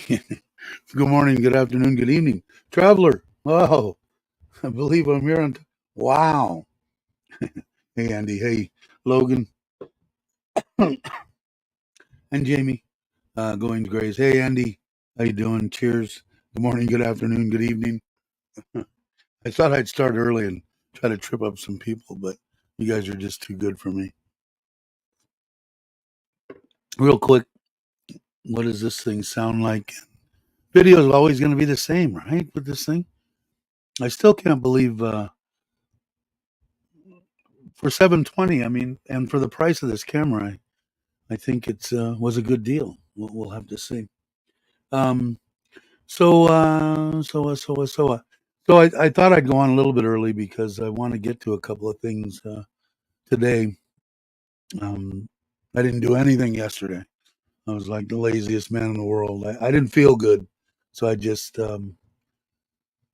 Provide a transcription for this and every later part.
Good morning, good afternoon, good evening. Traveler, oh, I believe I'm here on. Wow. Hey, Andy. Hey, Logan. And Jamie. Going to Grace. Hey, Andy. How you doing? Cheers. Good morning, good afternoon, good evening. I thought I'd start early and try to trip up some people, but you guys are just too good for me. Real quick, what does this thing sound like? Video is always going to be the same, right? With this thing, I still can't believe for 720. I mean, and for the price of this camera, I think it's was a good deal. We'll have to see. Um, so I thought I'd go on a little bit early because I want to get to a couple of things today. I didn't do anything yesterday. I was like the laziest man in the world. I didn't feel good, so I just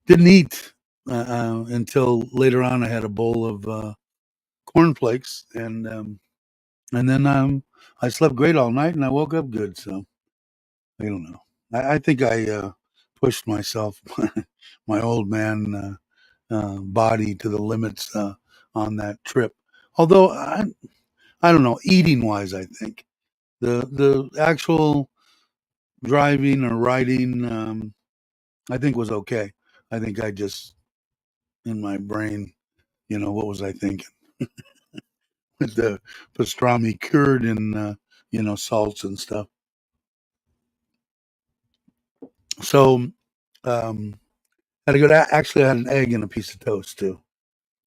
didn't eat until later on. I had a bowl of cornflakes, and then I slept great all night, and I woke up good. So I don't know. I think I pushed myself, my old man body, to the limits on that trip. Although I don't know, eating wise, I think the actual driving or riding, I think was okay. I think I just in my brain, what was I thinking? With the pastrami cured in salts and stuff. So had a good. Actually, I had an egg and a piece of toast too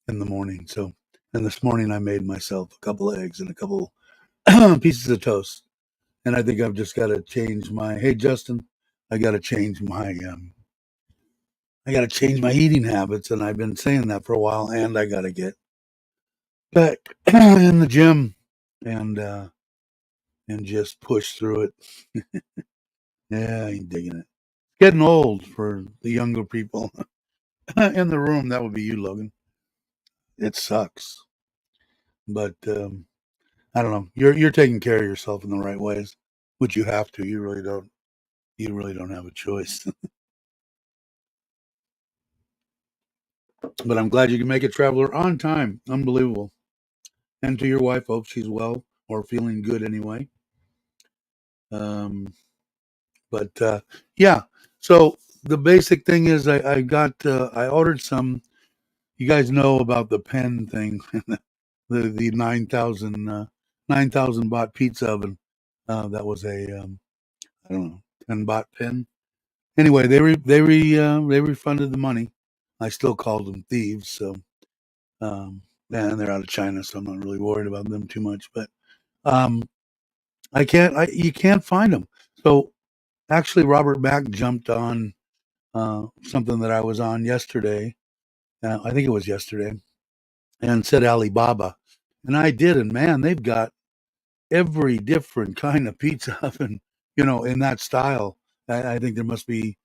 in the morning. So, and this morning I made myself a couple of eggs and a couple pieces of toast. And I think I've just got to change my. Hey, Justin, I got to change my. I got to change my eating habits, and I've been saying that for a while. And I got to get back in the gym and just push through it. Yeah, I ain't digging it. Getting old for the younger people in the room. That would be you, Logan. It sucks, but I don't know. You're taking care of yourself in the right ways, which you have to. You really don't. You really don't have a choice. But I'm glad you can make it, traveler, on time. Unbelievable. And to your wife, hope she's well or feeling good anyway. Um, but yeah. So the basic thing is, I ordered some. You guys know about the pen thing, the 9,000 baht pizza oven. That was a I don't know, 10 baht pen. Anyway, they refunded the money. I still called them thieves, so and they're out of China, so I'm not really worried about them too much. But um, you can't find them. So actually, Robert Mack jumped on something that I was on yesterday. I think it was yesterday, and said Alibaba, and I did, and man, they've got every different kind of pizza oven, in that style. I think there must be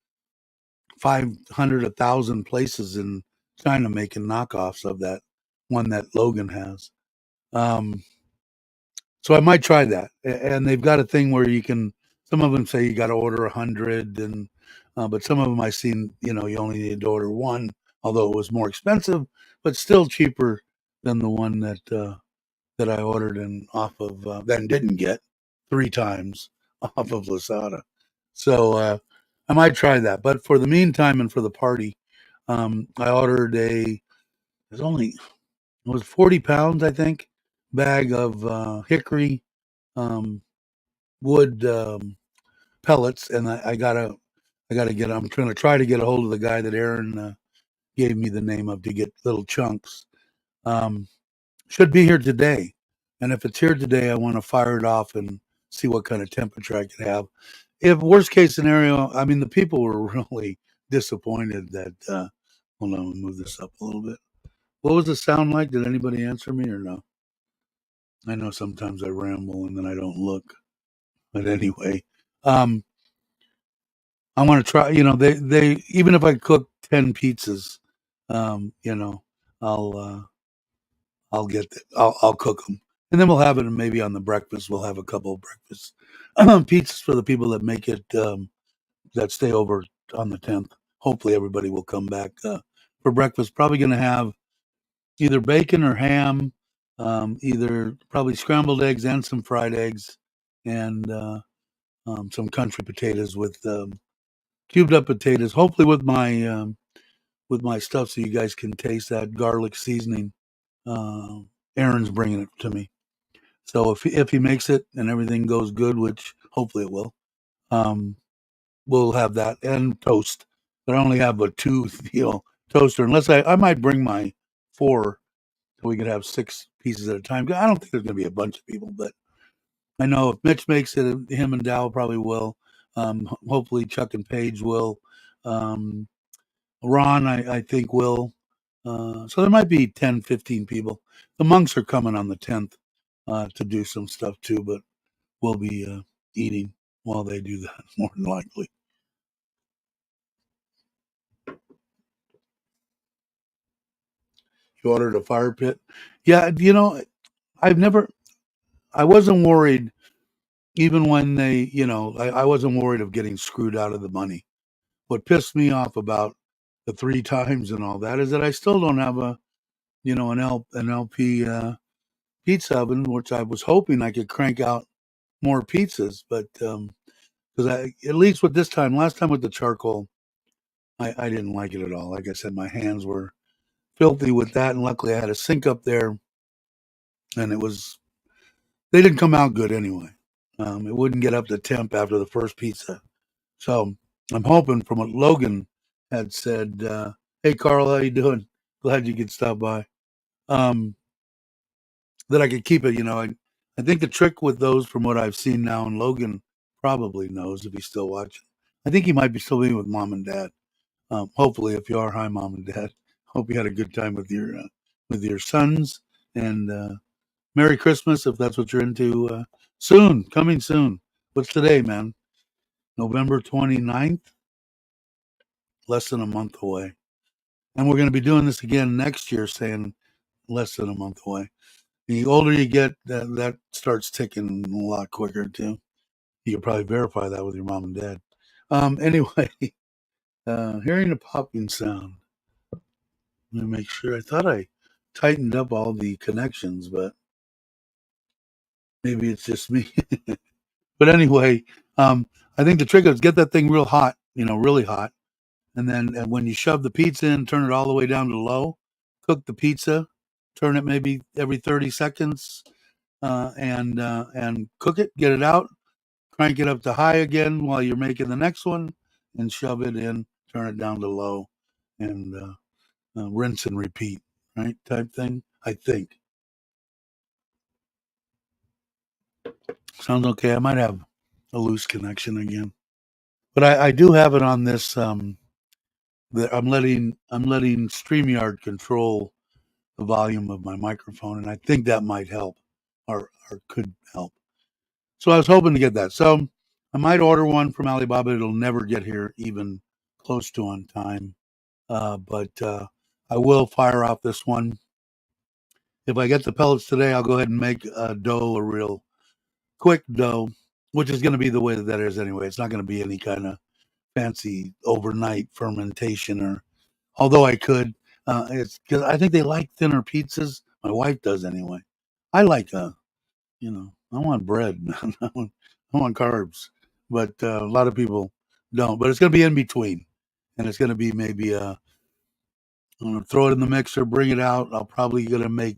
500, 1,000 places in China making knockoffs of that one that Logan has. Um, so I might try that. And they've got a thing where you can. Some of them say you got to order 100, and but some of them I've seen, you only need to order one. Although it was more expensive, but still cheaper than the one that I ordered and off of then didn't get 3 times off of Lasada. So I might try that. But for the meantime and for the party, I ordered it was 40 pounds, I think, bag of hickory um, wood pellets, and I gotta get. I'm trying to get a hold of the guy that Aaron gave me the name of to get little chunks. Um, should be here today, and if it's here today, I want to fire it off and see what kind of temperature I could have. If worst case scenario, I mean, the people were really disappointed that. Hold on, let me move this up a little bit. What was the sound like? Did anybody answer me or no? I know sometimes I ramble and then I don't look. But anyway, um, I want to try. They even if I cook 10 pizzas, I'll I'll cook them, and then we'll have it maybe on the breakfast. We'll have a couple of breakfast pizzas for the people that make it that stay over on the 10th. Hopefully, everybody will come back for breakfast. Probably going to have either bacon or ham, either probably scrambled eggs and some fried eggs, and some country potatoes with cubed up potatoes. Hopefully, with my stuff, so you guys can taste that garlic seasoning. Uh, Aaron's bringing it to me. So if he makes it and everything goes good, which hopefully it will, um, we'll have that and toast. But I only have a two, toaster. Unless I might bring my four, so we could have 6 pieces at a time. I don't think there's going to be a bunch of people, but I know if Mitch makes it, him and Dow probably will. Hopefully Chuck and Paige will. Um, Ron, I think will. So there might be 10, 15 people. The monks are coming on the 10th to do some stuff too, but we'll be eating while they do that, more than likely. You ordered a fire pit? Yeah, I wasn't worried even when I wasn't worried of getting screwed out of the money. What pissed me off about the 3 times and all that is that I still don't have an LP pizza oven, which I was hoping I could crank out more pizzas, but because I at least with this time, last time with the charcoal, I didn't like it at all. Like I said, my hands were filthy with that, and luckily I had a sink up there, and they didn't come out good anyway. It wouldn't get up to temp after the first pizza, so I'm hoping from what Logan had said. Hey, Carl, how you doing? Glad you could stop by. Um, that I could keep it. I think the trick with those, from what I've seen now, and Logan probably knows if he's still watching. I think he might be still being with mom and dad. Hopefully, if you are, hi, mom and dad. Hope you had a good time with your sons, and Merry Christmas if that's what you're into. Soon, coming soon. What's today, man? November 29th, less than a month away. And we're going to be doing this again next year, saying less than a month away. The older you get, that starts ticking a lot quicker too. You can probably verify that with your mom and dad. Anyway, hearing a popping sound. Let me make sure. I thought I tightened up all the connections, but maybe it's just me. But anyway, I think the trick is get that thing real hot, really hot. And then when you shove the pizza in, turn it all the way down to low. Cook the pizza. Turn it maybe every 30 seconds, and cook it. Get it out. Crank it up to high again while you're making the next one, and shove it in. Turn it down to low, and rinse and repeat. Right, type thing. I think sounds okay. I might have a loose connection again, but I do have it on this. That I'm letting StreamYard control the volume of my microphone, and I think that might help, or could help. So I was hoping to get that. So I might order one from Alibaba. It'll never get here even close to on time, but I will fire off this one. If I get the pellets today, I'll go ahead and make a real quick dough, which is going to be the way that is anyway. It's not going to be any kind of fancy overnight fermentation, or although I could. It's because I think they like thinner pizzas. My wife does anyway. I like I want bread. I want carbs, but a lot of people don't. But it's going to be in between, and it's going to be maybe I'm going to throw it in the mixer, bring it out. I'll probably going to make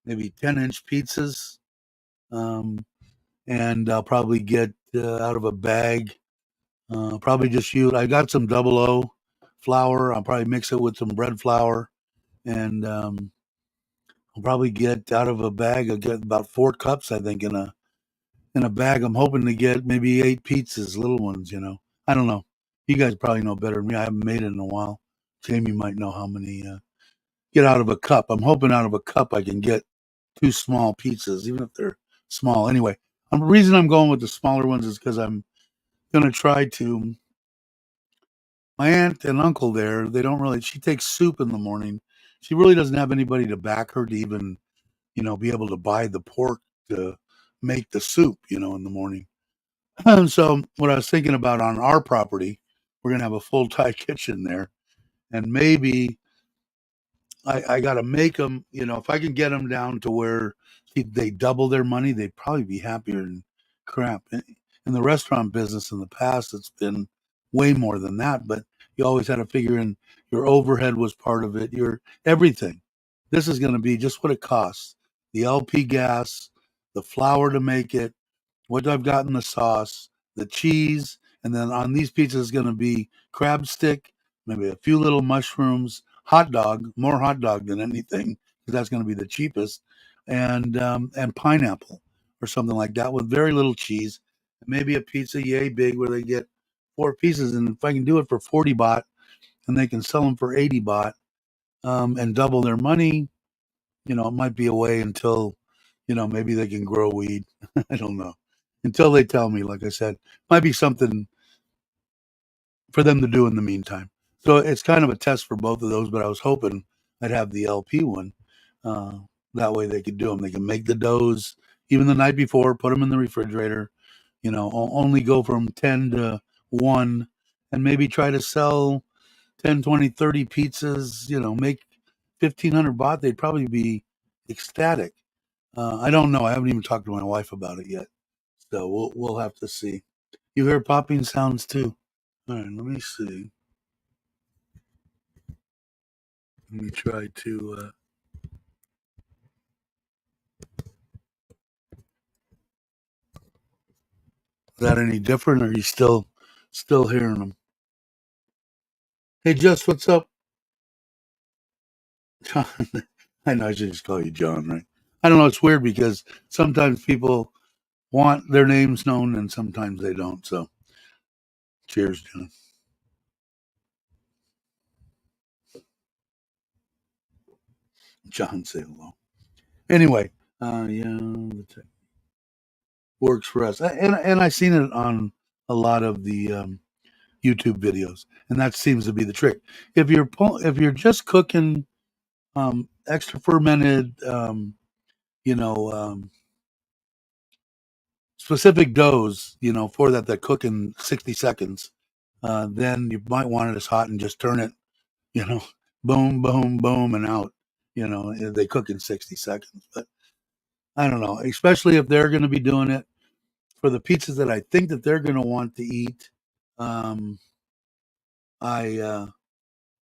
maybe 10-inch pizzas, um, and I'll probably get out of a bag. Probably just use. I got some double O flour. I'll probably mix it with some bread flour, and I'll probably get out of a bag. I'll get about 4 cups, I think, in a bag. I'm hoping to get maybe 8 pizzas, little ones. I don't know. You guys probably know better than me. I haven't made it in a while. Jamie might know how many get out of a cup. I'm hoping out of a cup I can get 2 small pizzas, even if they're small. Anyway, the reason I'm going with the smaller ones is because I'm going to try to. My aunt and uncle there, they don't really. She takes soup in the morning. She really doesn't have anybody to back her to even, be able to buy the pork to make the soup, in the morning. And so what I was thinking about on our property, we're gonna have a full Thai kitchen there, and maybe I got to make them. If I can get them down to where they double their money, they'd probably be happier than crap. In the restaurant business in the past, it's been way more than that, but you always had to figure in your overhead was part of it, your everything. This is going to be just what it costs: the LP gas, the flour to make it, what I've got in the sauce, the cheese, and then on these pizzas is going to be crab stick, maybe a few little mushrooms, hot dog, more hot dog than anything, because that's going to be the cheapest, and pineapple or something like that with very little cheese, and maybe a pizza yay big where they get 4 pieces, and if I can do it for 40 baht, and they can sell them for 80 baht, and double their money, it might be a way until, maybe they can grow weed. I don't know. Until they tell me, like I said, might be something for them to do in the meantime. So it's kind of a test for both of those, but I was hoping I'd have the LP one. Uh, that way they could do them. They can make the doughs even the night before, put them in the refrigerator, only go from 10 to 1 and maybe try to sell 10, 20, 30 pizzas, make 1,500 baht. They'd probably be ecstatic. I don't know. I haven't even talked to my wife about it yet. So we'll have to see. You hear popping sounds too. All right, let me see. Let me try to. Is that any different? Or are you still hearing them? Hey, Jess, what's up? John, I know I should just call you John, right? I don't know. It's weird because sometimes people want their names known and sometimes they don't. So, cheers, John. John, say hello. Anyway, yeah, works for us, and I seen it on a lot of the YouTube videos, and that seems to be the trick. If you're just cooking extra fermented, you know, specific doughs, for that cook in 60 seconds, then you might want it as hot and just turn it, you know, boom, boom, boom, and out. They cook in 60 seconds, but I don't know, especially if they're going to be doing it for the pizzas that I think that they're going to want to eat. Um, I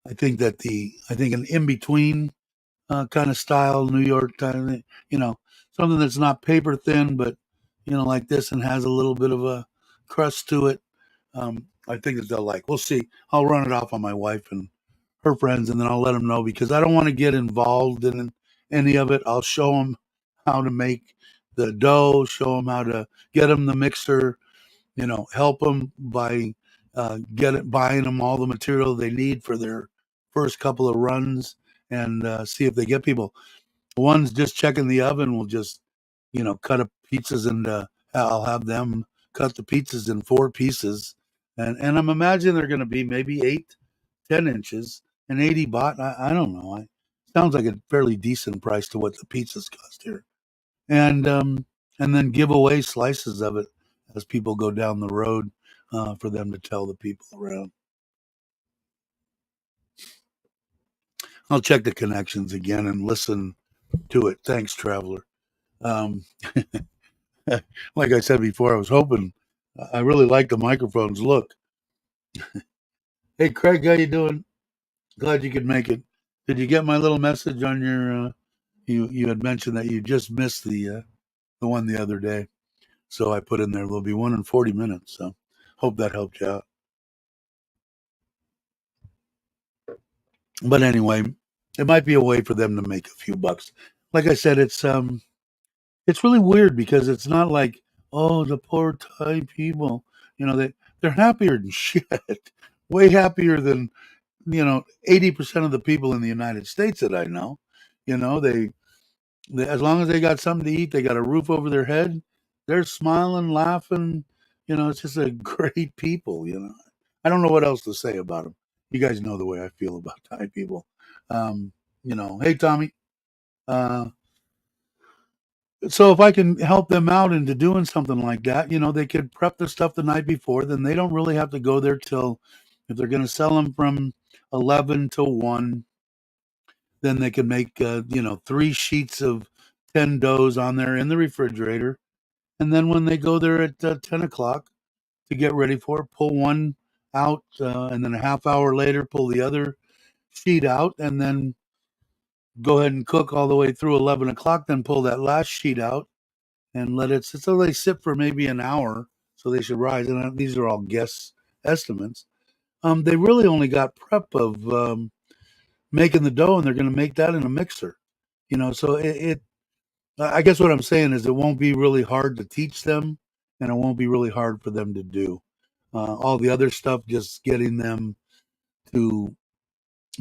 I think an in between kind of style, New York kind of, something that's not paper thin, but like this, and has a little bit of a crust to it. I think that they'll like. We'll see. I'll run it off on my wife and her friends, and then I'll let them know because I don't want to get involved in any of it. I'll show them how to make the dough, show them how to get them the mixer, help them by buying them all the material they need for their first couple of runs, and see if they get people. The ones just checking the oven will just, cut up pizzas, and I'll have them cut the pizzas in 4 pieces, and I'm imagining they're going to be maybe 8, 10 inches and 80 baht. I don't know. Sounds like a fairly decent price to what the pizzas cost here, and and then give away slices of it as people go down the road, for them to tell the people around. I'll check the connections again and listen to it. Thanks, traveler. Um, like I said before, I was hoping. I really like the microphones. Look, hey Craig, how you doing? Glad you could make it. Did you get my little message on your? You had mentioned that you just missed the one the other day, so I put in there. There'll be one in 40 minutes. So hope that helped you out. But anyway, it might be a way for them to make a few bucks. Like I said, it's really weird because it's not like, oh, the poor Thai people, they're happier than shit. Way happier than, 80% of the people in the United States that I know. They, as long as they got something to eat, they got a roof over their head, they're smiling, laughing. It's just a great people. I don't know what else to say about them. You guys know the way I feel about Thai people. Hey Tommy. Uh, So if I can help them out into doing something like that, they could prep the stuff the night before. Then they don't really have to go there till, if they're going to sell them from 11 to 1, then they can make 3 sheets of 10 doughs on there in the refrigerator. And then when they go there at 10 o'clock to get ready for it, pull one out, and then a half hour later pull the other sheet out, and then go ahead and cook all the way through 11 o'clock. Then pull that last sheet out and let it sit. So they sit for maybe an hour. So they should rise. And these are all guess estimates. They really only got prep of making the dough, and they're going to make that in a mixer. So I guess what I'm saying is it won't be really hard to teach them, and it won't be really hard for them to do. All the other stuff, just getting them to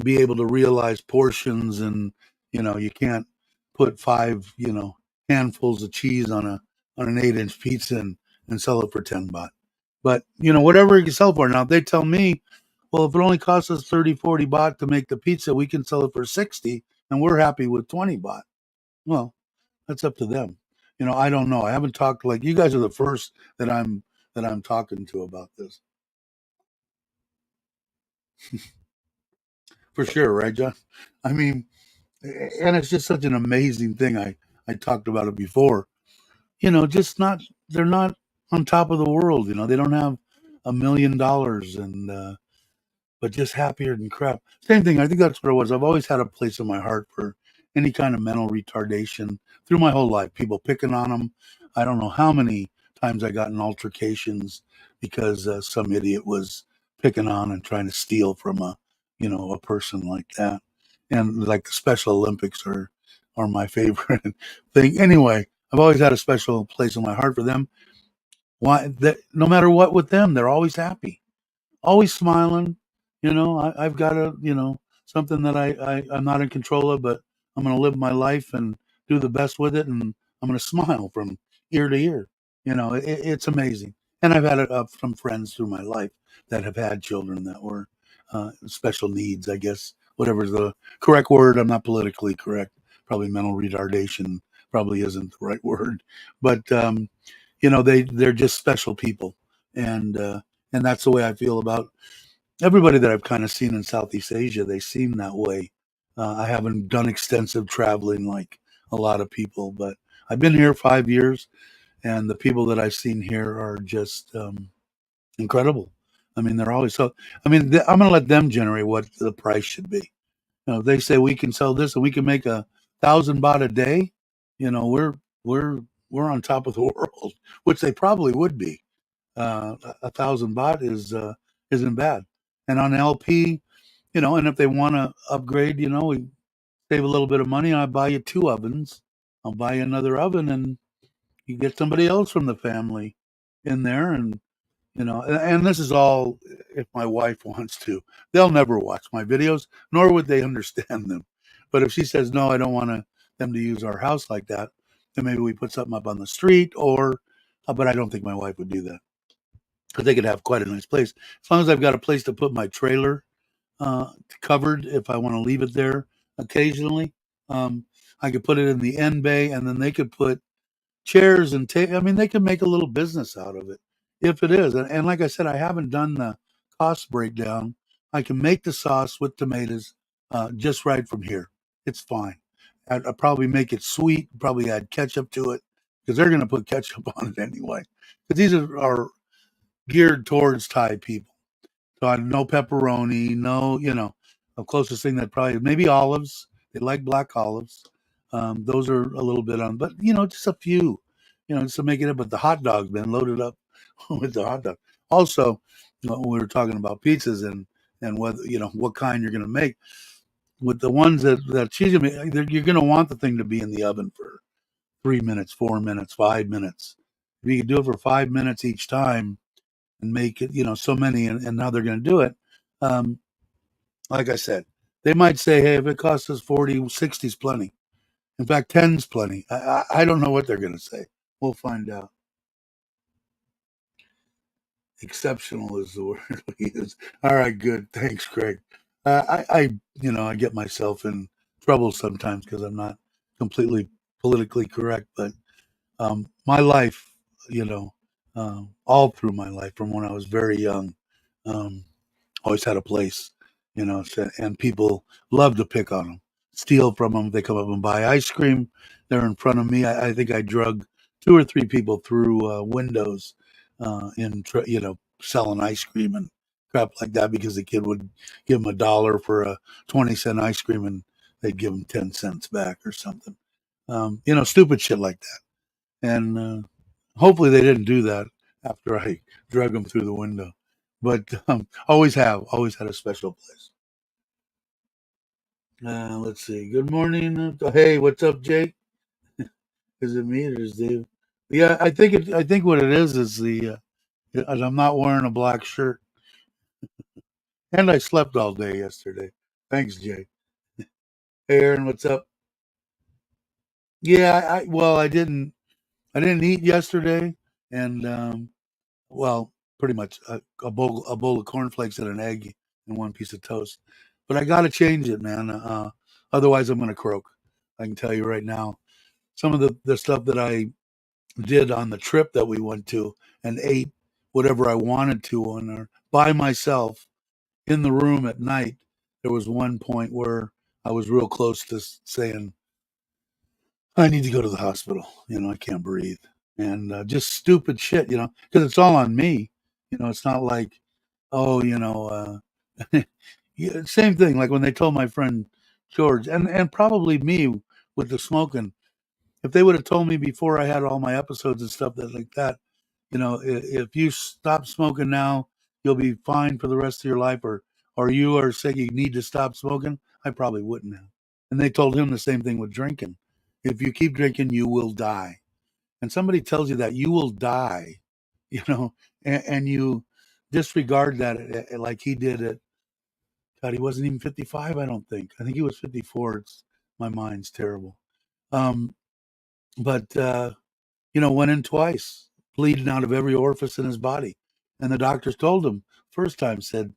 be able to realize portions, and you can't put five handfuls of cheese on an 8-inch pizza and sell it for 10 baht. But whatever you sell for now, they tell me, well, if it only costs us 30-40 baht to make the pizza, we can sell it for 60, and we're happy with 20 baht. Well, that's up to them. I don't know. I haven't talked, like, you guys are the first that I'm talking to about this. For sure, right, John? I mean, and it's just such an amazing thing. I talked about it before. Just not, they're not on top of the world. They don't have $1 million, and but just happier than crap. Same thing. I think that's what it was. I've always had a place in my heart for any kind of mental retardation through my whole life. People picking on them. I don't know how many times I got in altercations because some idiot was picking on and trying to steal from a person like that. And like the Special Olympics are my favorite thing. Anyway, I've always had a special place in my heart for them. Why? That no matter what with them, they're always happy, always smiling. I've got something that I'm not in control of, but I'm going to live my life and do the best with it, and I'm going to smile from ear to ear. It's amazing. And I've had it from friends through my life that have had children that were special needs, I guess, whatever's the correct word. I'm not politically correct. Probably mental retardation probably isn't the right word, but they're just special people, and that's the way I feel about everybody that I've kind of seen in Southeast Asia. They seem that way. I haven't done extensive traveling like a lot of people, but I've been here 5 years, and the people that I've seen here are just incredible. I mean, they're always so. I mean, I'm going to let them generate what the price should be. They say we can sell this and we can make 1,000 baht a day. We're we're on top of the world, which they probably would be. 1,000 baht isn't bad, and on LP, and if they want to upgrade, we save a little bit of money. I buy you 2 ovens. I'll buy you another oven, and you get somebody else from the family in there, and and this is all if my wife wants to. They'll never watch my videos, nor would they understand them. But if she says no, I don't want them to use our house like that, then maybe we put something up on the street, or. But I don't think my wife would do that because they could have quite a nice place as long as I've got a place to put my trailer covered if I want to leave it there occasionally. Um, I could put it in the end bay, and then they could put chairs and I mean, they can make a little business out of it if it is. And like I said, I haven't done the cost breakdown. I can make the sauce with tomatoes just right from here. It's fine. I'd probably make it sweet, probably add ketchup to it because they're going to put ketchup on it anyway. Because these are geared towards Thai people. So I no pepperoni, no, the closest thing that probably maybe olives. They like black olives. Those are a little bit on, but just a few, just to make it up. But the hot dog, man, loaded up with the hot dog. Also, when we were talking about pizzas and whether what kind you're going to make with the ones that she's gonna make, you're going to want the thing to be in the oven for 3 minutes, 4 minutes, 5 minutes. If you can do it for 5 minutes each time, and make it, so many, and how they're going to do it. Um, like I said, they might say, hey, if it costs us 40, 60 is plenty. In fact, 10's plenty. I don't know what they're going to say. We'll find out. Exceptional is the word we use. All right, good. Thanks, Craig. I get myself in trouble sometimes because I'm not completely politically correct, but My life, you know, all through my life from when I was very young, um, always had a place, and people love to pick on them, steal from them. They come up and buy ice cream. They're in front of me. I think I drug two or three people through windows selling ice cream and crap like that because the kid would give them $1 for a 20-cent ice cream and they'd give them 10 cents back or something. Stupid shit like that. And hopefully they didn't do that after I drug them through the window. But always had a special place. Let's see. Good morning. Hey, what's up, Jake? Is it me or is Dave? Yeah, I think what it is the I'm not wearing a black shirt, and I slept all day yesterday. Thanks, Jake. Hey, Aaron, what's up? Yeah, I didn't eat yesterday, and well, pretty much a bowl of cornflakes and an egg and one piece of toast. But I got to change it, man. Otherwise, I'm going to croak. I can tell you right now. Some of the stuff that I did on the trip that we went to and ate whatever I wanted to on or by myself in the room at night. There was one point where I was real close to saying, I need to go to the hospital. I can't breathe. And just stupid shit, because it's all on me. It's not like, oh, yeah, same thing. Like when they told my friend George, and probably me with the smoking, if they would have told me before I had all my episodes and stuff that like that, if you stop smoking now, you'll be fine for the rest of your life, or you are sick, you need to stop smoking. I probably wouldn't have. And they told him the same thing with drinking. If you keep drinking, you will die. And somebody tells you that you will die, you know, and you disregard that like he did it. God, he wasn't even 55, I don't think. I think he was 54. My mind's terrible. Um, but went in twice, bleeding out of every orifice in his body. And the doctors told him, first time, said,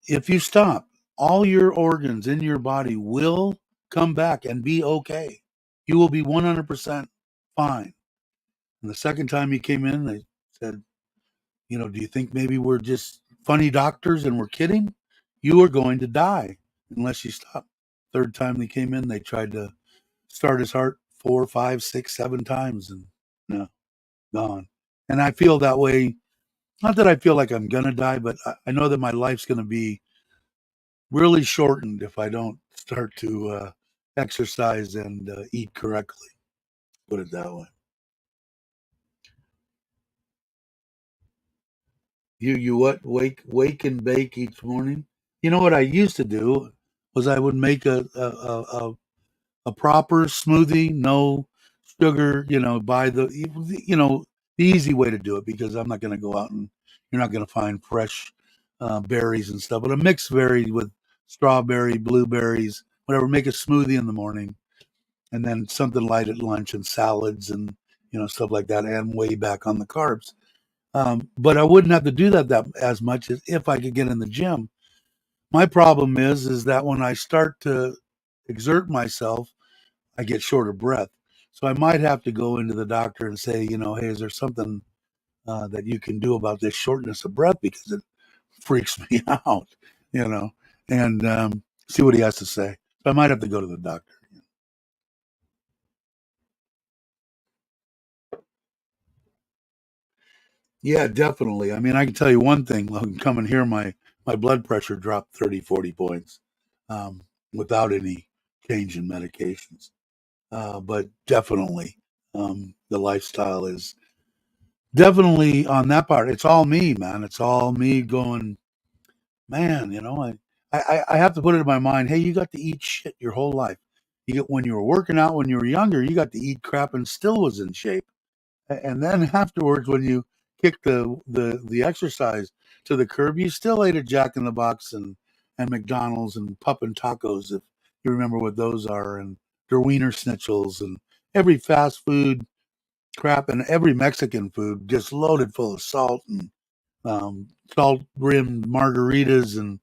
if you stop, all your organs in your body will come back and be okay. You will be 100% fine. And the second time he came in, they said, do you think maybe we're just funny doctors and we're kidding? You are going to die unless you stop. Third time they came in, they tried to start his heart 4, 5, 6, 7 times and no, gone. And I feel that way. Not that I feel like I'm going to die, but I know that my life's going to be really shortened if I don't start to exercise and eat correctly. Put it that way. You what? Wake and bake each morning. You know what I used to do was I would make a proper smoothie, no sugar. Buy the easy way to do it because I'm not going to go out and you're not going to find fresh berries and stuff. But a mixed berry with strawberry, blueberries, whatever. Make a smoothie in the morning, and then something light at lunch and salads and stuff like that, and way back on the carbs. But I wouldn't have to do that as much as if I could get in the gym. My problem is that when I start to exert myself, I get short of breath. So I might have to go into the doctor and say, hey, is there something that you can do about this shortness of breath because it freaks me out, you know, and see what he has to say. So I might have to go to the doctor. Yeah, definitely. I mean, I can tell you one thing, Logan, coming here, my blood pressure dropped 30, 40 points um, without any change in medications. But definitely, the lifestyle is definitely on that part. It's all me, man. It's all me going, man, I have to put it in my mind, hey, you got to eat shit your whole life. When you were working out, when you were younger, you got to eat crap and still was in shape. And then afterwards, when you kick the exercise to the curb, you still ate a Jack in the Box and McDonald's and Pup and Tacos, if you remember what those are, and Der Wiener Schnitzels and every fast food crap and every Mexican food just loaded full of salt and salt rimmed margaritas and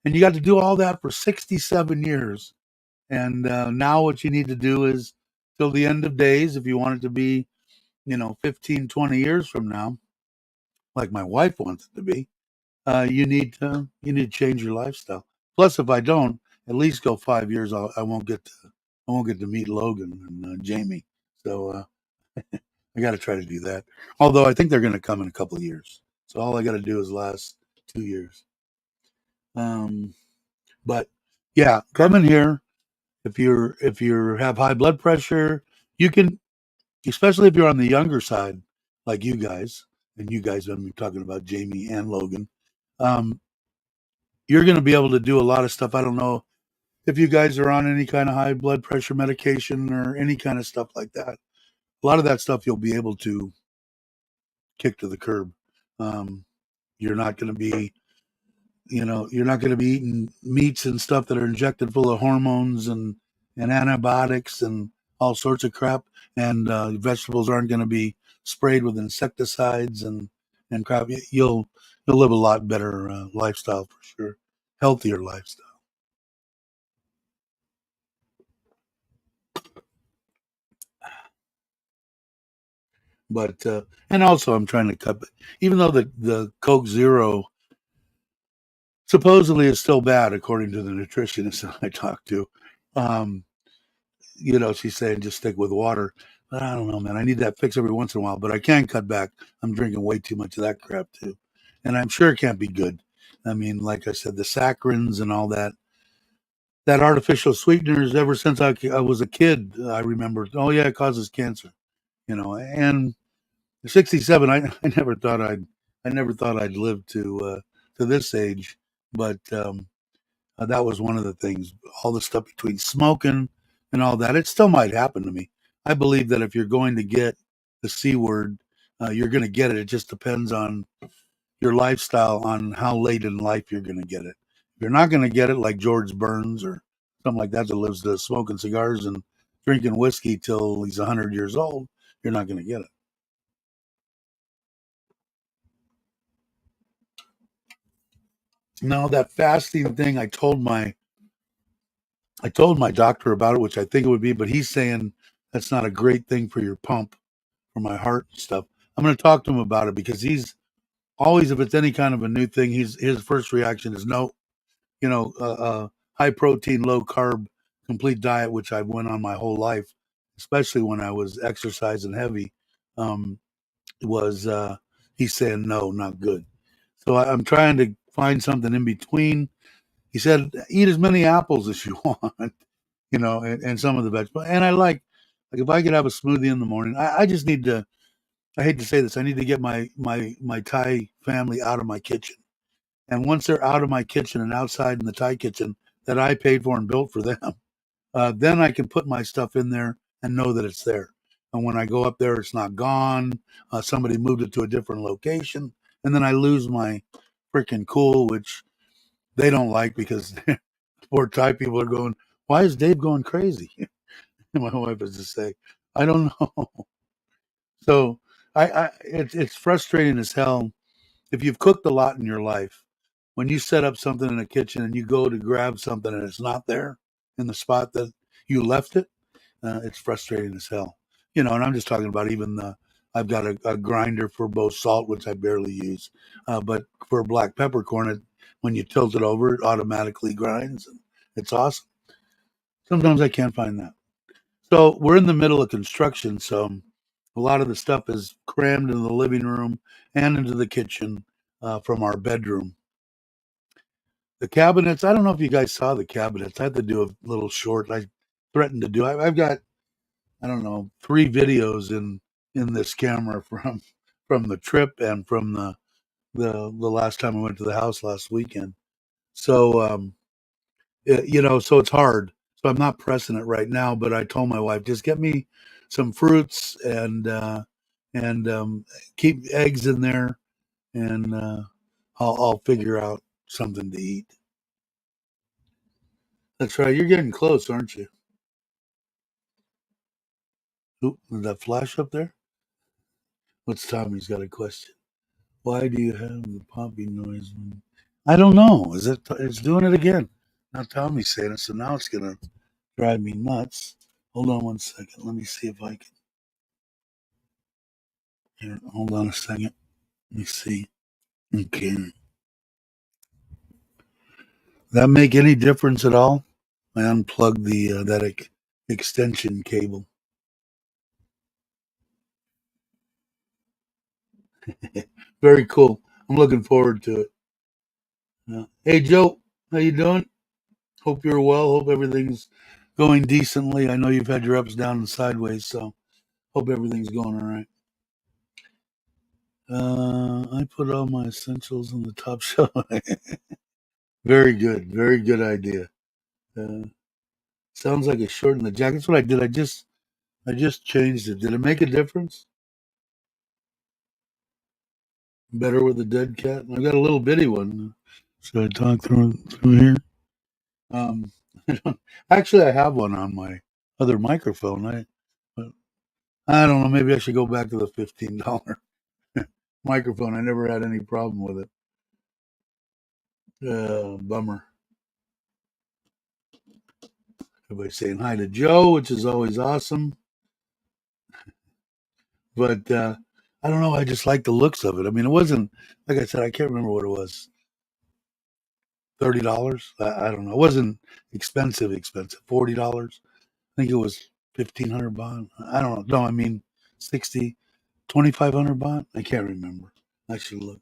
you got to do all that for 67 years. And now what you need to do is till the end of days. If you want it to be, 15, 20 years from now, like my wife wants it to be, you need to change your lifestyle. Plus, if I don't, at least go 5 years, I won't get to meet Logan and Jamie. So I got to try to do that. Although I think they're going to come in a couple of years, so all I got to do is last 2 years. Um, but yeah, come in here if you have high blood pressure, you can, especially if you're on the younger side, like you guys, and you guys have been talking about Jamie and Logan. Um, you're going to be able to do a lot of stuff. I don't know if you guys are on any kind of high blood pressure medication or any kind of stuff like that. A lot of that stuff you'll be able to kick to the curb. Um, you're not going to be, you're not going to be eating meats and stuff that are injected full of hormones and antibiotics and all sorts of crap. And vegetables aren't going to be sprayed with insecticides and crap. You'll live a lot better lifestyle for sure, healthier lifestyle. But and also I'm trying to cut. Even though the Coke Zero supposedly is still bad according to the nutritionist that I talked to. Um, she's saying just stick with water. But I don't know, man. I need that fix every once in a while, but I can cut back. I'm drinking way too much of that crap too, and I'm sure it can't be good. I mean, like I said, the saccharins and all that artificial sweeteners. Ever since I was a kid, I remember. Oh yeah, it causes cancer. And 67. I never thought I'd live to this age, but that was one of the things. All the stuff between smoking and all that, it still might happen to me. I believe that if you're going to get the C word, you're going to get it. It just depends on your lifestyle, on how late in life you're going to get it. If you're not going to get it, like George Burns or something like that lives to smoking cigars and drinking whiskey till he's 100 years old, you're not going to get it. No, that fasting thing, I told my doctor about it, which I think it would be, but he's saying that's not a great thing for your pump, for my heart and stuff. I'm going to talk to him about it because he's always, if it's any kind of a new thing, his first reaction is no. High protein, low carb, complete diet, which I've went on my whole life, especially when I was exercising heavy. Um, was He's saying no, not good. So I'm trying to find something in between. He said, eat as many apples as you want, and some of the vegetables. And I like if I could have a smoothie in the morning, I just need to, I hate to say this, I need to get my Thai family out of my kitchen. And once they're out of my kitchen and outside in the Thai kitchen that I paid for and built for them, then I can put my stuff in there and know that it's there. And when I go up there, it's not gone. Somebody moved it to a different location. And then I lose my freaking cool, which they don't like because poor Thai people are going, why is Dave going crazy? My wife is to say, I don't know. So it's frustrating as hell if you've cooked a lot in your life. When you set up something in the kitchen and you go to grab something and it's not there in the spot that you left it, it's frustrating as hell. And I'm just talking about even I've got a grinder for both salt, which I barely use, but for black peppercorn, when you tilt it over, it automatically grinds. And it's awesome. Sometimes I can't find that. So we're in the middle of construction, so a lot of the stuff is crammed into the living room and into the kitchen from our bedroom. The cabinets, I don't know if you guys saw the cabinets. I had to do a little short. I threatened to do. I've got, I don't know, 3 videos in this camera from the trip and from the last time I went to the house last weekend. So so it's hard. So I'm not pressing it right now, but I told my wife, just get me some fruits and keep eggs in there, and I'll figure out something to eat. That's right. You're getting close, aren't you? Oop, is that flash up there? What's Tommy's got a question? Why do you have the popping noise? I don't know. Is it? It's doing it again. Now Tommy's saying it, so now it's gonna drive me nuts. Hold on one second. Let me see if I can. Here, hold on a second. Let me see. Okay. Does that make any difference at all? I unplugged the extension cable. Very cool. I'm looking forward to it. Hey Joe, how you doing? Hope you're well. Hope everything's going decently. I know you've had your ups, down, and sideways, so hope everything's going all right. I put all my essentials on the top shelf. Very good. Very good idea. Uh, sounds like a short in the jacket. That's what I did. I just changed it. Did it make a difference? Better with a dead cat. I've got a little bitty one. Should I talk through here? Um, actually, I have one on my other microphone. I don't know. Maybe I should go back to the $15 microphone. I never had any problem with it. Bummer. Everybody saying hi to Joe, which is always awesome. But I don't know. I just like the looks of it. I mean, it wasn't like I said. I can't remember what it was. $30. I don't know. It wasn't expensive. Expensive. $40. I think it was 1,500 baht. I don't know. No, I mean 60, 2,500 baht. I can't remember. I should look.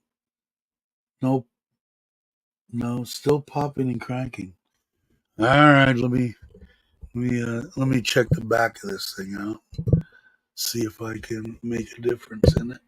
Nope. No, still popping and cracking. All right, let me check the back of this thing out. See if I can make a difference in it.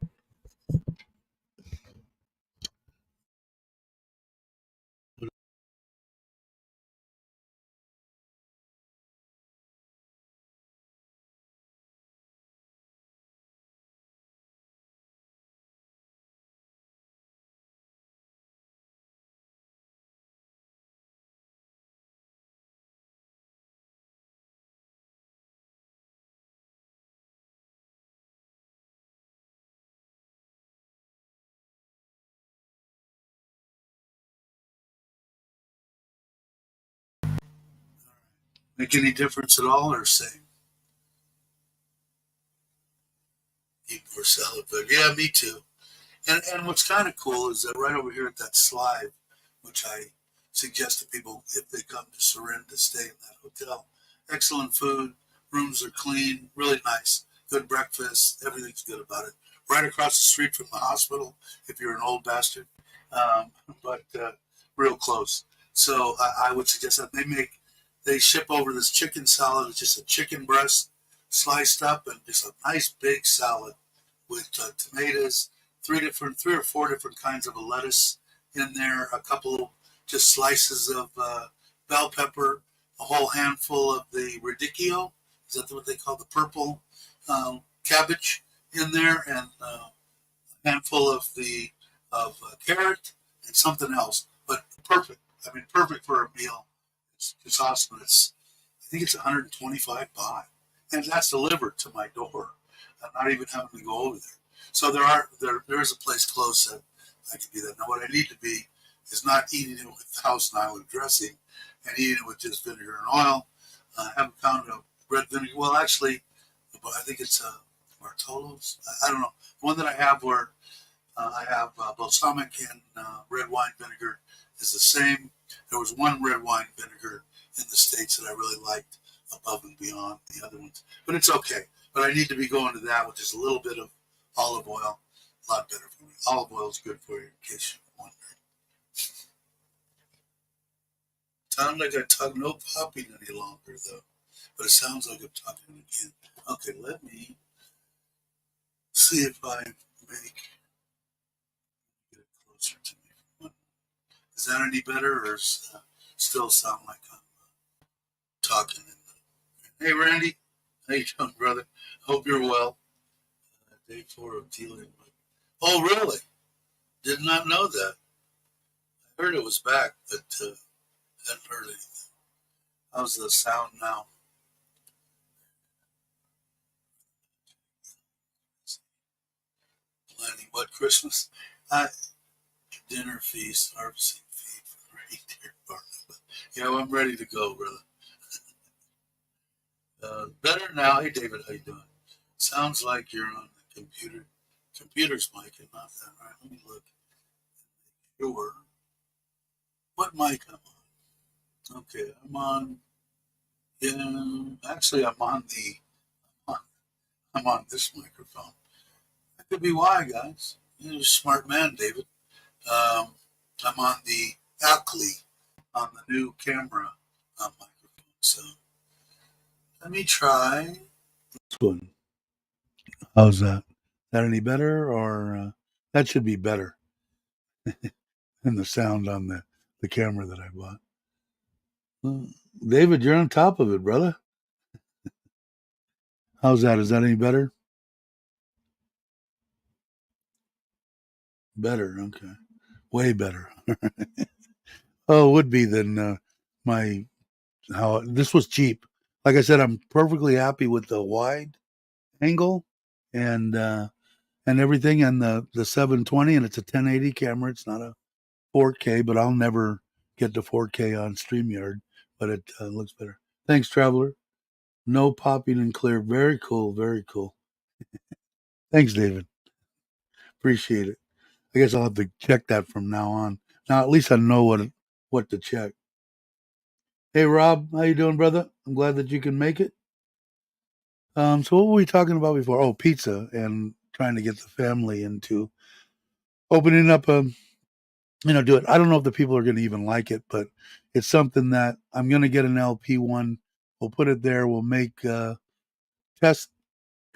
Make any difference at all, or same? Eat more salad, but yeah, me too. And what's kind of cool is that right over here at that slide, which I suggest to people if they come to Surin to stay in that hotel. Excellent food, rooms are clean, really nice, good breakfast, everything's good about it. Right across the street from the hospital, if you're an old bastard, but real close. So I would suggest that they ship over this chicken salad. It's just a chicken breast sliced up and just a nice big salad with tomatoes, three or four different kinds of a lettuce in there, a couple just slices of bell pepper, a whole handful of the radicchio. Is that what they call the purple cabbage in there, and a handful of the of carrot and something else. But perfect. I mean, perfect for a meal. It's awesome. I think it's 125 baht, and that's delivered to my door. I'm not even having to go over there. So there is a place close that I can do that. Now, what I need to be is not eating it with Thousand Island dressing and eating it with just vinegar and oil. I haven't found a red vinegar. Well, actually, I think it's Bartolo's. I don't know. The one that I have where I have balsamic and red wine vinegar is the same. There was one red wine vinegar in the States that I really liked above and beyond the other ones. But it's okay. But I need to be going to that with just a little bit of olive oil. A lot better for me. Olive oil is good for you, in case you're wondering. Sounds like I talk no popping any longer, though. But it sounds like I'm talking again. Okay, let me see if I make get it closer to me. Is that any better, or still sound like I'm talking? Hey, Randy, how you doing, brother? Hope you're well. Day 4 of dealing with. Oh, really? Did not know that. I heard it was back, but hadn't heard anything. How's the sound now? Planning what Christmas? I dinner feast, harvesting feed for the reindeer barn. Yeah, well, I'm ready to go, brother. Better now. Hey, David, how you doing? Sounds like you're on the computer. Computer's mic and not that. All right, let me look. Sure. What mic I'm on? Okay, I'm on. Yeah, actually, I'm on this microphone. That could be why, guys. You're a smart man, David. Um, I'm on the Ackley on the new camera microphone. So let me try this one. How's that? Is that any better, or that should be better than the sound on the camera that I bought? Well, David, you're on top of it, brother. How's that? Is that any better? Better. Okay. Way better. Oh, it would be than my how this was cheap. Like I said, I'm perfectly happy with the wide angle and everything, and the 720, and it's a 1080 camera. It's not a 4K, but I'll never get to 4K on StreamYard. But it looks better. Thanks, Traveler. No popping and clear. Very cool. Very cool. Thanks, David. Appreciate it. I guess I'll have to check that from now on. Now at least I know what to check. Hey Rob, how you doing, brother? I'm glad that you can make it. So what were we talking about before? Oh, pizza and trying to get the family into opening up a, do it. I don't know if the people are going to even like it, but it's something that I'm going to get an LP one. We'll put it there. We'll make test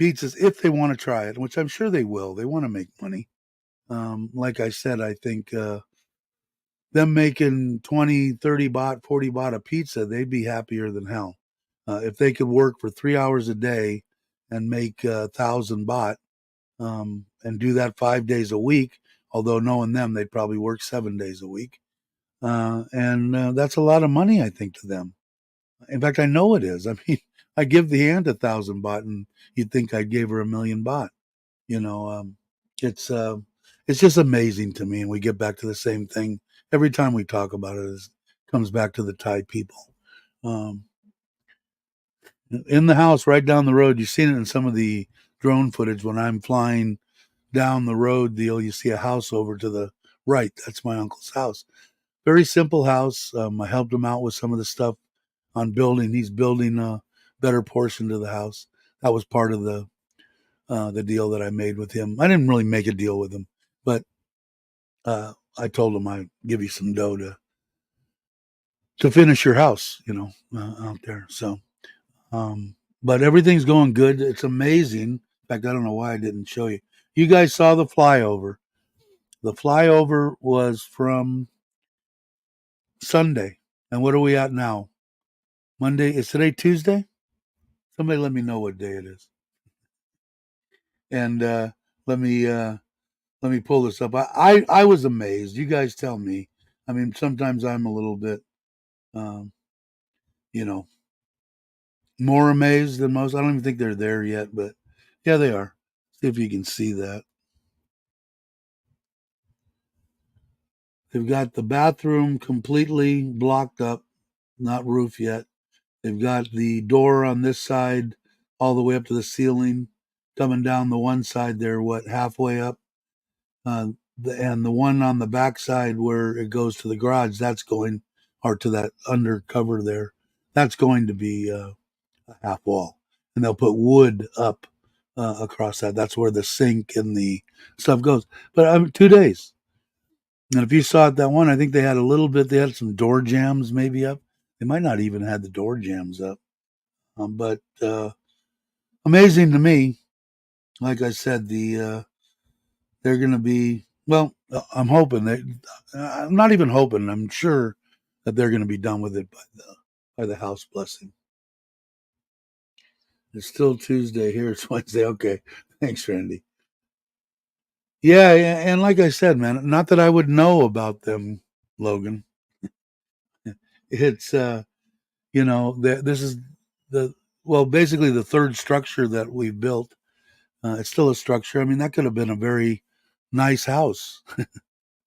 pizzas if they want to try it, which I'm sure they will. They want to make money. Like I said, I think them making 20, 30 baht, 40 baht a pizza, they'd be happier than hell. If they could work for 3 hours a day and make 1,000 baht and do that 5 days a week, although knowing them, they'd probably work 7 days a week. And that's a lot of money, I think, to them. In fact, I know it is. I mean, I give the aunt 1,000 baht, and you'd think I gave her 1,000,000 baht. You know, it's uh, it's just amazing to me. And we get back to the same thing every time we talk about it. It comes back to the Thai people. Um, in the house right down the road, you've seen it in some of the drone footage when I'm flying down the road. You see a house over to the right. That's my uncle's house. Very simple house. I helped him out with some of the stuff on building. He's building a better portion to the house. That was part of the deal that I made with him. I didn't really make a deal with him, but I told him I'd give you some dough to finish your house, out there. So, but everything's going good. It's amazing. In fact, I don't know why I didn't show you. You guys saw the flyover. The flyover was from Sunday. And what are we at now? Monday. Is today Tuesday? Somebody let me know what day it is. And let me let me pull this up. I was amazed. You guys tell me. I mean, sometimes I'm a little bit, um, you know, more amazed than most. I don't even think they're there yet, but yeah, they are. See if you can see that. They've got the bathroom completely blocked up, not roof yet. They've got the door on this side all the way up to the ceiling, coming down the one side there, what, halfway up? And the one on the back side where it goes to the garage, that's going, or to that undercover there, that's going to be a half wall. And they'll put wood up across that. That's where the sink and the stuff goes. But 2 days. And if you saw it, that one, I think they had a little bit, they had some door jams maybe up. They might not even had the door jams up. But amazing to me. Like I said, they're going to be, well, I'm hoping I'm not even hoping, I'm sure that they're going to be done with it by the house blessing. It's still Tuesday here. It's Wednesday. Okay. Thanks, Randy. Yeah, yeah, and like I said, man, not that I would know about them, Logan. It's this is the well, basically the third structure that we've built. It's still a structure. I mean, that could have been a very nice house.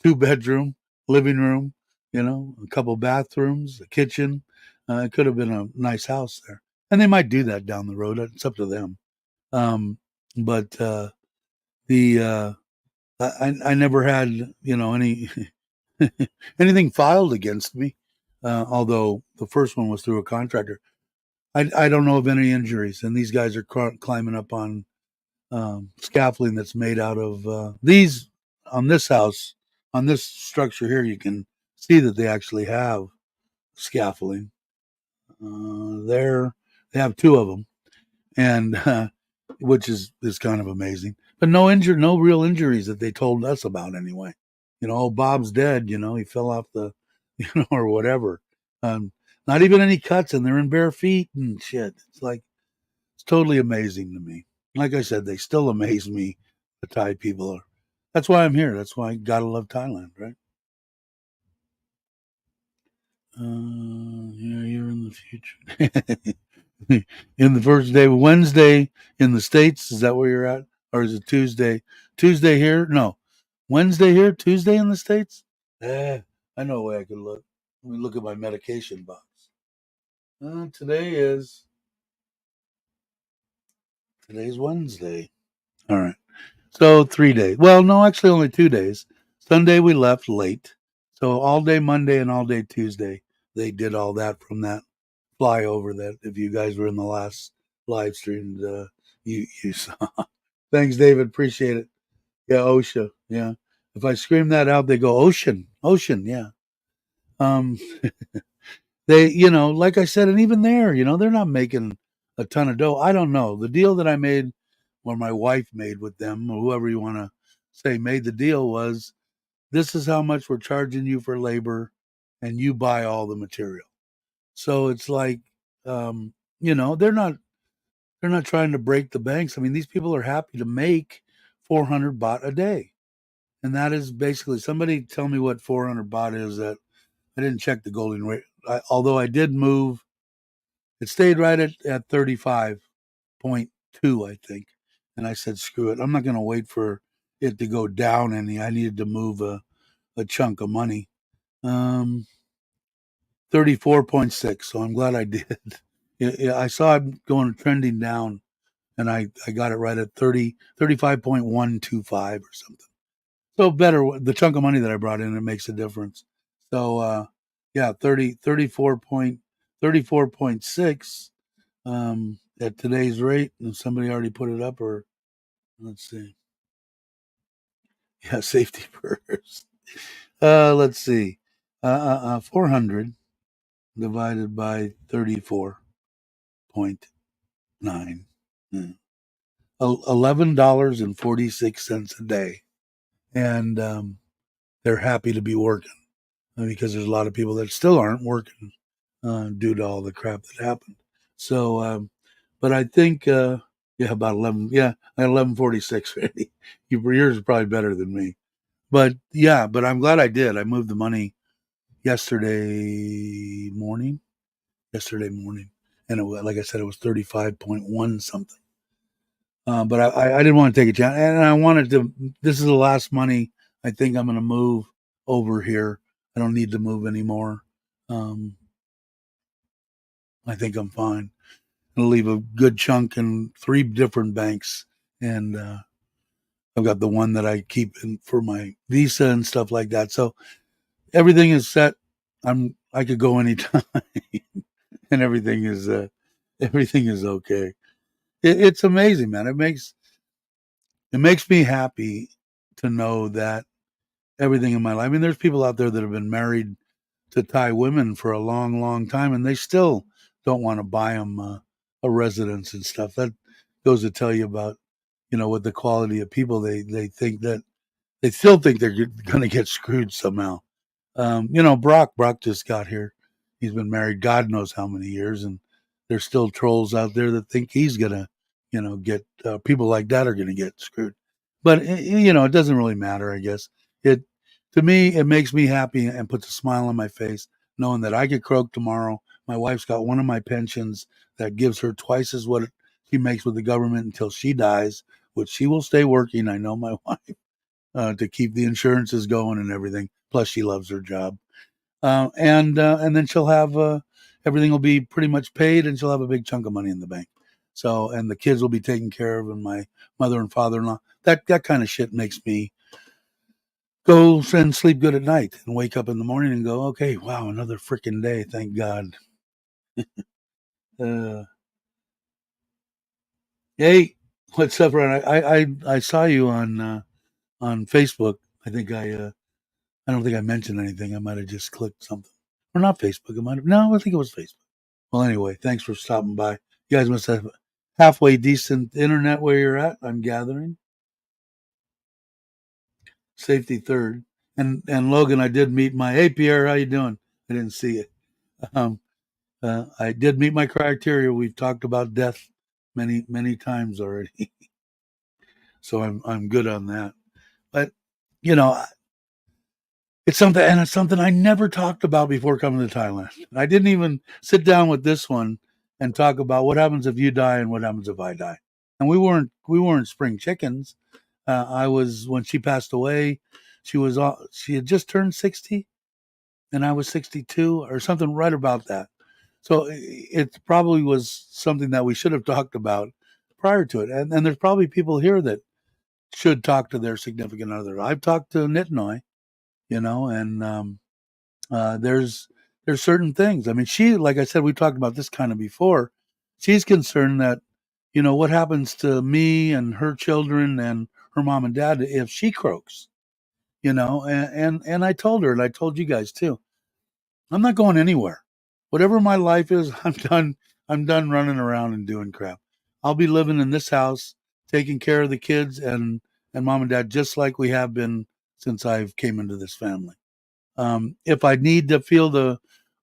2 bedroom, living room, a couple bathrooms, a kitchen. It could have been a nice house there. and they might do that down the road. It's up to them. But the I never had any anything filed against me. Although the first one was through a contractor. I don't know of any injuries, and these guys are climbing up on scaffolding that's made out of these on this house, on this structure here. You can see that they actually have scaffolding. There, they have two of them, and which is kind of amazing. But no real injuries that they told us about anyway. Oh, Bob's dead. He fell off the, or whatever. Um, Not even any cuts, and they're in bare feet and shit. It's totally amazing to me. Like I said, they still amaze me. The Thai people are. That's why I'm here. That's why I gotta love Thailand, right? Yeah, you're in the future. In the first day, Wednesday in the States. Is that where you're at? Or is it Tuesday? Tuesday here? No. Wednesday here, Tuesday in the States? I know a way I could look. Let me look at my medication box. Today's Wednesday. All right. So 3 days. Well, no, actually only 2 days. Sunday we left late. So all day Monday and all day Tuesday, they did all that from that flyover that if you guys were in the last live stream, you saw. Thanks, David. Appreciate it. Yeah, OSHA. Yeah. If I scream that out, they go ocean. Ocean, yeah. Um they, like I said, and even there, they're not making a ton of dough. I don't know. The deal that I made or my wife made with them, or whoever you want to say made the deal was this is how much we're charging you for labor and you buy all the material. So it's like they're not trying to break the banks. I mean, these people are happy to make 400 baht a day. And that is basically somebody tell me what 400 baht is. That I didn't check the golden rate. Although I did move, it stayed right at 35.2, I think. And I said, screw it. I'm not going to wait for it to go down any. I needed to move a chunk of money. 34.6. So I'm glad I did. Yeah, I saw it going trending down, and I got it right at 35.125 or something. So better, the chunk of money that I brought in, it makes a difference. So yeah, 34.6 at today's rate. And somebody already put it up, or let's see. Yeah, safety first. Let's see. 400 divided by 34.9. $11.46 a day. And they're happy to be working because there's a lot of people that still aren't working due to all the crap that happened. So, but I think, yeah, about 11. Yeah, I got 11.46 ready. Yours is probably better than me. But yeah, but I'm glad I did. I moved the money yesterday morning. And like I said, it was 35.1 something. But I didn't want to take a chance, and I wanted to. This is the last money I think I'm going to move over here. I don't need to move anymore. I think I'm fine. I'll leave a good chunk in 3 different banks, and I've got the one that I keep for my visa and stuff like that. So everything is set. I could go anytime, and everything is okay. It's amazing, man. It makes me happy to know that everything in my life. I mean, there's people out there that have been married to Thai women for a long, long time, and they still don't want to buy them a residence and stuff. That goes to tell you about, what the quality of people they think that they still think they're going to get screwed somehow. Brock just got here. He's been married God knows how many years, and there's still trolls out there that think he's gonna, get people like that are gonna get screwed. But it doesn't really matter. I guess it to me it makes me happy and puts a smile on my face knowing that I get croaked tomorrow. My wife's got one of my pensions that gives her twice as what she makes with the government until she dies, which she will stay working. I know my wife to keep the insurances going and everything. Plus, she loves her job, and then she'll have everything will be pretty much paid, and she'll have a big chunk of money in the bank. So, and the kids will be taken care of, and my mother and father-in-law. That kind of shit makes me go and sleep good at night and wake up in the morning and go, okay, wow, another freaking day. Thank God. Uh, hey, what's up, Ron? I saw you on Facebook. I think I don't think I mentioned anything. I might have just clicked something, or not Facebook. It might have. No, I think it was Facebook. Well, anyway, thanks for stopping by. You guys must have halfway decent internet where you're at. I'm gathering. Safety third. And Logan, I did meet my. Hey Pierre, how you doing? I didn't see it. Um, I did meet my criteria. We've talked about death many times already, so I'm good on that. But you know, it's something I never talked about before coming to Thailand. I didn't even sit down with this one and talk about what happens if you die and what happens if I die. And we weren't spring chickens. I was when she passed away. She had just turned 60, and I was 62 or something right about that. So it probably was something that we should have talked about prior to it. And there's probably people here that should talk to their significant other. I've talked to Nitnoy, and there's certain things. I mean, she, like I said, we talked about this kind of before. She's concerned that what happens to me and her children and her mom and dad if she croaks. And I told her, and I told you guys too. I'm not going anywhere. Whatever my life is, I'm done. I'm done running around and doing crap. I'll be living in this house, taking care of the kids and mom and dad, just like we have been since I've came into this family. If I need to feel the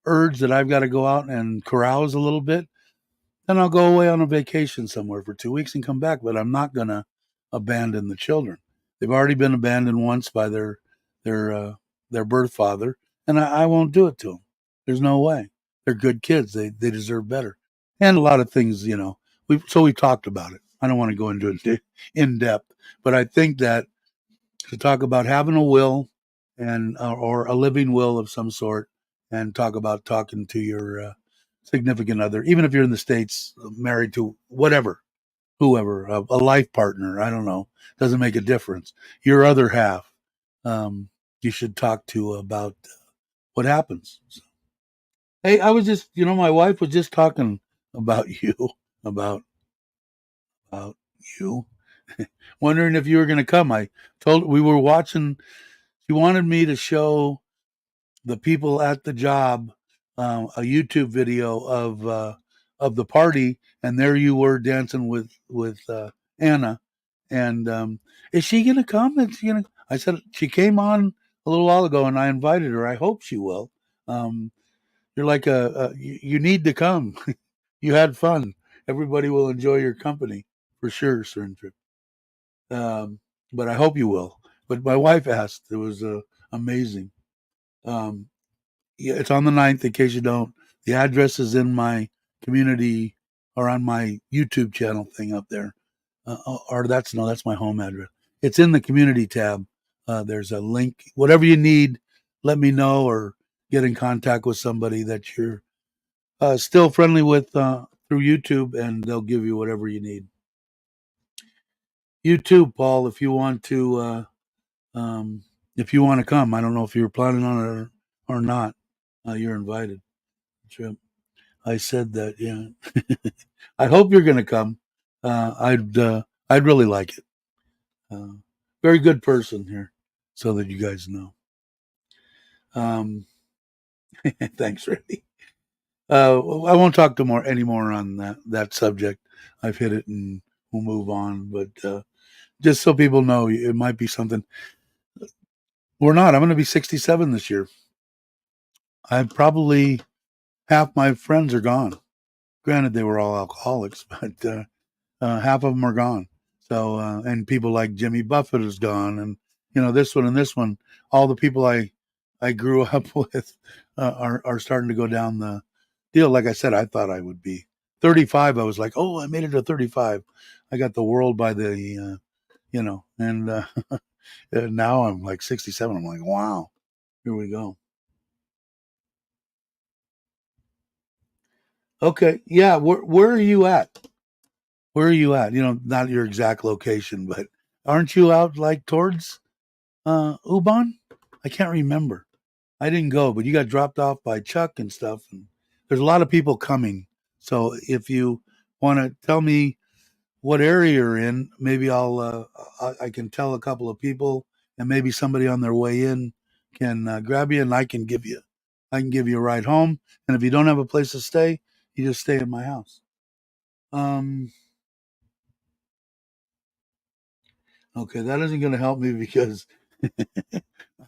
urge that I've got to go out and carouse a little bit, then I'll go away on a vacation somewhere for 2 weeks and come back. But I'm not going to abandon the children. They've already been abandoned once by their uh, their birth father, and I won't do it to them. There's no way. They're good kids. They deserve better. And a lot of things, we talked about it. I don't want to go into it in depth, but I think that to talk about having a will and or a living will of some sort, and talk about talking to your significant other, even if you're in the states, married to whatever, whoever, a life partner. I don't know. Doesn't make a difference. Your other half, you should talk to about what happens. So, hey, I was just, my wife was just talking about you, about about you, wondering if you were going to come. I told we were watching. She wanted me to show the people at the job a YouTube video of the party, and there you were dancing with Anna. And is she gonna come? Is she gonna? I said she came on a little while ago, and I invited her. I hope she will. Um, you're like you need to come. You had fun. Everybody will enjoy your company for sure, Sir. But I hope you will. But my wife asked. It was amazing. Um, yeah, it's on the 9th, in case you don't. The address is in my community or on my YouTube channel thing up there. Or that's no, that's my home address. It's in the community tab. There's a link. Whatever you need, let me know or get in contact with somebody that you're still friendly with through YouTube, and they'll give you whatever you need. You too, Paul, um, if you want to come. I don't know if you were planning on it or not. You're invited. Sure. I said that. Yeah. I hope you're going to come. I'd really like it. Uh, Very good person here, so that you guys know. Um, Thanks, Randy. I won't talk to more anymore on that subject. I've hit it, and we'll move on. But just so people know, it might be something. We're not. I'm going to be 67 this year. I probably half my friends are gone. Granted, they were all alcoholics, but half of them are gone. So, and people like Jimmy Buffett is gone, and this one and this one. All the people I grew up with are starting to go down the deal. Like I said, I thought I would be 35. I was like, oh, I made it to 35. I got the world by the and and now I'm like 67. I'm like, wow, here we go. Okay. Yeah. Where are you at? Where are you at? Not your exact location, but aren't you out like towards Ubon? I can't remember. I didn't go, but you got dropped off by Chuck and stuff. And there's a lot of people coming. So if you want to tell me what area you're in, maybe I can tell a couple of people, and maybe somebody on their way in can grab you, and I can give you a ride home. And if you don't have a place to stay, you just stay in my house. Um, okay, that isn't going to help me because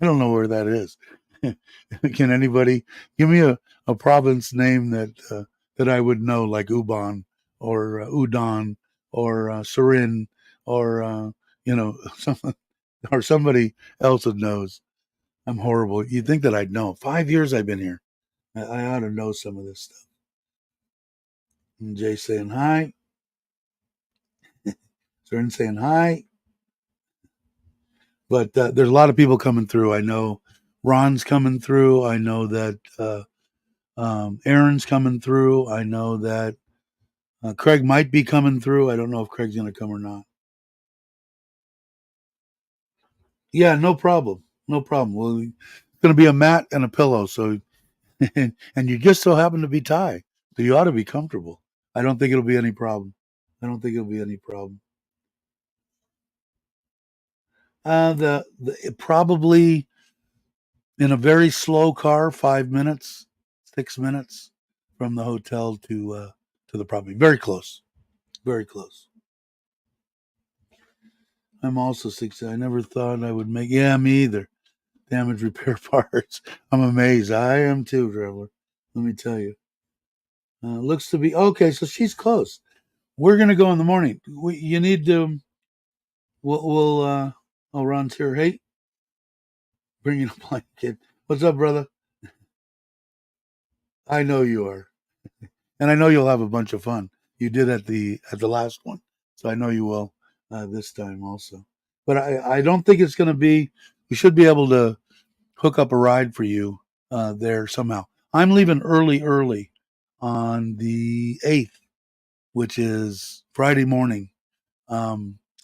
I don't know where that is. Can anybody give me a province name that I would know, like Ubon or Udon or Surin or some, or somebody else that knows? I'm horrible. You'd think that I'd know. 5 years I've been here. I ought to know some of this stuff. And Jay saying hi. Surin saying hi. But there's a lot of people coming through. I know Ron's coming through. I know that Aaron's coming through. I know that Craig might be coming through. I don't know if Craig's going to come or not. Yeah, no problem. No problem. Well, it's going to be a mat and a pillow. So, and you just so happen to be Thai. So you ought to be comfortable. I don't think it'll be any problem. I don't think it'll be any problem. It probably in a very slow car, 5 minutes, 6 minutes from the hotel to the property. Very close. Very close. I'm also 60. I never thought I would make. Yeah, me either. Damage repair parts. I'm amazed. I am too, Traveler. Let me tell you. Looks to be okay. So she's close. We're gonna go in the morning. You need to. We'll. Oh, Ron's here. Hey, bringing a blanket. What's up, brother? I know you are, and I know you'll have a bunch of fun. You did at the last one, so I know you will this time also. But I don't think it's gonna be. We should be able to hook up a ride for you there somehow. I'm leaving early on the 8th, which is Friday morning,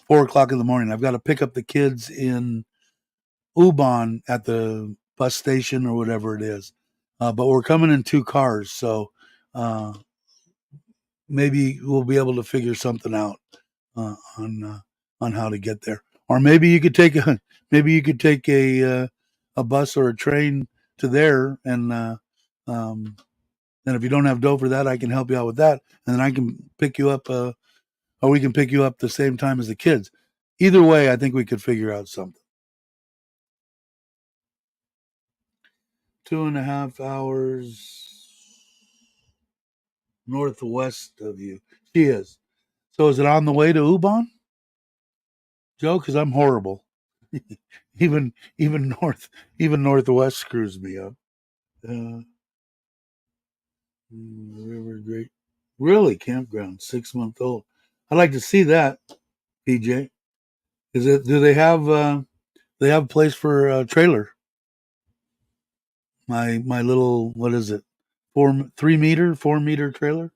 4 o'clock in the morning. I've got to pick up the kids in Ubon at the bus station or whatever it is. But we're coming in two cars, so uh, maybe we'll be able to figure something out uh, on uh, on how to get there. Or maybe you could take a a bus or a train to there, um, and if you don't have dough for that, I can help you out with that, and then I can pick you up, or we can pick you up the same time as the kids. Either way, I think we could figure out something. 2.5 hours northwest of you. She is. So is it on the way to Ubon, Joe? Because I'm horrible. even north, even northwest screws me up. Uh, River Great, really campground, 6 month old. I'd like to see that, PJ. Is it? Do they have? They have a place for a trailer. My little, what is it? 3 meter, 4 meter trailer.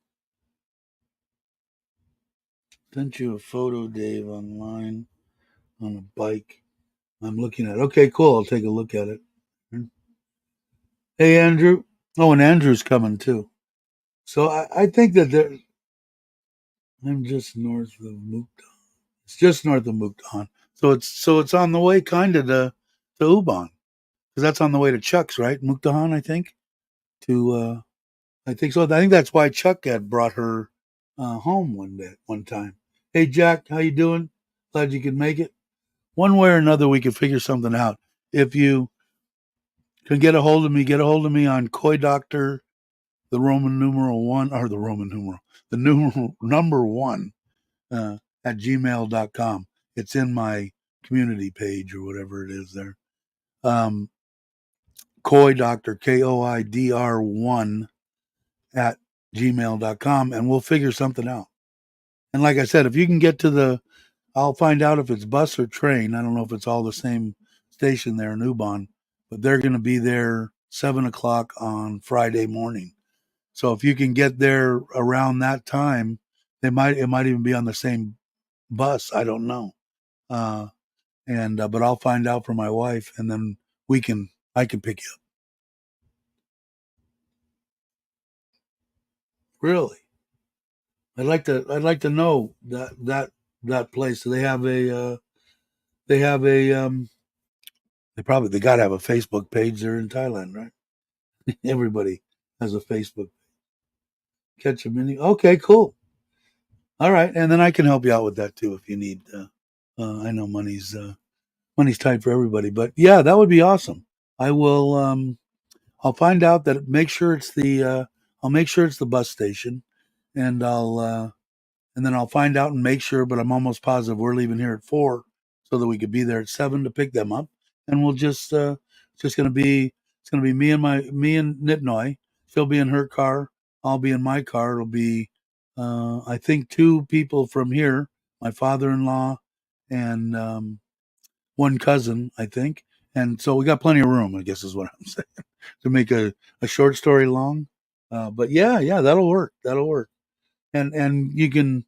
Sent you a photo, Dave, online on a bike. I'm looking at it. Okay, cool. I'll take a look at it. Hey, Andrew. Oh, and Andrew's coming too. So I think that I'm just north of Mukden. It's just north of Mukden. So it's on the way kind of to Ubon, because that's on the way to Chuck's, right? Mukdahan, I think. To I think so. I think that's why Chuck had brought her home one time. Hey, Jack, how you doing? Glad you could make it. One way or another, we could figure something out. If you can get a hold of me, get a hold of me on Koi Doctor, the Roman numeral one, or the Roman numeral, the numeral number one at gmail.com. It's in my community page or whatever it is there. Um, Koi Doctor, KOIDR1 at gmail.com, and we'll figure something out. And like I said, if you can get to I'll find out if it's bus or train. I don't know if it's all the same station there in Ubon, but they're going to be there 7 o'clock on Friday morning. So if you can get there around that time, it might even be on the same bus. I don't know. Uh, and but I'll find out from my wife, and then I can pick you up. Really, I'd like to know that place. So they have a they got to have a Facebook page there in Thailand, right? Everybody has a Facebook. Catch a mini. Okay, cool. All right, and then I can help you out with that too if you need. I know money's tight for everybody, but yeah, that would be awesome. I will. I'll find out that. Make sure it's the. I'll make sure it's the bus station, and and then I'll find out and make sure. But I'm almost positive we're leaving here at 4, so that we could be there at 7 to pick them up, and we'll just. It's just gonna be me and Nitnoy. She'll be in her car. I'll be in my car. It'll be. I think 2 people from here. My father-in-law, and one cousin, I think. And so we got plenty of room, I guess is what I'm saying, to make a short story long. But yeah, that'll work. That'll work. And you can,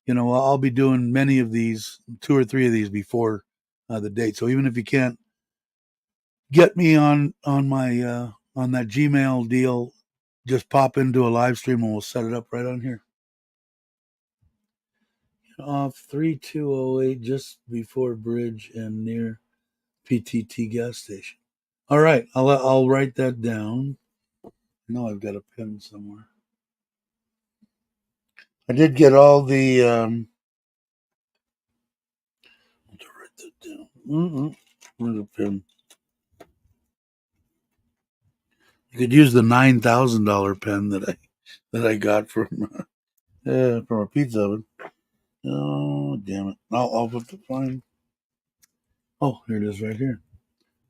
I'll be doing many of these, 2 or 3 of these before the date. So even if you can't get me on my on that Gmail deal, just pop into a live stream and we'll set it up right on here. Off 3208, just before bridge and near PTT gas station. All right, I'll write that down. I know I've got a pen somewhere. I did get all the. I'll write that down. Where's the pen? You could use the $9,000 pen that I got from a pizza oven. Oh damn it! I'll put the fine. Oh, here it is, right here.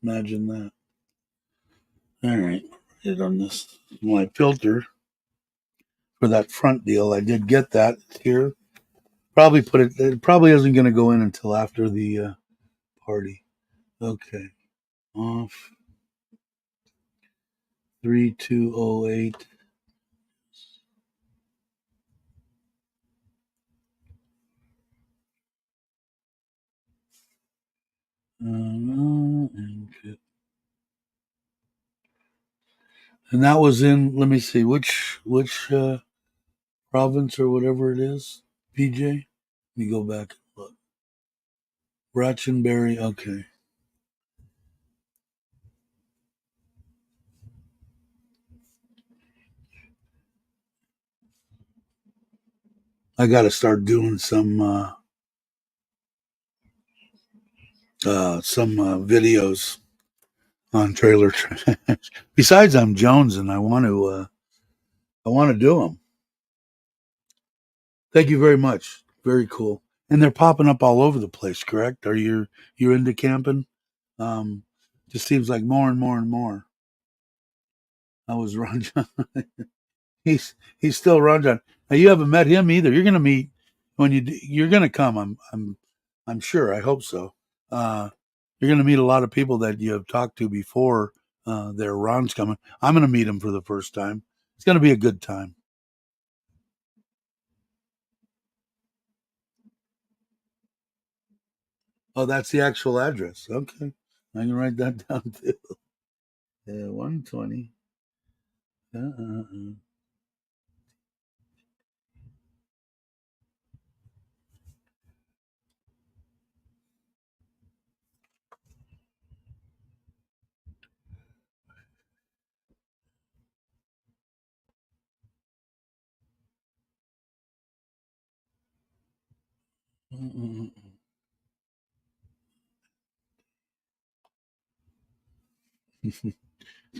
Imagine that. All right, right on this my filter for that front deal. I did get that here. Probably put it. It probably isn't going to go in until after the party. Okay. Off 3208. And that was in. Let me see which province or whatever it is. PJ. Let me go back and look. Ratchenberry. Okay. I got to start doing some videos on trailer trash. Besides, I'm Jones, and I want to do them. Thank you very much. Very cool. And they're popping up all over the place. Correct? Are you're into camping? Um, just seems like more and more and more. I was Ron John. He's still Ron John. Now you haven't met him either. You're gonna meet when you're gonna come. I'm sure. I hope so. You're gonna meet a lot of people that you have talked to before. There, Ron's coming. I'm gonna meet him for the first time. It's gonna be a good time. Oh, that's the actual address. Okay, I can write that down too. 120. Uh.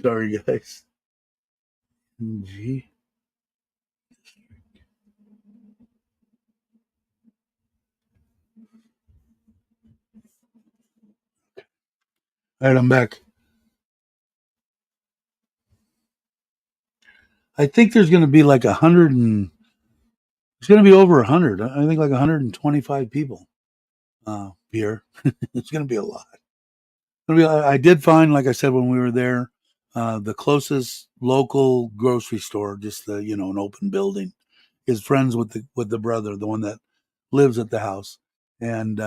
Sorry, guys. G. All right, I'm back. I think there's going to be like 100 and it's going to be over 100. I think like 125 people here. It's going to be a lot. I did find, like I said when we were there, the closest local grocery store, just an open building, is friends with the brother, the one that lives at the house, and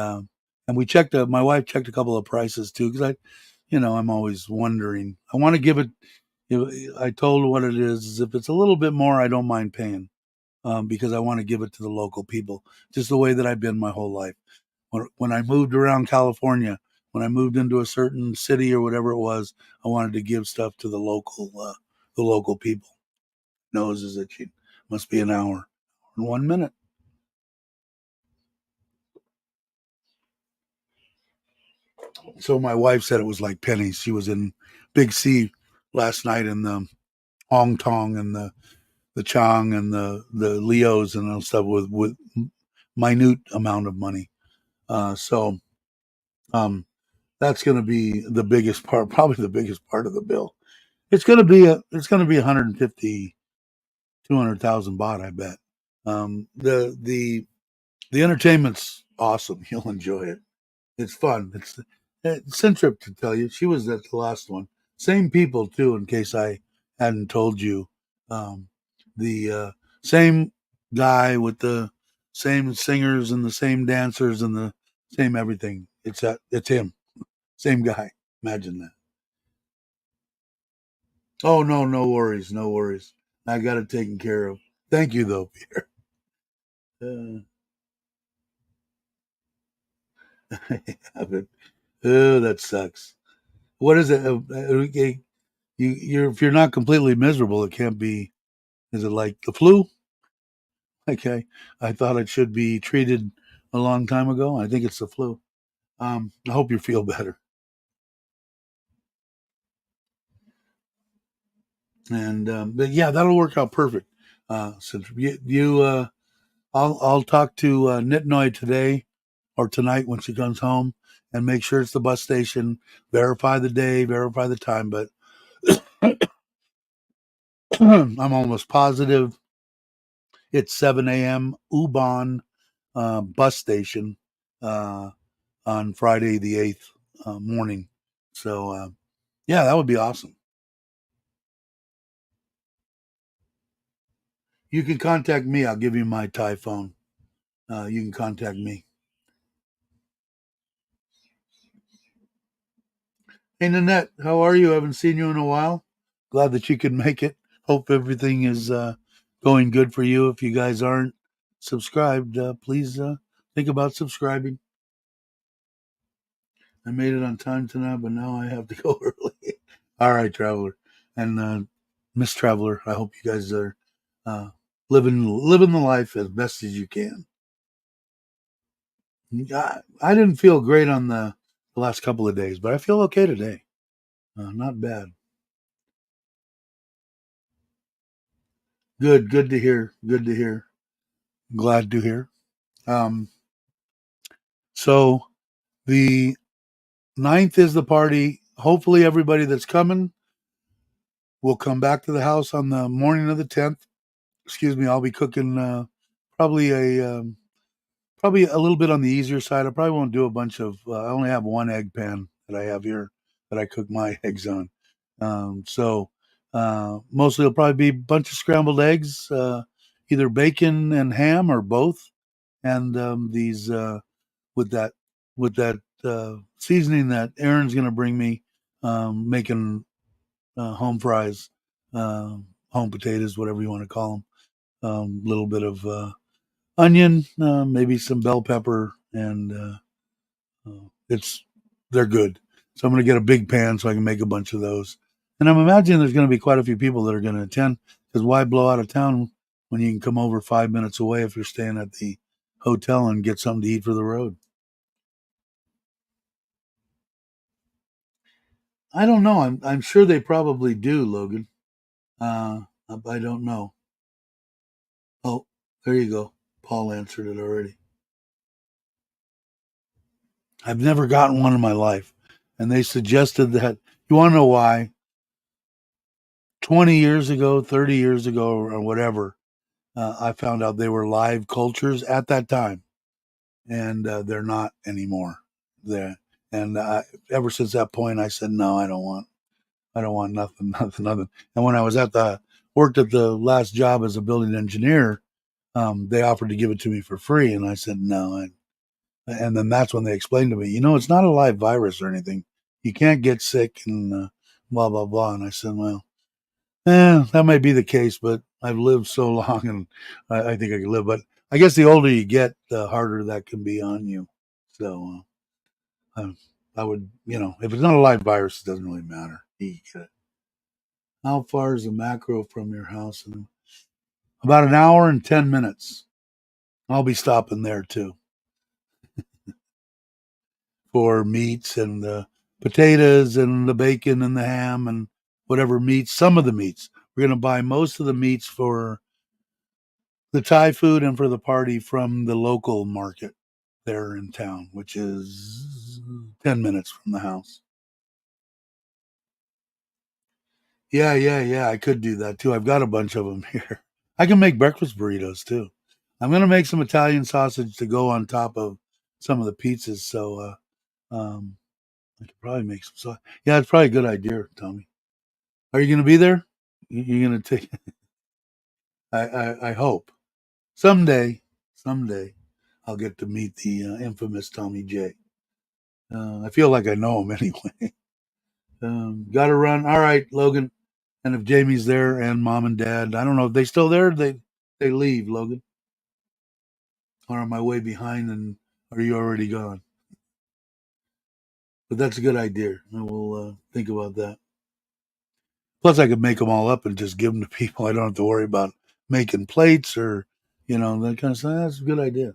we checked. My wife checked a couple of prices too, because I'm always wondering. I want to give it. I told her what it is. If it's a little bit more, I don't mind paying, because I want to give it to the local people, just the way that I've been my whole life. When I moved around California, when I moved into a certain city or whatever it was, I wanted to give stuff to the local people. Nose is itching. Must be an hour and 1 minute. So my wife said it was like pennies. She was in Big C last night in the Hong Tong and the Chong and the Leos and all stuff with minute amount of money. So um, that's going to be the biggest part, probably the biggest part of the bill. It's going to be 150, 200,000 baht, I bet. The entertainment's awesome. You'll enjoy it. It's fun. It's Centrip, to tell you. She was at the last one. Same people too. In case I hadn't told you, the same guy with the same singers and the same dancers and the same everything. It's him. Same guy. Imagine that. Oh no, no worries, no worries. I got it taken care of. Thank you though, Peter. Oh, that sucks. What is it? If you're not completely miserable, it can't be. Is it like the flu? Okay, I thought it should be treated a long time ago. I think it's the flu. I hope you feel better. And but yeah, that'll work out perfect. Since I'll talk to Nitnoy today or tonight when she comes home and make sure it's the bus station. Verify the day, verify the time. But I'm almost positive it's 7 a.m. Ubon bus station uh, on Friday the 8th morning. So, yeah, that would be awesome. You can contact me. I'll give you my Thai phone. You can contact me. Hey, Nanette, how are you? I haven't seen you in a while. Glad that you could make it. Hope everything is going good for you. If you guys aren't subscribed, please think about subscribing. I made it on time tonight, but now I have to go early. All right, Traveler. And Miss Traveler, I hope you guys are uh, living the life as best as you can. I didn't feel great on the last couple of days, but I feel okay today. Not bad. Good to hear. Good to hear. Glad to hear. Um, so the 9th is the party. Hopefully, everybody that's coming will come back to the house on the morning of the 10th. Excuse me. I'll be cooking probably probably a little bit on the easier side. I probably won't do a bunch of. I only have one egg pan that I have here that I cook my eggs on. So mostly it'll probably be a bunch of scrambled eggs, either bacon and ham or both, and these with that seasoning that Aaron's going to bring me, making home fries, home potatoes, whatever you want to call them. Little bit of onion, maybe some bell pepper, and it's they're good. So I'm going to get a big pan so I can make a bunch of those. And I'm imagining there's going to be quite a few people that are going to attend, because why blow out of town when you can come over 5 minutes away if you're staying at the hotel and get something to eat for the road? I don't know. I'm sure they probably do, Logan. I don't know. Oh, there you go. Paul answered it already. I've never gotten one in my life, and they suggested that. You want to know why? 20 years ago, 30 years ago, or whatever, I found out they were live cultures at that time, and they're not anymore. There, and ever since that point, I said no, I don't want. I don't want nothing, nothing. And when I was worked at the last job as a building engineer, they offered to give it to me for free, and I said no. And then that's when they explained to me, it's not a live virus or anything. You can't get sick and blah blah blah. And I said, well, that might be the case, but I've lived so long, and I think I can live. But I guess the older you get, the harder that can be on you. So I would, if it's not a live virus, it doesn't really matter. You get it. How far is the macro from your house? And about an hour and 10 minutes. I'll be stopping there too for meats and the potatoes and the bacon and the ham and whatever meats. Some of the meats. We're going to buy most of the meats for the Thai food and for the party from the local market there in town, which is 10 minutes from the house. Yeah, yeah, yeah. I could do that too. I've got a bunch of them here. I can make breakfast burritos too. I'm going to make some Italian sausage to go on top of some of the pizzas. So I could probably make some sauce. Yeah, it's probably a good idea, Tommy. Are you going to be there? You're going to take. I hope someday, I'll get to meet the infamous Tommy J. I feel like I know him anyway. Got to run. All right, Logan. And if Jamie's there and mom and dad, I don't know if they still there. They leave, Logan. Or am I way behind? And are you already gone? But that's a good idea. I will think about that. Plus, I could make them all up and just give them to people. I don't have to worry about making plates or that kind of stuff. That's a good idea.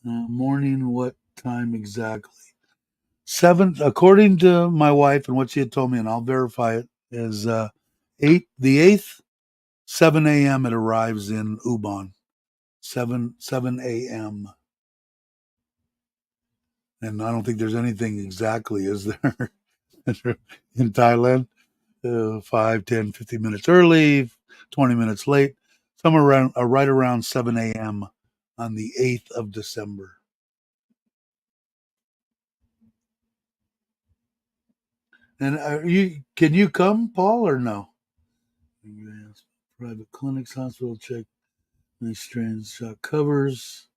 Morning, what time exactly? Seven, according to my wife and what she had told me, and I'll verify it, is the 8th, 7 a.m. It arrives in Ubon, 7 a.m. And I don't think there's anything exactly, is there, in Thailand? 5, 10, 15 minutes early, 20 minutes late, somewhere around right around 7 a.m. on the 8th of December. And can you come, Paul, or no? Yes. Private clinics, hospital check, nice strands, covers.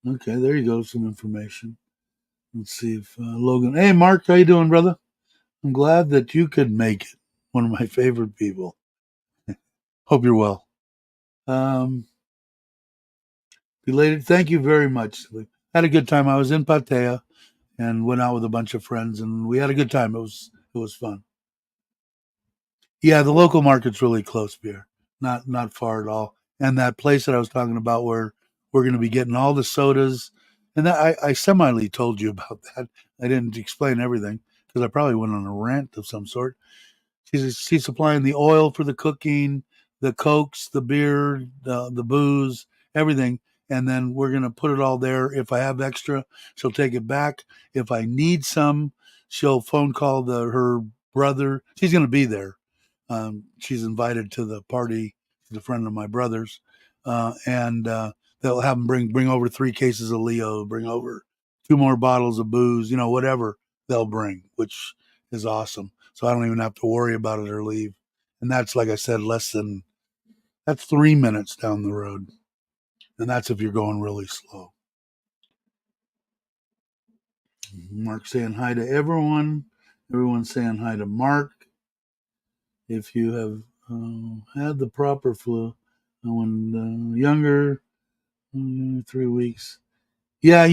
Okay, there you go, some information. Let's see if Logan. Hey, Mark, how you doing, brother? I'm glad that you could make it. One of my favorite people. Hope you're well. Um, Belated. Thank you very much. Had a good time. I was in Pattaya and went out with a bunch of friends, and we had a good time. It was fun. Yeah, the local market's really close here, not far at all. And that place that I was talking about, where we're going to be getting all the sodas, and that I semi told you about that. I didn't explain everything because I probably went on a rant of some sort. She's supplying the oil for the cooking, the cokes, the beer, the booze, everything, and then we're gonna put it all there. If I have extra, she'll take it back. If I need some, she'll phone call her brother. She's gonna be there. She's invited to the party. She's a friend of my brother's, and they'll have them bring over 3 cases of Leo, bring over 2 more bottles of booze, whatever they'll bring, which is awesome. So I don't even have to worry about it or leave. And that's, like I said, that's 3 minutes down the road. And that's if you're going really slow. Mark saying hi to everyone. Everyone's saying hi to Mark. If you have had the proper flu when younger, 3 weeks. Yeah,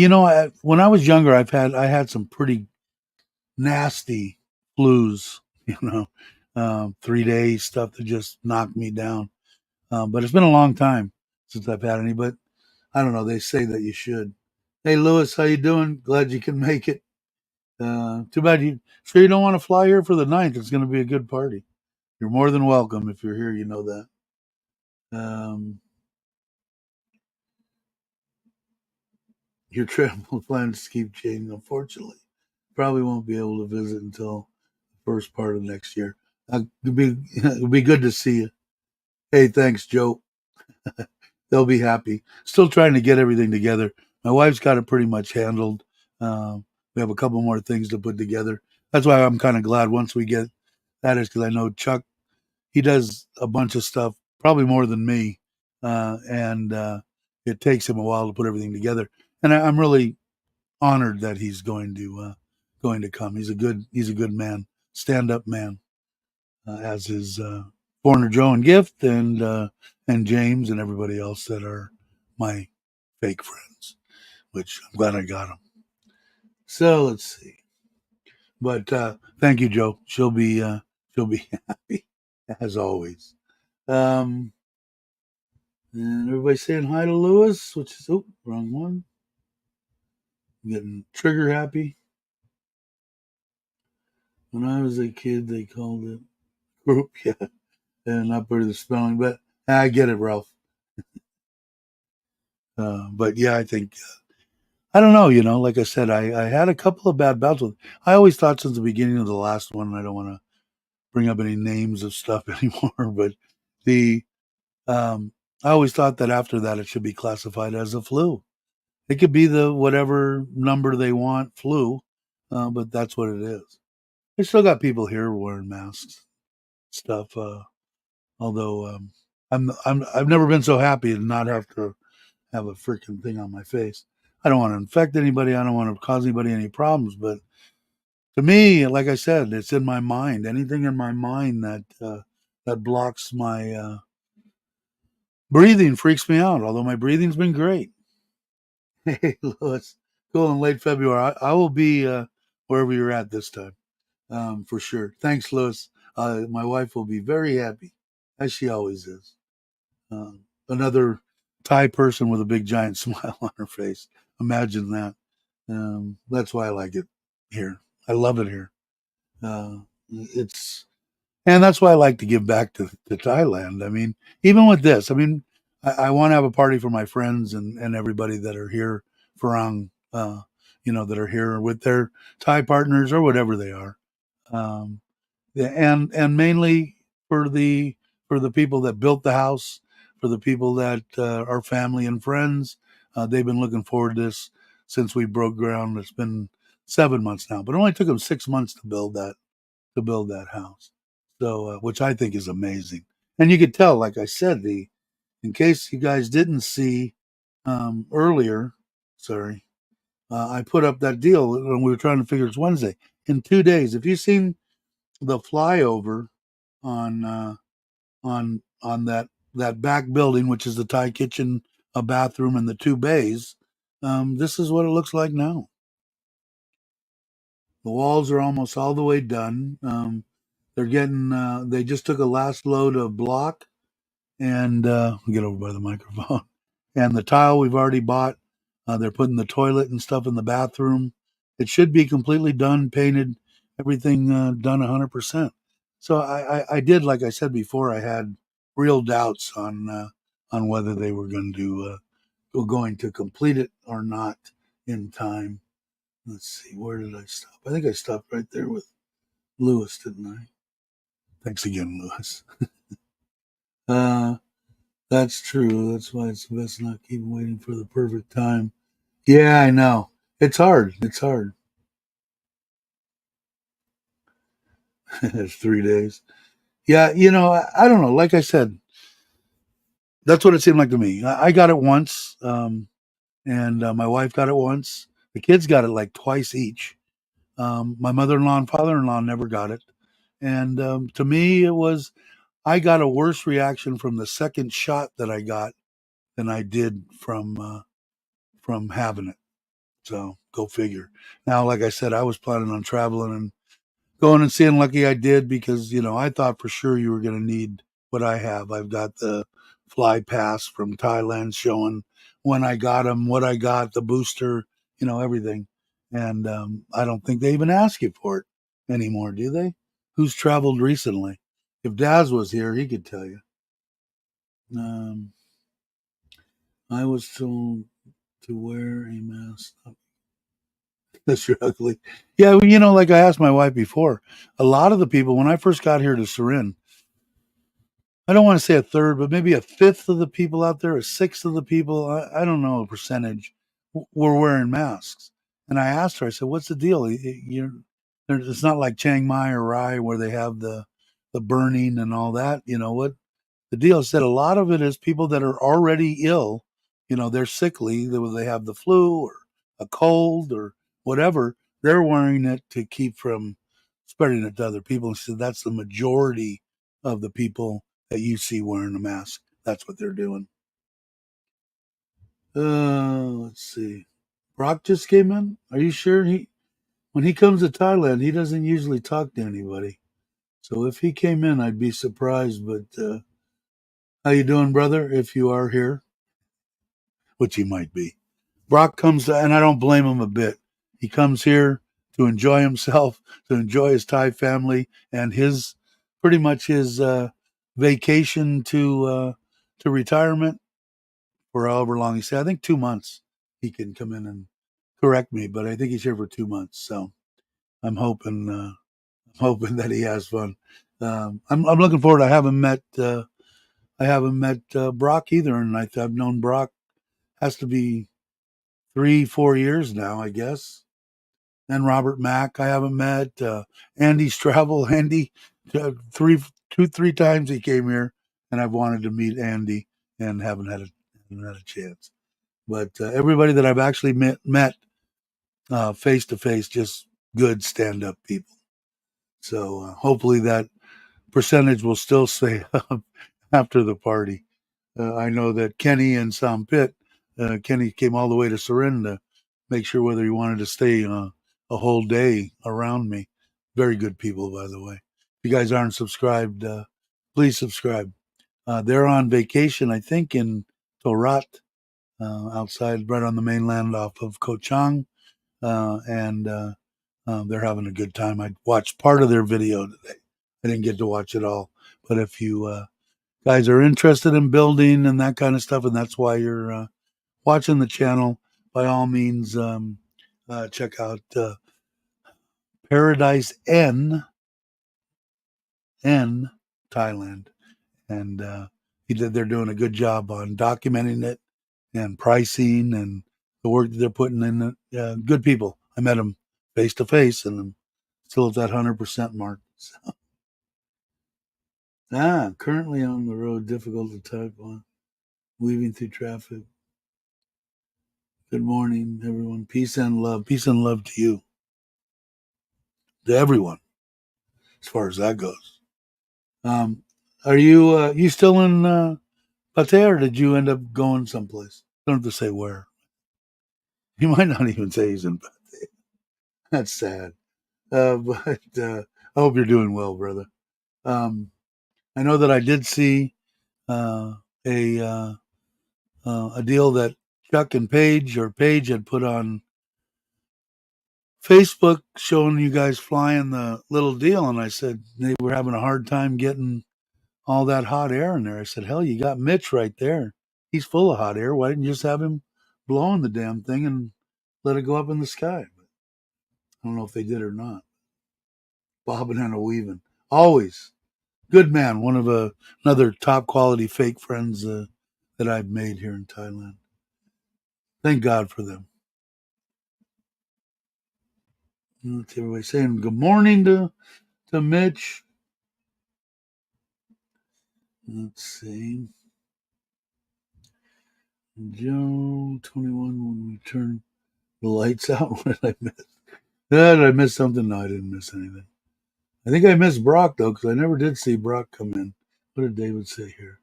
when I was younger, I had some pretty nasty flus, 3 days stuff that just knocked me down. But it's been a long time since I've had any. But I don't know. They say that you should. Hey, Lewis, how you doing? Glad you can make it. Too bad you. Sure, you don't want to fly here for the 9th. It's going to be a good party. You're more than welcome if you're here. You know that. Um, your travel plans keep changing. Unfortunately, probably won't be able to visit until the first part of next year. It'd be good to see you. Hey, thanks, Joe. They'll be happy. Still trying to get everything together. My wife's got it pretty much handled. We have a couple more things to put together. that's why I'm kind of glad once we get that is because I know Chuck, he does a bunch of stuff, probably more than me, and it takes him a while to put everything together. And I'm really honored that he's going to come. He's a good man, stand up man, as is Foreigner Joe and Gift and James and everybody else that are my fake friends, which I'm glad I got them. So let's see. But thank you, Joe. She'll be happy as always. Um, and everybody saying hi to Lewis, which is wrong one. I'm getting trigger happy. When I was a kid, they called it group, yeah, and not part of the spelling, but I get it, Ralph. But yeah, I think I don't know. Like I said, I had a couple of bad bouts with. I always thought since the beginning of the last one, and I don't want to bring up any names of stuff anymore, but the um, I always thought that after that it should be classified as a flu. It could be the whatever number they want flu, but that's what it is. They still got people here wearing masks stuff. Although I've never been so happy to not have to have a freaking thing on my face. I don't want to infect anybody. I don't want to cause anybody any problems. But to me, like I said, it's in my mind. Anything in my mind that blocks my breathing freaks me out. Although my breathing's been great. Hey, Louis, cool in late February. I will be wherever you're at this time, for sure. Thanks, Louis. My wife will be very happy, as she always is. Another Thai person with a big giant smile on her face. Imagine that. That's why I like it here. I love it here. It's and that's why I like to give back to Thailand. I mean, even with this, I mean, I want to have a party for my friends and everybody that are here, Farang, that are here with their Thai partners or whatever they are. Um, and mainly for the for the people that built the house, for the people that are family and friends. They've been looking forward to this since we broke ground. It's been 7 months now, but it only took them 6 months to build that house. So, which I think is amazing. And you could tell, like I said, the in case you guys didn't see earlier, sorry, I put up that deal when we were trying to figure it's Wednesday in 2 days. If you've seen the flyover on on that back building, which is the Thai kitchen, a bathroom, and the two bays. This is what it looks like now. The walls are almost all the way done. They're getting. They just took a last load of block, and get over by the microphone. And the tile we've already bought. They're putting the toilet and stuff in the bathroom. It should be completely done, painted, everything done 100%. So I did, like I said before, I had real doubts on whether they were going to complete it or not in time. Let's see, where did I stop? I think I stopped right there with Lewis, didn't I? Thanks again, Lewis. Uh, that's true. That's why it's best not keep waiting for the perfect time. Yeah, I know. It's hard. It's hard. It's 3 days. Yeah, I don't know. Like I said, that's what it seemed like to me. I got it once, and my wife got it once. The kids got it like twice each. My mother-in-law and father-in-law never got it. And to me, I got a worse reaction from the second shot that I got than I did from having it. So go figure. Now, like I said, I was planning on traveling and going and seeing. Lucky I did because I thought for sure you were going to need what I have. I've got the fly pass from Thailand showing when I got them, what I got, the booster, everything. And I don't think they even ask you for it anymore, do they? Who's traveled recently? If Daz was here, he could tell you. Um, I was told to wear a mask. That's ugly. Yeah, well, like I asked my wife before, a lot of the people when I first got here to Surin, I don't want to say a third, but maybe a fifth of the people out there, a sixth of the people, I don't know a percentage, were wearing masks. And I asked her, I said, "What's the deal? It's not like Chiang Mai or Rai where they have the burning and all that. You know what the deal is that a lot of it is people that are already ill. You know, they're sickly. They have the flu or a cold or whatever. They're wearing it to keep from spreading it to other people. So that's the majority of the people that you see wearing a mask. That's what they're doing. Let's see. Brock just came in. Are you sure when he comes to Thailand, he doesn't usually talk to anybody. So if he came in, I'd be surprised. But how you doing, brother? If you are here, which he might be, Brock comes, and I don't blame him a bit. He comes here to enjoy himself, to enjoy his Thai family, and his pretty much his vacation to retirement for however long he said. I think 2 months. He can come in and correct me, but I think he's here for 2 months. So I'm hoping that he has fun. I'm looking forward. I haven't met Brock either, and I've known Brock has to be 3-4 years now, I guess. And Robert Mack, I haven't met. Andy's travel. Andy, three times he came here, and I've wanted to meet Andy and haven't had a chance. But everybody that I've actually met face to face, just good stand up people. So hopefully that percentage will still stay up after the party. I know that Kenny and Sam Pitt, Kenny came all the way to Surin to make sure whether he wanted to stay a whole day around me. Very good people, by the way. If you guys aren't subscribed, please subscribe. They're on vacation, I think, in Torat, outside, right on the mainland off of Koh Chang, and they're having a good time. I watched part of their video today. I didn't get to watch it all, but if you guys are interested in building and that kind of stuff, and that's why you're watching the channel, by all means, check out Paradise N Thailand, and they're doing a good job on documenting it and pricing and the work that they're putting in. Good people. I met them face to face, and I'm still at that 100% mark. So. Currently on the road, difficult to type on, weaving through traffic. Good morning, everyone. Peace and love. Peace and love to you, to everyone, as far as that goes. Are you still in Pattaya, or did you end up going someplace? Don't have to say where. You might not even say he's in Pattaya. That's sad. But I hope you're doing well, brother. I know that I did see uh, a a deal that Chuck and Paige had put on Facebook showing you guys flying the little deal, and I said they were having a hard time getting all that hot air in there. I said, hell, you got Mitch right there. He's full of hot air. Why didn't you just have him blowing the damn thing and let it go up in the sky? But I don't know if they did or not. Bobbing and a weaving. Always. Good man. One of another top quality fake friends that I've made here in Thailand. Thank God for them. Everybody saying good morning to Mitch. Let's see. Joe 21 when we turn the lights out. What did I miss? Did I miss something? No, I didn't miss anything. I think I missed Brock though, because I never did see Brock come in. What did David say here?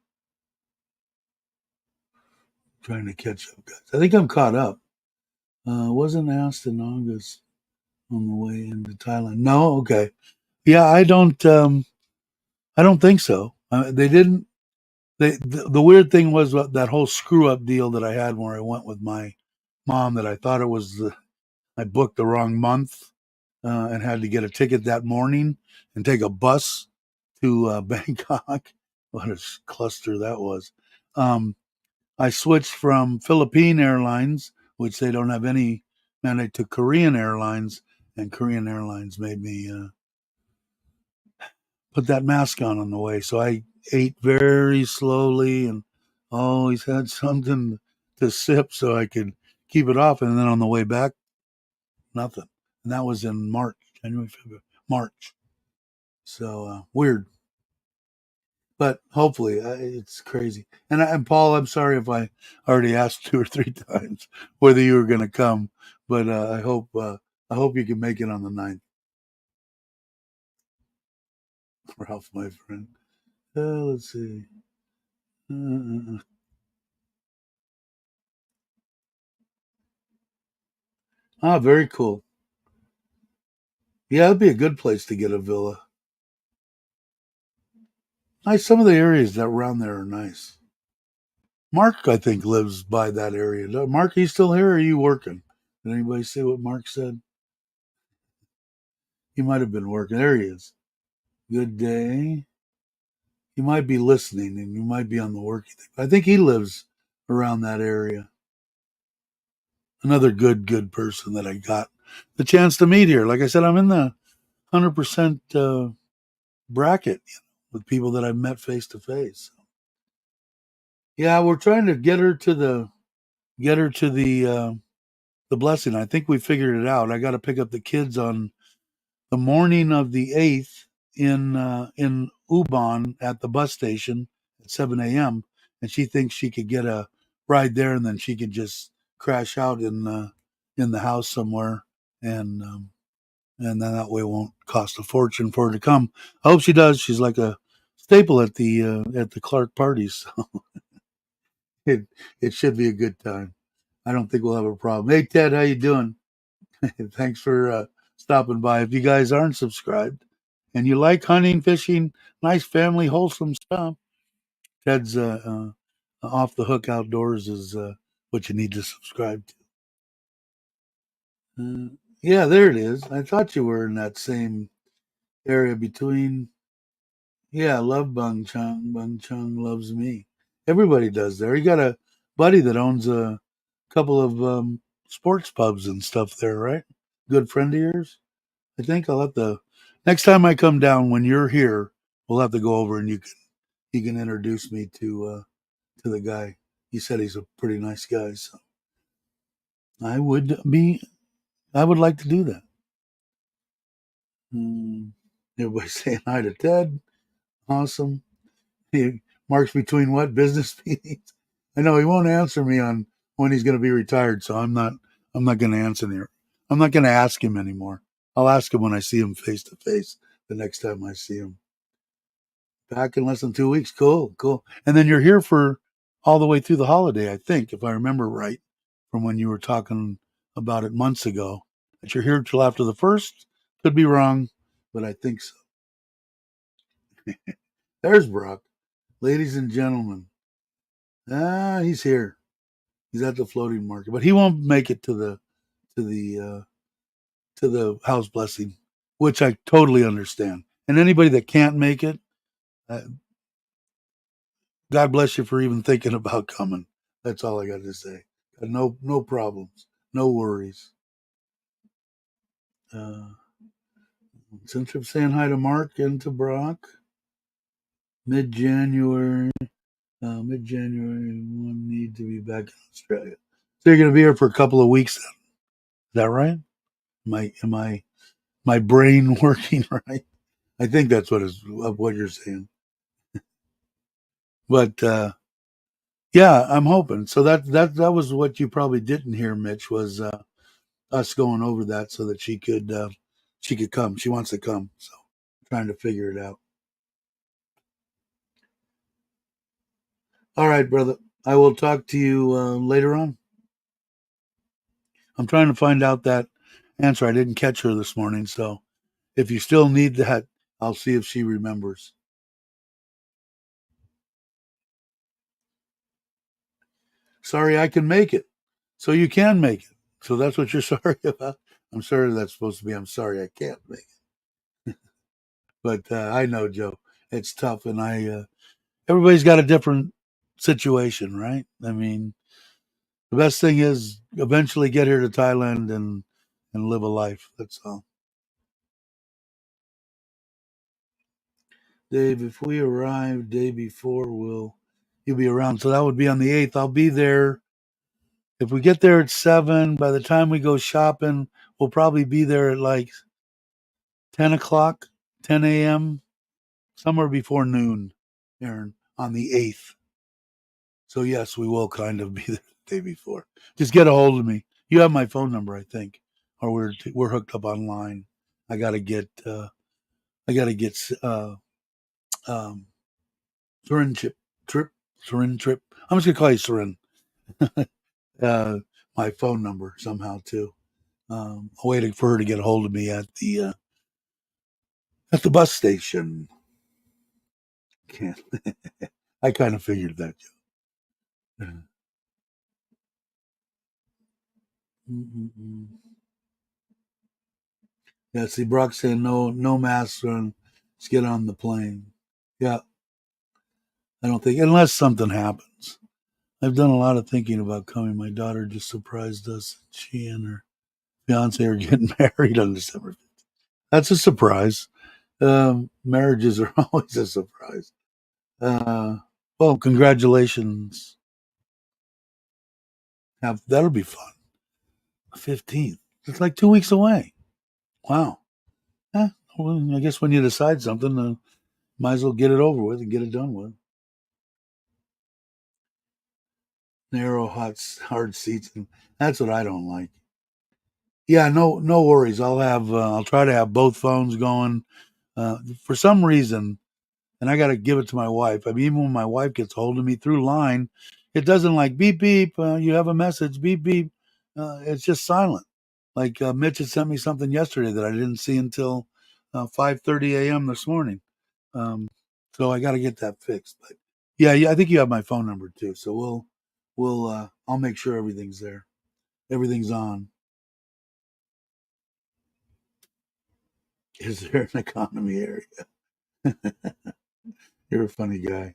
Trying to catch up, guys. I think I'm caught up. Wasn't asked in August on the way into Thailand. No, okay. Yeah, I don't. I don't think so. They didn't. The weird thing was that whole screw up deal that I had where I went with my mom. That I thought it was I booked the wrong month and had to get a ticket that morning and take a bus to Bangkok. What a cluster that was. I switched from Philippine Airlines, which they don't have any mandate, to Korean Airlines, and Korean Airlines made me put that mask on the way. So I ate very slowly and always had something to sip so I could keep it off. And then on the way back, nothing. And that was in March, January, February, March. So weird, but hopefully it's crazy. And Paul, I'm sorry if I already asked 2 or 3 times whether you were going to come, but I hope you can make it on the 9th. Ralph, my friend. Let's see. Uh, very cool. Yeah, it'd be a good place to get a villa. Nice. Some of the areas that around there are nice. Mark, I think, lives by that area. Mark, are you still here or are you working? Did anybody see what Mark said? He might have been working. There he is. Good day. He might be listening and you might be on the working thing. I think he lives around that area. Another good person that I got the chance to meet here. Like I said, I'm in the 100% bracket, with people that I've met face to face. Yeah, we're trying to get her to the blessing. I think we figured it out. I got to pick up the kids on the morning of the 8th in Ubon at the bus station at 7 a.m. and she thinks she could get a ride there and then she could just crash out in the house somewhere and then that way it won't cost a fortune for her to come. I hope she does. She's like a staple at the Clark parties. So it it should be a good time. I don't think we'll have a problem. Hey Ted, how you doing? Thanks for stopping by. If you guys aren't subscribed and you like hunting, fishing, nice family, wholesome stuff, Ted's Off the Hook Outdoors is what you need to subscribe to. Yeah, there it is. I thought you were in that same area between. Yeah, I love Bung Chung. Bung Chung loves me. Everybody does there. You got a buddy that owns a couple of sports pubs and stuff there, right? Good friend of yours? I think I'll have to next time I come down when you're here, we'll have to go over and you can introduce me to the guy. He said he's a pretty nice guy, so I would be I would like to do that. Hmm. Everybody saying hi to Ted. Awesome. He marks between what business meetings? I know he won't answer me on when he's going to be retired, so I'm not going to answer him. I'm not going to ask him anymore. I'll ask him when I see him face to face the next time I see him. Back in less than 2 weeks. Cool, cool. And then you're here for all the way through the holiday, I think, if I remember right, from when you were talking about it months ago. That you're here till after the first. Could be wrong, but I think so. There's Brock. Ladies and gentlemen. He's here. He's at the floating market, but he won't make it to the to the house blessing, which I totally understand. And anybody that can't make it, uh, God bless you for even thinking about coming. That's all I got to say. No problems, no worries. Uh, since I'm saying hi to Mark and to Brock, mid January, one need to be back in Australia. So you're going to be here for a couple of weeks. Then. Is that right? Am I my brain working right? I think that's what you're saying. But yeah, I'm hoping. So that was what you probably didn't hear, Mitch, was us going over that so that she could come. She wants to come, so trying to figure it out. All right, brother. I will talk to you later on. I'm trying to find out that answer. I didn't catch her this morning, so if you still need that, I'll see if she remembers. Sorry, I can make it. So you can make it. So that's what you're sorry about. I'm sorry that's supposed to be. I'm sorry I can't make it. But I know, Joe, it's tough, and everybody's got a different situation, right? I mean, the best thing is eventually get here to Thailand and live a life. That's all. Dave, if we arrive day before, will you'll be around? So that would be on the 8th. I'll be there. If we get there at 7, by the time we go shopping, we'll probably be there at like 10 o'clock, 10 a.m., somewhere before noon, Aaron, on the 8th. So, yes, we will kind of be there the day before. Just get a hold of me. You have my phone number, I think, or we're hooked up online. I got to get, I got to get, um, Seren trip, Seren trip. I'm just going to call you Seren. uh, my phone number somehow, too. Waiting for her to get a hold of me at the bus station. Can't. I kind of figured that. Mm-mm-mm. Yeah, see, Brock saying no masks on. Let's get on the plane. Yeah, I don't think unless something happens. I've done a lot of thinking about coming. My daughter just surprised us. She and her fiance are getting married on December 5th. That's a surprise. Marriages are always a surprise. Uh, well, congratulations. That'll be fun. 15th. It's like 2 weeks away. Wow. Well, I guess when you decide something, might as well get it over with and get it done with. Narrow, hard seats, and that's what I don't like. Yeah, no worries. I'll try to have both phones going. For some reason, and I got to give it to my wife. I mean, even when my wife gets hold of me through line, it doesn't like beep beep. You have a message, beep beep. It's just silent. Like Mitch had sent me something yesterday that I didn't see until 5:30 a.m. this morning. Um, so I got to get that fixed. But yeah, I think you have my phone number too. So I'll make sure everything's there. Everything's on. Is there an economy area? You're a funny guy.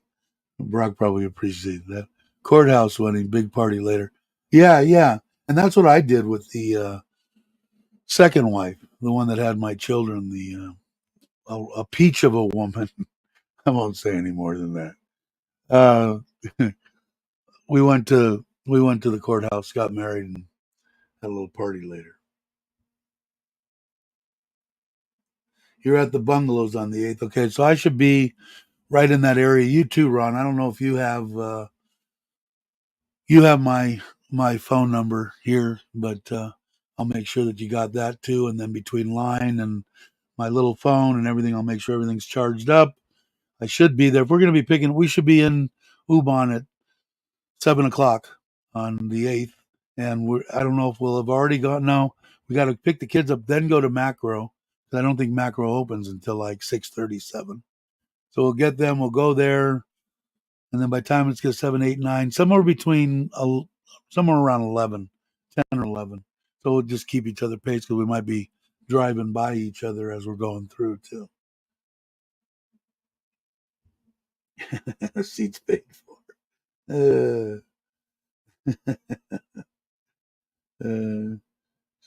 Brock probably appreciated that. Courthouse wedding, big party later. Yeah. And that's what I did with the second wife, the one that had my children, a peach of a woman. I won't say any more than that. Uh, we went to the courthouse, got married, and had a little party later. You're at the bungalows on the 8th. Okay, so I should be right in that area. You too, Ron. I don't know if you have my phone number here, but I'll make sure that you got that too. And then between line and my little phone and everything, I'll make sure everything's charged up. I should be there. If we're going to be picking, we should be in Ubon at 7 o'clock on the 8th. And I don't know if we'll have already gone. No, we got to pick the kids up, then go to Macro. I don't think Macro opens until like 6:37. So we'll get them. We'll go there, and then by the time it's get 7, 8, 9, somewhere around 11, 10 or 11. So we'll just keep each other pace because we might be driving by each other as we're going through too. Seats paid for. Uh, uh,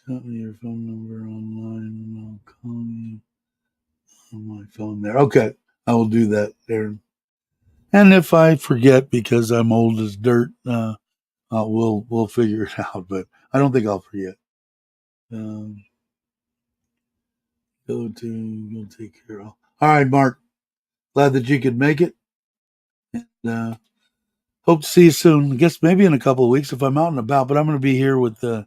Send me your phone number online, and I'll call you on my phone there. Okay, I will do that there. And if I forget because I'm old as dirt, we'll figure it out. But I don't think I'll forget. Um, go take care of. All right, Mark. Glad that you could make it. And, hope to see you soon. I guess maybe in a couple of weeks if I'm out and about. But I'm going to be here with the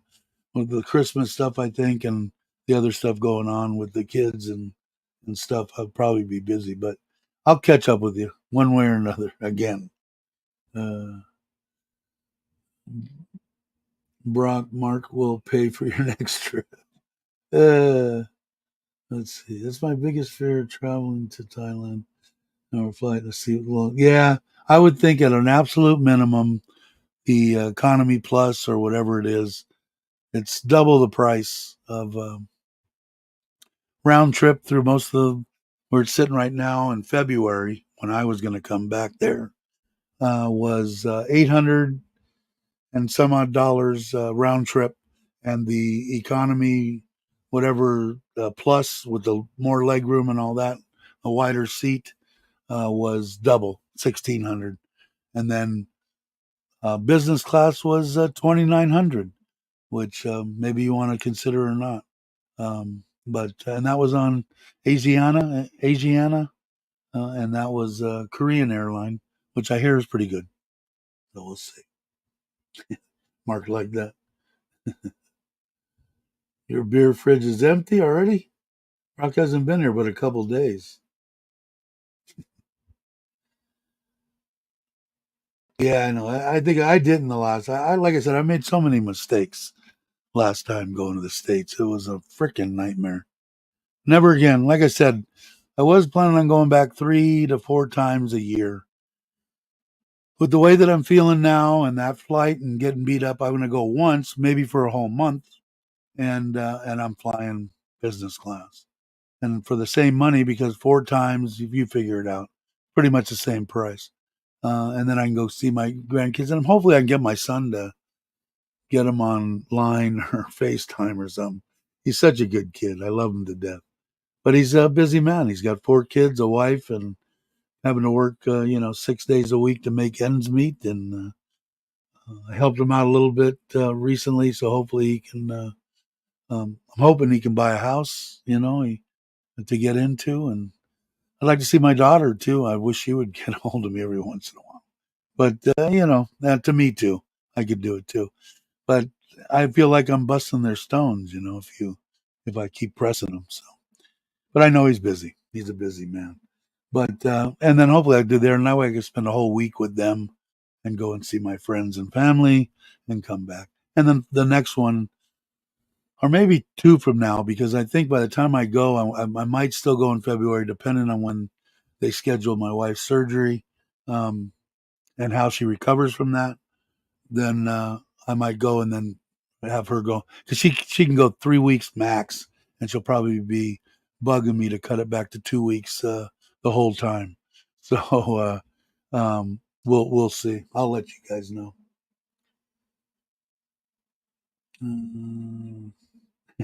Christmas stuff, I think, and the other stuff going on with the kids and stuff. I'll probably be busy, but I'll catch up with you one way or another again. Uh, Brock, Mark will pay for your next trip. Uh, let's see. That's my biggest fear traveling to Thailand. Our flight. Let's see. Well, yeah, I would think at an absolute minimum, the economy plus or whatever it is, it's double the price of round trip through most of the. Where it's sitting right now in February when I was going to come back there was 800 and some odd dollars round trip, and the economy, whatever plus with the more leg room and all that, a wider seat was double 1,600, and then business class was 2,900, which maybe you want to consider or not. but and that was on Asiana, and that was Korean airline, which I hear is pretty good. So we'll see. Mark like that. Your beer fridge is empty already? Rock hasn't been here but a couple days. Yeah, I know. I think I did in the last. Like I said, I made so many mistakes last time going to the States. It was a freaking nightmare. Never again. Like I said, I was planning on going back 3 to 4 times a year. With the way that I'm feeling now and that flight and getting beat up, I'm going to go once, maybe for a whole month, and I'm flying business class. And for the same money, because 4 times, if you figure it out, pretty much the same price. And then I can go see my grandkids, and hopefully I can get my son to get him online or FaceTime or something. He's such a good kid. I love him to death. But he's a busy man. He's got 4 kids, a wife, and having to work, 6 days a week to make ends meet. And I helped him out a little bit recently, so hopefully he can. I'm hoping he can buy a house, to get into, and I'd like to see my daughter too. I wish she would get a hold of me every once in a while. But to me too, I could do it too. But I feel like I'm busting their stones, if I keep pressing them. So, but I know he's busy. He's a busy man. But and then hopefully I do there, and that way I can spend a whole week with them, and go and see my friends and family, and come back. And then the next one, or maybe 2 from now, because I think by the time I go, I might still go in February, depending on when they schedule my wife's surgery, um, and how she recovers from that. Then I might go and then have her go, because she can go 3 weeks max, and she'll probably be bugging me to cut it back to 2 weeks the whole time. So we'll see. I'll let you guys know. Mm,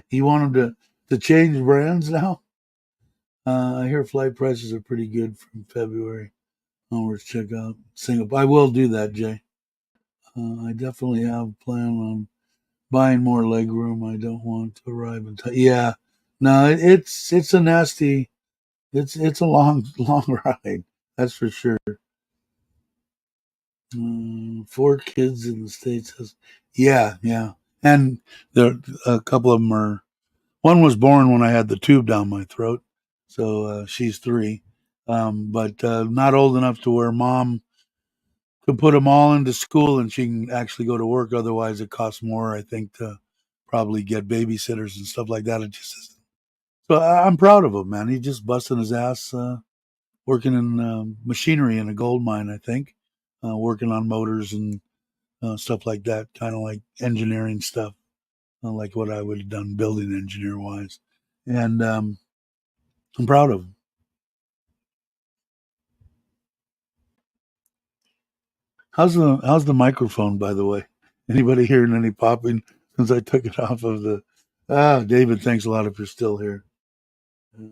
you want them to change brands now? I hear flight prices are pretty good from February onwards. Check out Singapore. I will do that, Jay. I definitely have a plan on buying more leg room. I don't want to arrive in time. Yeah, no, it's a nasty. It's a long long ride. That's for sure. 4 kids in the States. Yeah, yeah, and there a couple of them are. One was born when I had the tube down my throat, so she's 3, but not old enough to where mom could put them all into school and she can actually go to work. Otherwise, it costs more, I think, to probably get babysitters and stuff like that. It just isn't. So I'm proud of him, man. He's just busting his ass, working in machinery in a gold mine, I think, working on motors and stuff like that, kind of like engineering stuff, like what I would have done building engineer wise. And I'm proud of him. How's the microphone, by the way? Anybody hearing any popping since I took it off of the? David, thanks a lot if you're still here. Uh,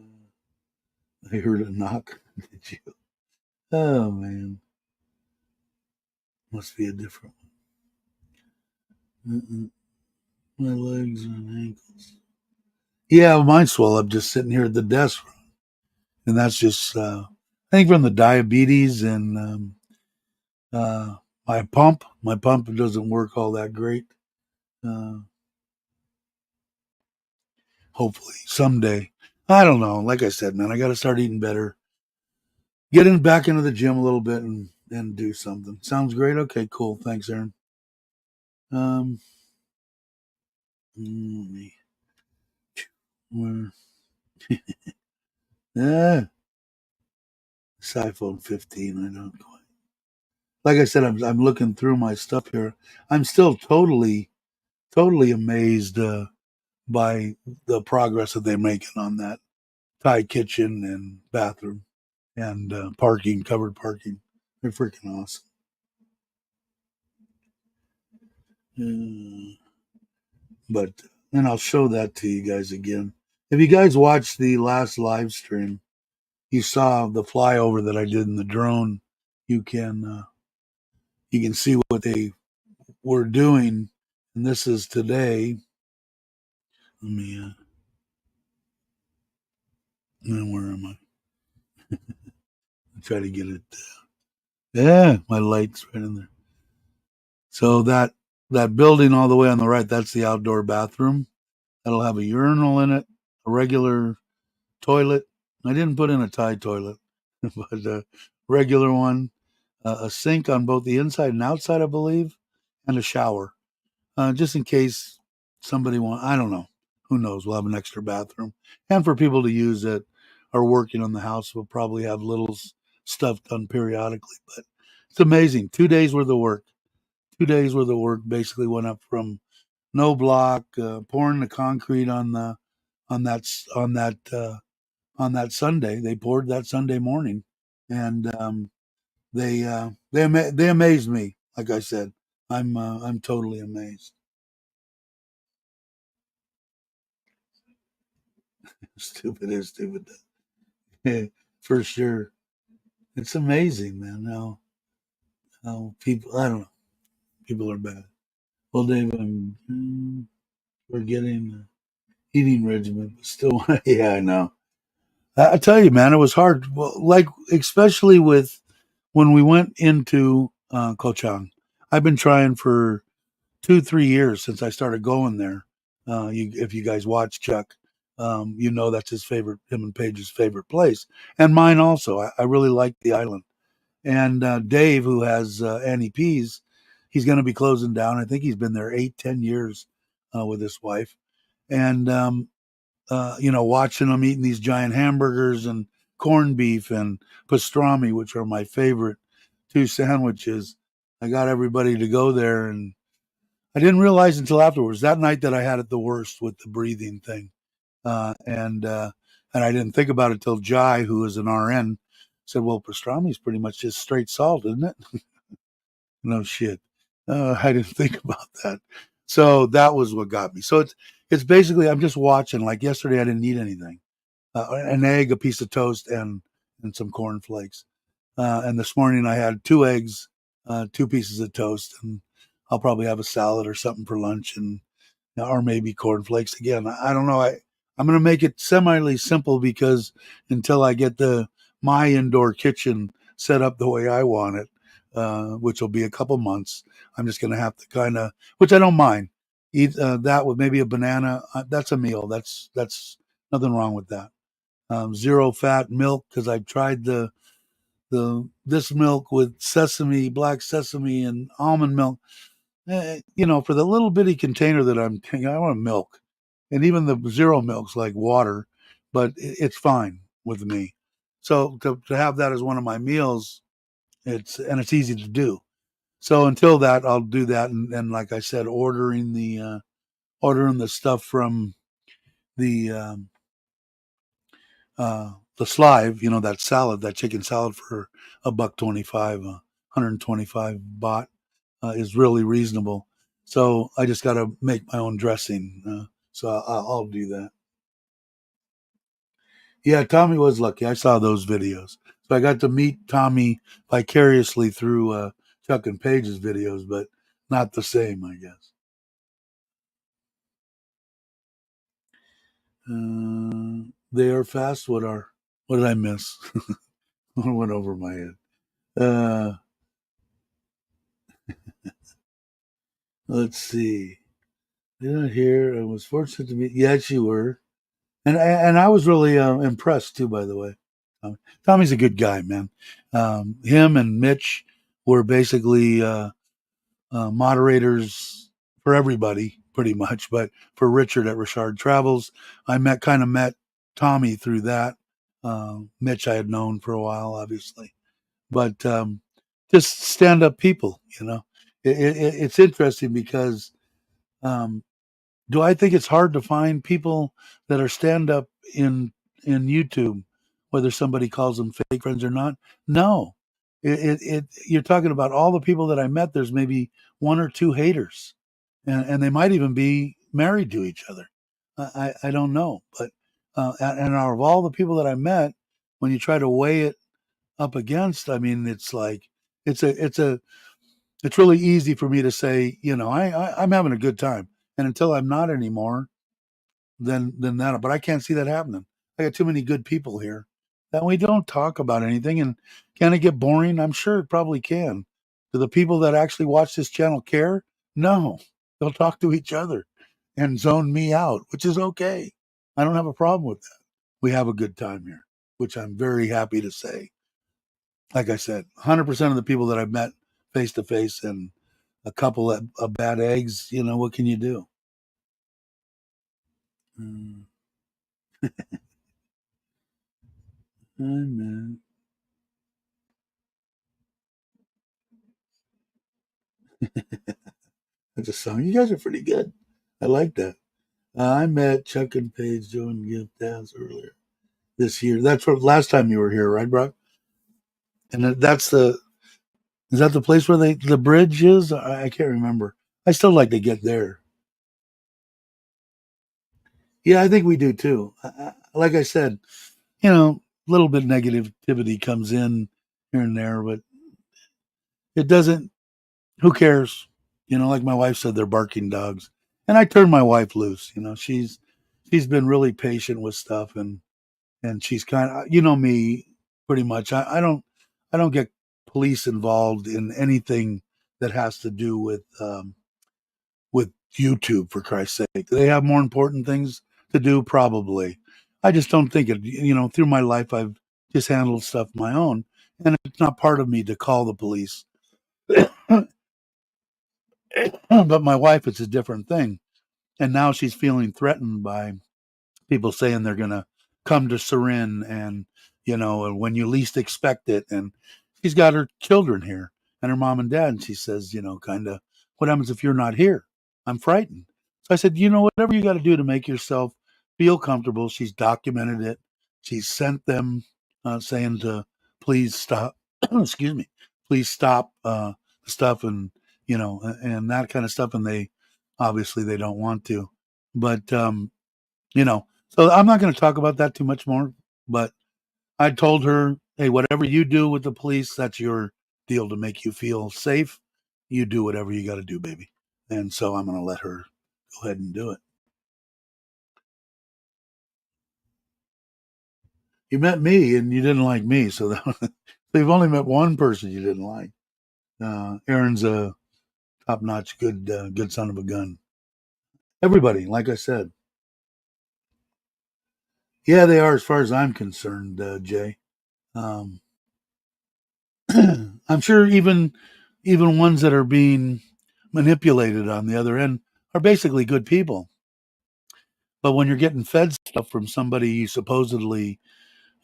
I heard a knock. Did you? Oh man, must be a different one. My legs and ankles. Yeah, mine swell up just sitting here at the desk, and that's just I think from the diabetes and uh, my pump. My pump doesn't work all that great. Uh, Hopefully someday. I don't know. Like I said, man, I got to start eating better. Get in back into the gym a little bit and do something. Sounds great. Okay, cool. Thanks, Aaron. Um, me. Where? Yeah, it's iPhone 15. I don't quite. Like I said, I'm looking through my stuff here. I'm still totally amazed by the progress that they're making on that Thai kitchen and bathroom and parking, covered parking. They're freaking awesome. Uh, but and I'll show that to you guys again. If you guys watched the last live stream, you saw the flyover that I did in the drone. You can you can see what they were doing, and this is today. Let me And where am I? Try to get it. Yeah, my light's right in there. So that building all the way on the right, that's the outdoor bathroom. That'll have a urinal in it, a regular toilet. I didn't put in a Thai toilet, but a regular one, a sink on both the inside and outside, I believe, and a shower, just in case somebody want. I don't know. Who knows? We'll have an extra bathroom, and for people to use that are working on the house, we'll probably have little stuff done periodically. But it's amazing. 2 days worth of work. 2 days worth of work basically went up from no block, pouring the concrete on that on that on that Sunday. They poured that Sunday morning, and they amazed me. Like I said, I'm totally amazed. Stupid is stupid, for sure. It's amazing, man. How people, I don't know, people are bad. Well, Dave, I'm forgetting the eating regimen, but still, yeah, I know. I tell you, man, it was hard. Well, like especially with when we went into Kochang. I've been trying for 2, 3 years since I started going there. If you guys watch Chuck, you know that's his favorite, him and Paige's favorite place, and mine also. I really like the island. And Dave, who has Annie P's, he's going to be closing down. I think he's been there 8, 10 years with his wife, and watching them eating these giant hamburgers and corned beef and pastrami, which are my favorite two sandwiches. I got everybody to go there, and I didn't realize until afterwards that night that I had it the worst with the breathing thing, and I didn't think about it till Jai, who is an RN, said, "Well, pastrami is pretty much just straight salt, isn't it?" No shit. I didn't think about that. So that was what got me. So it's basically I'm just watching. Like yesterday, I didn't eat anything. An egg, a piece of toast, and some corn flakes. And this morning I had 2 eggs, 2 pieces of toast, and I'll probably have a salad or something for lunch, and or maybe cornflakes again. I don't know. I'm going to make it semi simple because until I get my indoor kitchen set up the way I want it, which will be a couple months, I'm just going to have to kind of, which I don't mind, eat that with maybe a banana. That's a meal. That's nothing wrong with that. Zero fat milk because I've tried the this milk with sesame, black sesame, and almond milk. For the little bitty container that I'm taking, I want milk, and even the zero milk's like water, but it's fine with me. So to have that as one of my meals, it's easy to do. So until that, I'll do that, and like I said, ordering the stuff from the the Slive, that salad, that chicken salad for $1.25, 125 baht is really reasonable. So I just got to make my own dressing. So I'll do that. Yeah, Tommy was lucky. I saw those videos. So I got to meet Tommy vicariously through Chuck and Paige's videos, but not the same, I guess. They are fast. What did I miss? What went over my head? Uh, let's see. Did I hear? I was fortunate to meet. Yes, you were. And I was really impressed too. By the way, Tommy's a good guy, man. Him and Mitch were basically moderators for everybody, pretty much. But for Richard at Richard Travels, I met Tommy through that. Mitch I had known for a while, obviously, but just stand up people. It's interesting because um, do I think it's hard to find people that are stand up in YouTube, whether somebody calls them fake friends or not? No. You're talking about all the people that I met. There's maybe one or two haters, and they might even be married to each other. I don't know, but and out of all the people that I met, when you try to weigh it up against, I mean, it's like it's a it's a it's really easy for me to say, I'm having a good time, and until I'm not anymore, then that. But I can't see that happening. I got too many good people here that we don't talk about anything. And can it get boring? I'm sure it probably can. Do the people that actually watch this channel care? No. They'll talk to each other and zone me out, which is okay. I don't have a problem with that. We have a good time here, which I'm very happy to say. Like I said, 100% of the people that I've met face to face and a couple of bad eggs, what can you do? Mm, man. That's a song. You guys are pretty good. I like that. I met Chuck and Paige doing gift dance earlier this year. That's what last time you were here, right, Brock? And is that the place where the bridge is? I can't remember. I still like to get there. Yeah, I think we do too. Like I said, a little bit negativity comes in here and there, but it doesn't. Who cares? Like my wife said, they're barking dogs, and I turned my wife loose. She's been really patient with stuff, and she's kind of, me pretty much. I don't get police involved in anything that has to do with YouTube, for Christ's sake. They have more important things to do, probably. I just don't think it. Through my life, I've just handled stuff my own, and it's not part of me to call the police. But my wife, it's a different thing, and now she's feeling threatened by people saying they're going to come to Surin and, and when you least expect it. And she's got her children here and her mom and dad. And she says, kind of, what happens if you're not here? I'm frightened. So I said, whatever you got to do to make yourself feel comfortable. She's documented it. She's sent them saying to please stop, excuse me, please stop stuff and that kind of stuff. And obviously they don't want to, but, so I'm not going to talk about that too much more, but I told her, hey, whatever you do with the police, that's your deal to make you feel safe. You do whatever you got to do, baby. And so I'm going to let her go ahead and do it. You met me and you didn't like me. So, so you've only met one person you didn't like. Aaron's a top notch, good son of a gun. Everybody, like I said. Yeah, they are as far as I'm concerned, Jay. Um, I'm sure even ones that are being manipulated on the other end are basically good people. But when you're getting fed stuff from somebody you supposedly,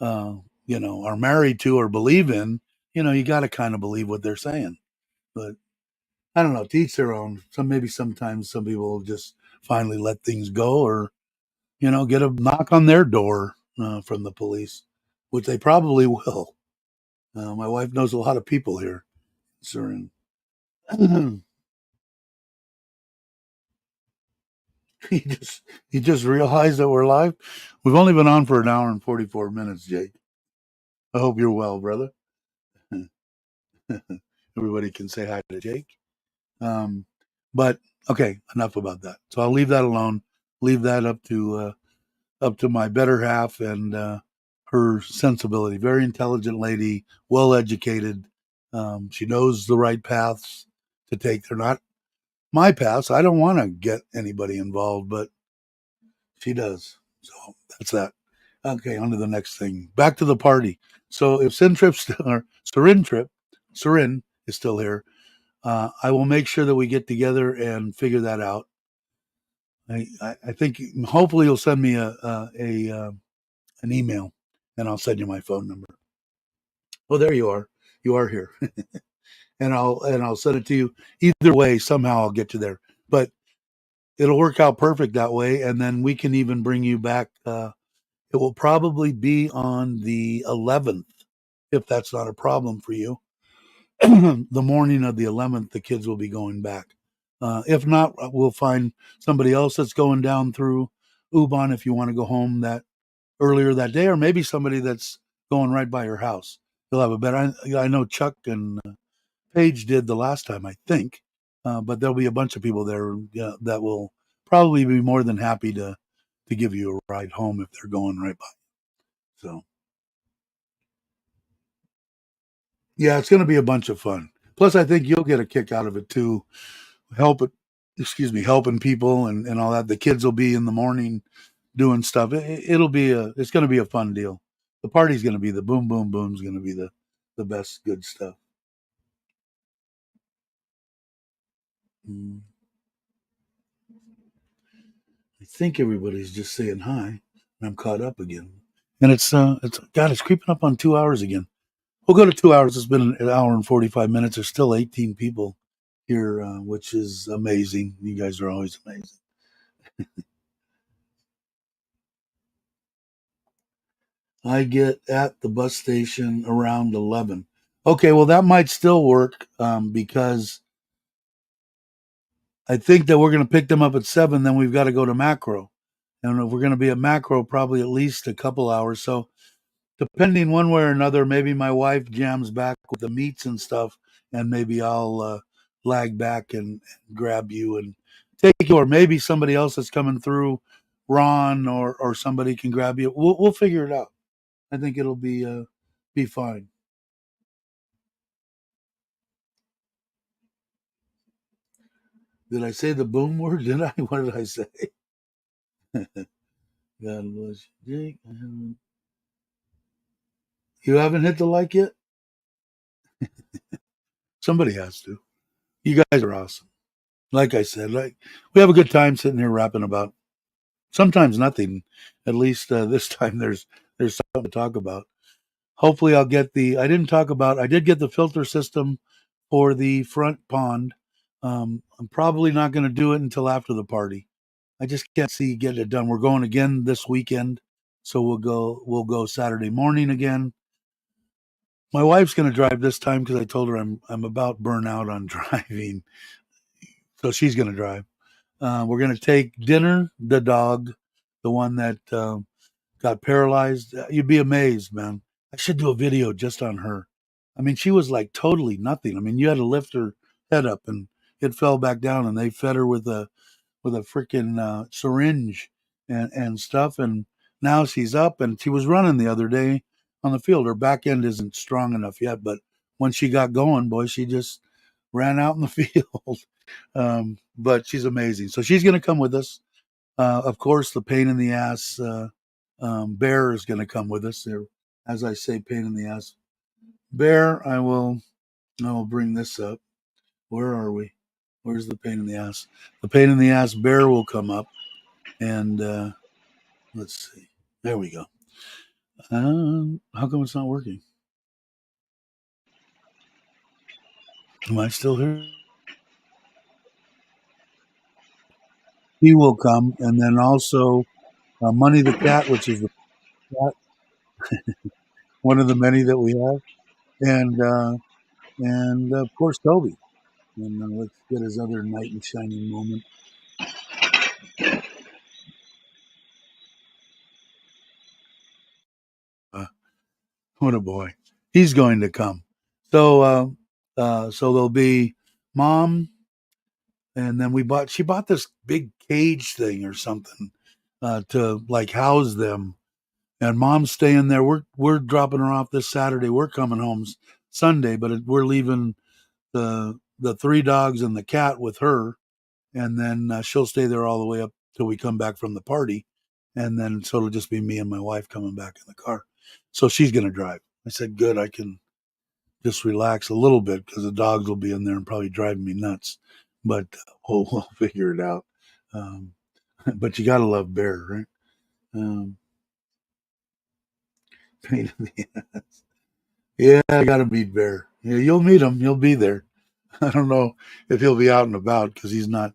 are married to or believe in, you got to kind of believe what they're saying. But I don't know. To each their own. Maybe sometimes some people will just finally let things go, or get a knock on their door from the police, which they probably will. My wife knows a lot of people here, Surin. You just realized that we're live. We've only been on for an hour and 44 minutes, Jake. I hope you're well, brother. Everybody can say hi to Jake. Um, but okay, enough about that. So I'll leave that alone. Leave that up to my better half and her sensibility. Very intelligent lady, well educated. She knows the right paths to take. They're not my paths. I don't want to get anybody involved, but she does. So that's that. Okay, on to the next thing. Back to the party. So if or Surin is still here, I will make sure that we get together and figure that out. I think hopefully you'll send me an email, and I'll send you my phone number. Oh, there you are. You are here, and I'll send it to you. Either way, somehow I'll get you there. But it'll work out perfect that way, and then we can even bring you back. It will probably be on the 11th, if that's not a problem for you. The morning of the 11th, the kids will be going back. If not, we'll find somebody else that's going down through Ubon if you want to go home that earlier that day, or maybe somebody that's going right by your house. You'll have a better. I know Chuck and Paige did the last time, I think, but there'll be a bunch of people there that will probably be more than happy to give you a ride home if they're going right by. So yeah, it's going to be a bunch of fun. Plus, I think you'll get a kick out of it too. Help it, excuse me, helping people and all that. The kids will be in the morning doing stuff. It's going to be a fun deal. The party's going to be the boom, boom, boom's going to be the best good stuff. Mm. I think everybody's just saying hi. I'm caught up again, and it's God, it's creeping up on 2 hours again. We'll go to 2 hours. It's been an hour and 45 minutes. There's still 18 people here, which is amazing. You guys are always amazing. I get at the bus station around 11. Okay, well that might still work because I think that we're going to pick them up at 7. Then we've got to go to Macro, and if we're going to be at Macro, probably at least a couple hours. So depending one way or another, maybe my wife jams back with the meats and stuff, and maybe I'll lag back and grab you and take you, or maybe somebody else that's coming through, Ron or somebody can grab you. We'll figure it out. I think it'll be fine. Did I say the boom word? Did I? What did I say? God bless you, Jake. You haven't hit the like yet? Somebody has to. You guys are awesome. Like I said, we have a good time sitting here rapping about sometimes nothing. At least this time there's something to talk about. Hopefully I'll get the I did get the filter system for the front pond. I'm probably not going to do it until after the party. I just can't see getting it done. We're going again this weekend, so we'll go Saturday morning again. My wife's going to drive this time because I told her I'm about burnt out on driving, so she's going to drive. We're going to take Dinner, the dog, the one that got paralyzed. You'd be amazed, man. I should do a video just on her. I mean, she was like totally nothing. I mean, you had to lift her head up and it fell back down, and they fed her with a freaking syringe and stuff. And now she's up, and she was running the other day on the field. Her back end isn't strong enough yet, but when she got going, boy, she just ran out in the field. But she's amazing. So she's going to come with us. Of course, the pain in the ass bear is going to come with us. There, as I say, pain in the ass bear. I will bring this up. Where are we? Where's the pain in the ass? The pain in the ass bear will come up, and let's see. There we go. How come it's not working? Am I still here? He will come, and then also Money the cat, which is the cat, one of the many that we have, and of course Toby. And let's get his other knight in shining moment. Uh, what a boy! He's going to come. So there'll be mom, and then she bought this big cage thing or something to like house them. And mom's staying there. We're dropping her off this Saturday. We're coming home Sunday, but we're leaving the three dogs and the cat with her, and then she'll stay there all the way up till we come back from the party, and then so it'll just be me and my wife coming back in the car. So she's gonna drive. I said, good, I can just relax a little bit because the dogs will be in there and probably driving me nuts, but we'll figure it out. Um, but you gotta love Bear, right? Um, yeah, I gotta meet Bear. Yeah, you'll meet him. You'll be there. I don't know if he'll be out and about because he's not.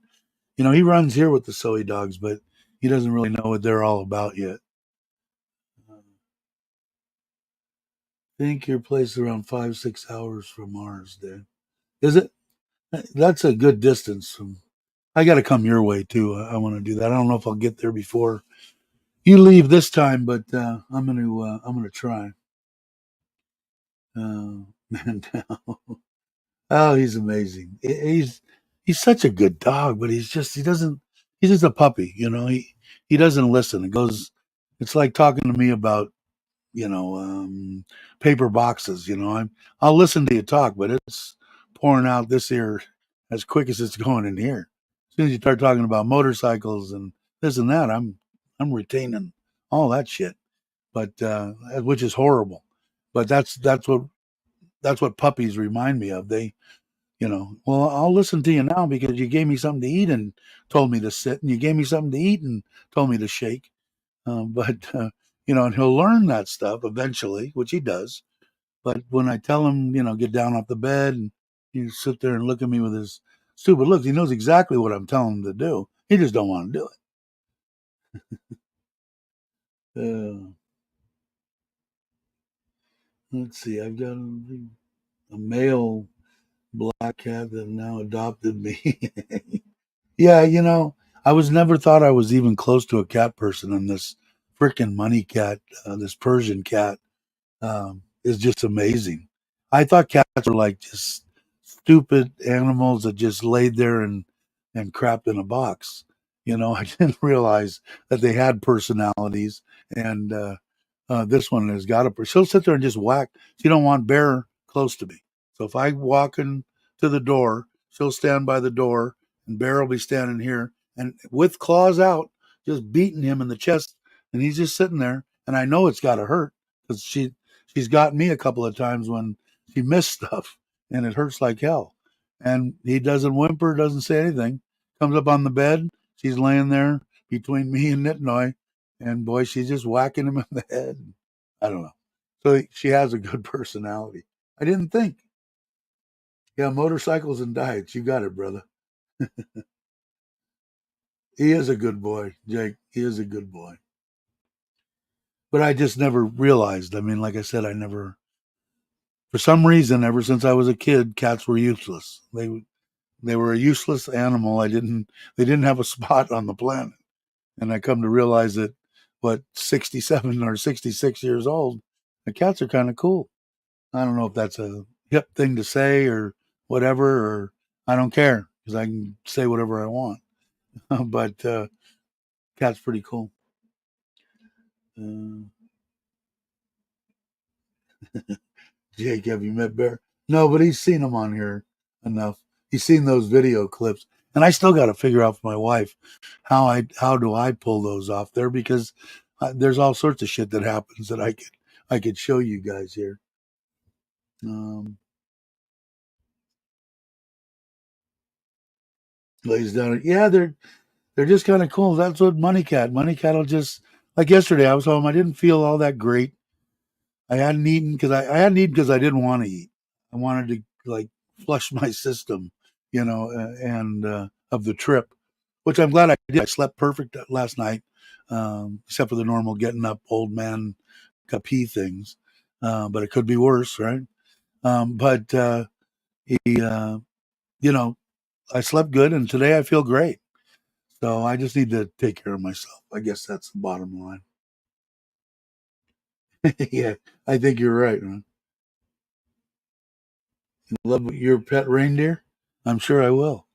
He runs here with the Soey dogs, but he doesn't really know what they're all about yet. I think your place is around 5-6 hours from ours, Dad. Is it? That's a good distance from. I got to come your way too. I want to do that. I don't know if I'll get there before you leave this time, but I'm gonna try. Man, oh, he's amazing. He's such a good dog, but he doesn't. He's just a puppy, He doesn't listen. It's like talking to me about paper boxes. I'll listen to you talk, but it's pouring out this ear as quick as it's going in here. As soon as you start talking about motorcycles and this and that, I'm retaining all that shit. But which is horrible. But that's what puppies remind me of. Well, I'll listen to you now because you gave me something to eat and told me to sit, and you gave me something to eat and told me to shake. But and he'll learn that stuff eventually, which he does. But when I tell him, get down off the bed, and he sit there and look at me with his stupid looks, he knows exactly what I'm telling him to do. He just don't want to do it. Let's see. I've got a male black cat that now adopted me. Yeah, I was never thought I was even close to a cat person, and this freaking money cat, this Persian cat, is just amazing. I thought cats were like just stupid animals that just laid there and crapped in a box. I didn't realize that they had personalities, and this one has got a. She'll sit there and just whack. She don't want Bear close to me. So if I walk in to the door, she'll stand by the door, and Bear will be standing here, and with claws out, just beating him in the chest, and he's just sitting there, and I know it's got to hurt because she's got me a couple of times when she missed stuff, and it hurts like hell. And he doesn't whimper, doesn't say anything. Comes up on the bed, she's laying there between me and Nitnoy, and boy, she's just whacking him in the head. I don't know. So she has a good personality. I didn't think. Yeah, motorcycles and diets. You got it, brother. He is a good boy, Jake. He is a good boy. But I just never realized. I mean, like I said, I never, for some reason, ever since I was a kid, cats were useless. They were a useless animal. They didn't have a spot on the planet. And I come to realize that, 67 or 66 years old, the cats are kind of cool. I don't know if that's a hip thing to say or whatever, or I don't care because I can say whatever I want. But cat's pretty cool. Uh, Jake, have you met Bear? No, but he's seen him on here enough. He's seen those video clips, and I still got to figure out for my wife how do I pull those off there because there's all sorts of shit that happens that I could show you guys here. Um, Lays down. Yeah, they're just kind of cool. That's what Money Cat will just like yesterday. I was home. I didn't feel all that great. I hadn't eaten because I didn't want to eat. I wanted to like flush my system, and of the trip, which I'm glad I did. I slept perfect last night, except for the normal getting up old man pee things. But it could be worse, right? But he, I slept good, and today I feel great. So I just need to take care of myself. I guess that's the bottom line. Yeah, I think you're right, man. You love your pet reindeer? I'm sure I will.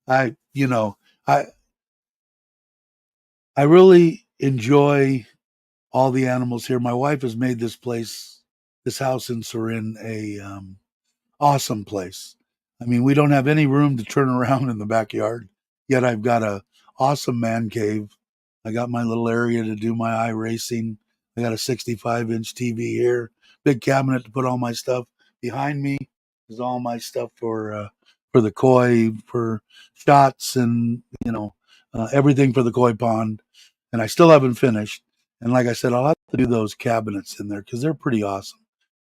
I, you know, I I really enjoy all the animals here. My wife has made this house in Surin, a awesome place. I mean, we don't have any room to turn around in the backyard. Yet I've got a awesome man cave. I got my little area to do my iRacing. I got a 65-inch TV here, big cabinet to put all my stuff. Behind me is all my stuff for the koi, for shots, and everything for the koi pond. And I still haven't finished. And like I said, I'll have to do those cabinets in there because they're pretty awesome.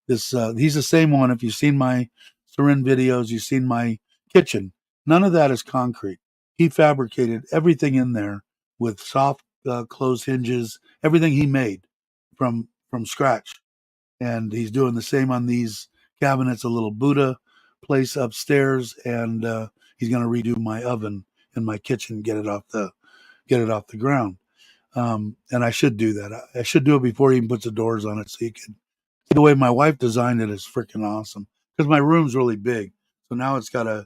This He's the same one. If you've seen my Sarin videos, you've seen my kitchen. None of that is concrete. He fabricated everything in there with soft closed hinges, everything he made from scratch. And he's doing the same on these cabinets, a little Buddha place upstairs, and he's going to redo my oven in my kitchen, get it off the ground. And I should do that. I should do it before he even puts the doors on it, so you can the way my wife designed it is freaking awesome because my room's really big. So now it's got a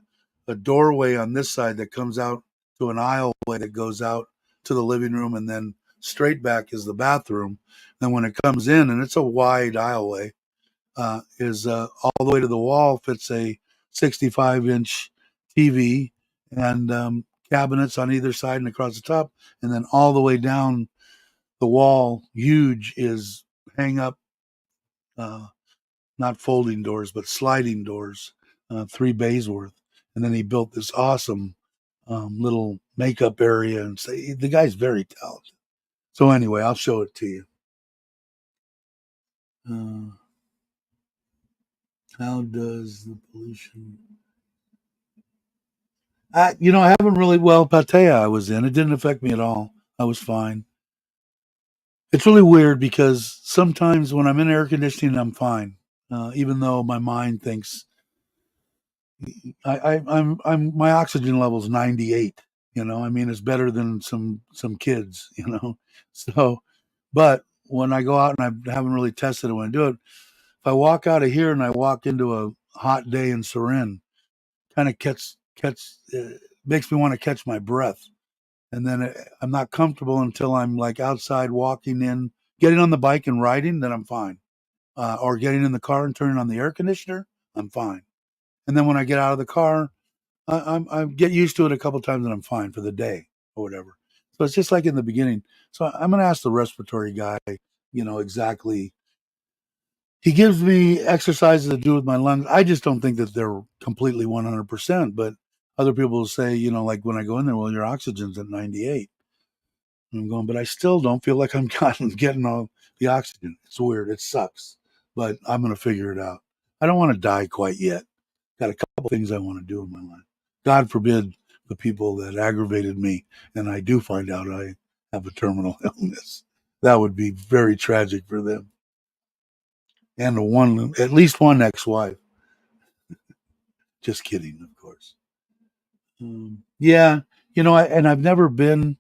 doorway on this side that comes out to an aisleway that goes out to the living room and then straight back is the bathroom. Then when it comes in, and it's a wide aisleway, is all the way to the wall fits a 65-inch TV and cabinets on either side and across the top, and then all the way down the wall, huge, is hang up, uh, not folding doors, but sliding doors, 3 bays worth. And then he built this awesome little makeup area, and say the guy's very talented. So anyway, I'll show it to you. Uh, how does the pollution? I haven't really. Well, Pattaya I was in. It didn't affect me at all. I was fine. It's really weird because sometimes when I'm in air conditioning, I'm fine, even though my mind thinks I'm my oxygen level's 98. I mean, it's better than some kids. So, but when I go out and I haven't really tested it when I do it, if I walk out of here and I walk into a hot day in Surin, kind of makes me want to catch my breath, and then I'm not comfortable until I'm like outside walking in, getting on the bike and riding. Then I'm fine, or getting in the car and turning on the air conditioner. I'm fine, and then when I get out of the car, I get used to it a couple times and I'm fine for the day or whatever. So it's just like in the beginning. So I'm going to ask the respiratory guy, exactly. He gives me exercises to do with my lungs. I just don't think that they're completely 100%. But other people will say, like when I go in there, well, your oxygen's at 98. And I'm going, but I still don't feel like I'm getting all the oxygen. It's weird. It sucks. But I'm going to figure it out. I don't want to die quite yet. Got a couple things I want to do in my life. God forbid the people that aggravated me and I do find out I have a terminal illness. That would be very tragic for them. And at least one ex-wife. Just kidding, of course. Yeah, and I've never been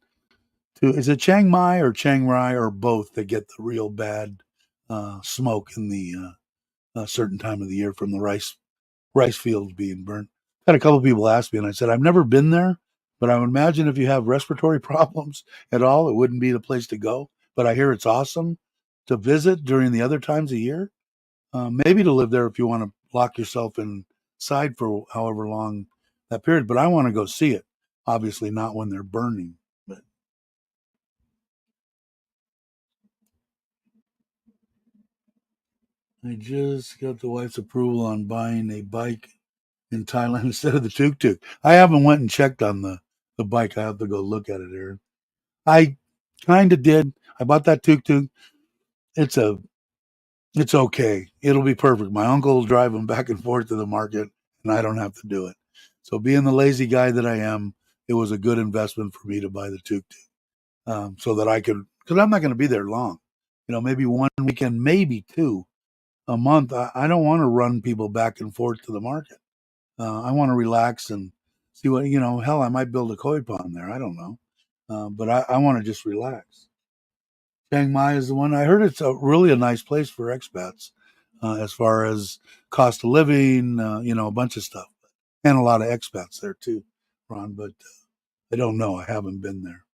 to. Is it Chiang Mai or Chiang Rai or both that get the real bad smoke in the certain time of the year from the rice fields being burnt? Had a couple of people ask me, and I said I've never been there, but I would imagine if you have respiratory problems at all, it wouldn't be the place to go. But I hear it's awesome to visit during the other times of year. Maybe to live there if you want to lock yourself inside for however long that period. But I want to go see it. Obviously, not when they're burning. But I just got the wife's approval on buying a bike in Thailand instead of the tuk tuk. I haven't went and checked on the bike. I have to go look at it, Aaron. I kind of did. I bought that tuk tuk. It's a it's okay. It'll be perfect. My uncle will drive them back and forth to the market, and I don't have to do it. So, being the lazy guy that I am, it was a good investment for me to buy the tuk tuk, so that I could, because I'm not going to be there long. Maybe one weekend, maybe two a month. I don't want to run people back and forth to the market. I want to relax and see what hell, I might build a koi pond there. I don't know, but I want to just relax. Chiang Mai is the one. I heard it's really a nice place for expats, as far as cost of living, a bunch of stuff, and a lot of expats there too, Ron. But I don't know. I haven't been there.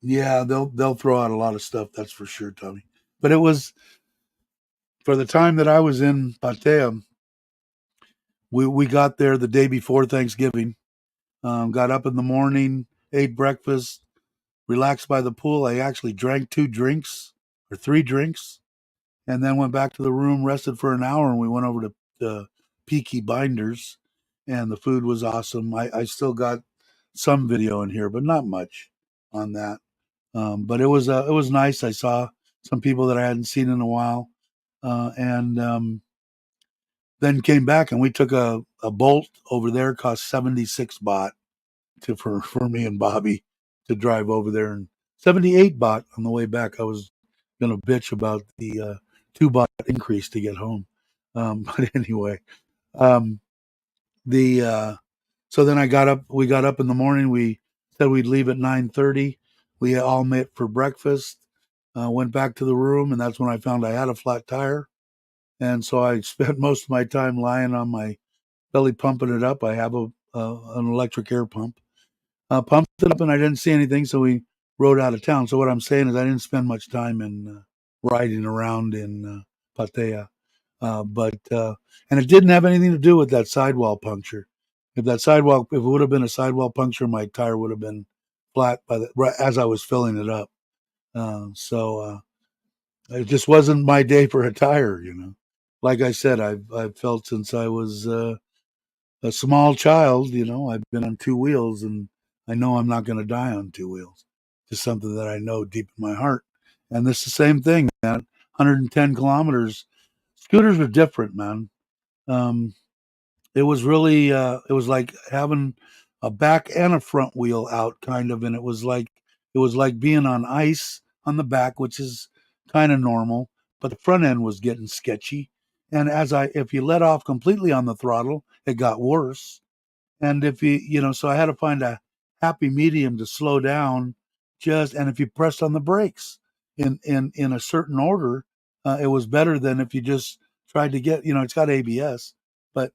Yeah, they'll throw out a lot of stuff. That's for sure, Tommy. But it was for the time that I was in Pattaya. We got there the day before Thanksgiving. Got up in the morning, ate breakfast, relaxed by the pool. I actually drank 2 drinks or 3 drinks, and then went back to the room, rested for an hour, and we went over to Peaky Binders, and the food was awesome. I still got some video in here, but not much on that. But it was nice. I saw some people that I hadn't seen in a while, and then came back and we took a Bolt over there. Cost 76 baht for me and Bobby to drive over there, and 78 baht on the way back. I was gonna bitch about the 2 baht increase to get home, but anyway, um, the so then I got up. We got up in the morning. We said we'd leave at 9:30. We all met for breakfast. Went back to the room, and that's when I found I had a flat tire. And so I spent most of my time lying on my belly pumping it up. I have an electric air pump, pumped it up, and I didn't see anything, so we rode out of town. So what I'm saying is I didn't spend much time in riding around in Pattaya. But and it didn't have anything to do with that sidewall puncture. If it would have been a sidewall puncture, my tire would have been flat right as I was filling it up. So it just wasn't my day for a tire, you know. Like I said, I've felt since I was a small child. You know, I've been on two wheels, and I know I'm not going to die on two wheels. Just something that I know deep in my heart. And this is the same thing, man. 110 kilometers. Scooters are different, man. Um, it was really, it was like having a back and a front wheel out, kind of, and it was like being on ice on the back, which is kind of normal, but the front end was getting sketchy. And if you let off completely on the throttle, it got worse. And if so I had to find a happy medium to slow down and if you pressed on the brakes in a certain order, it was better than if you just tried to it's got ABS, but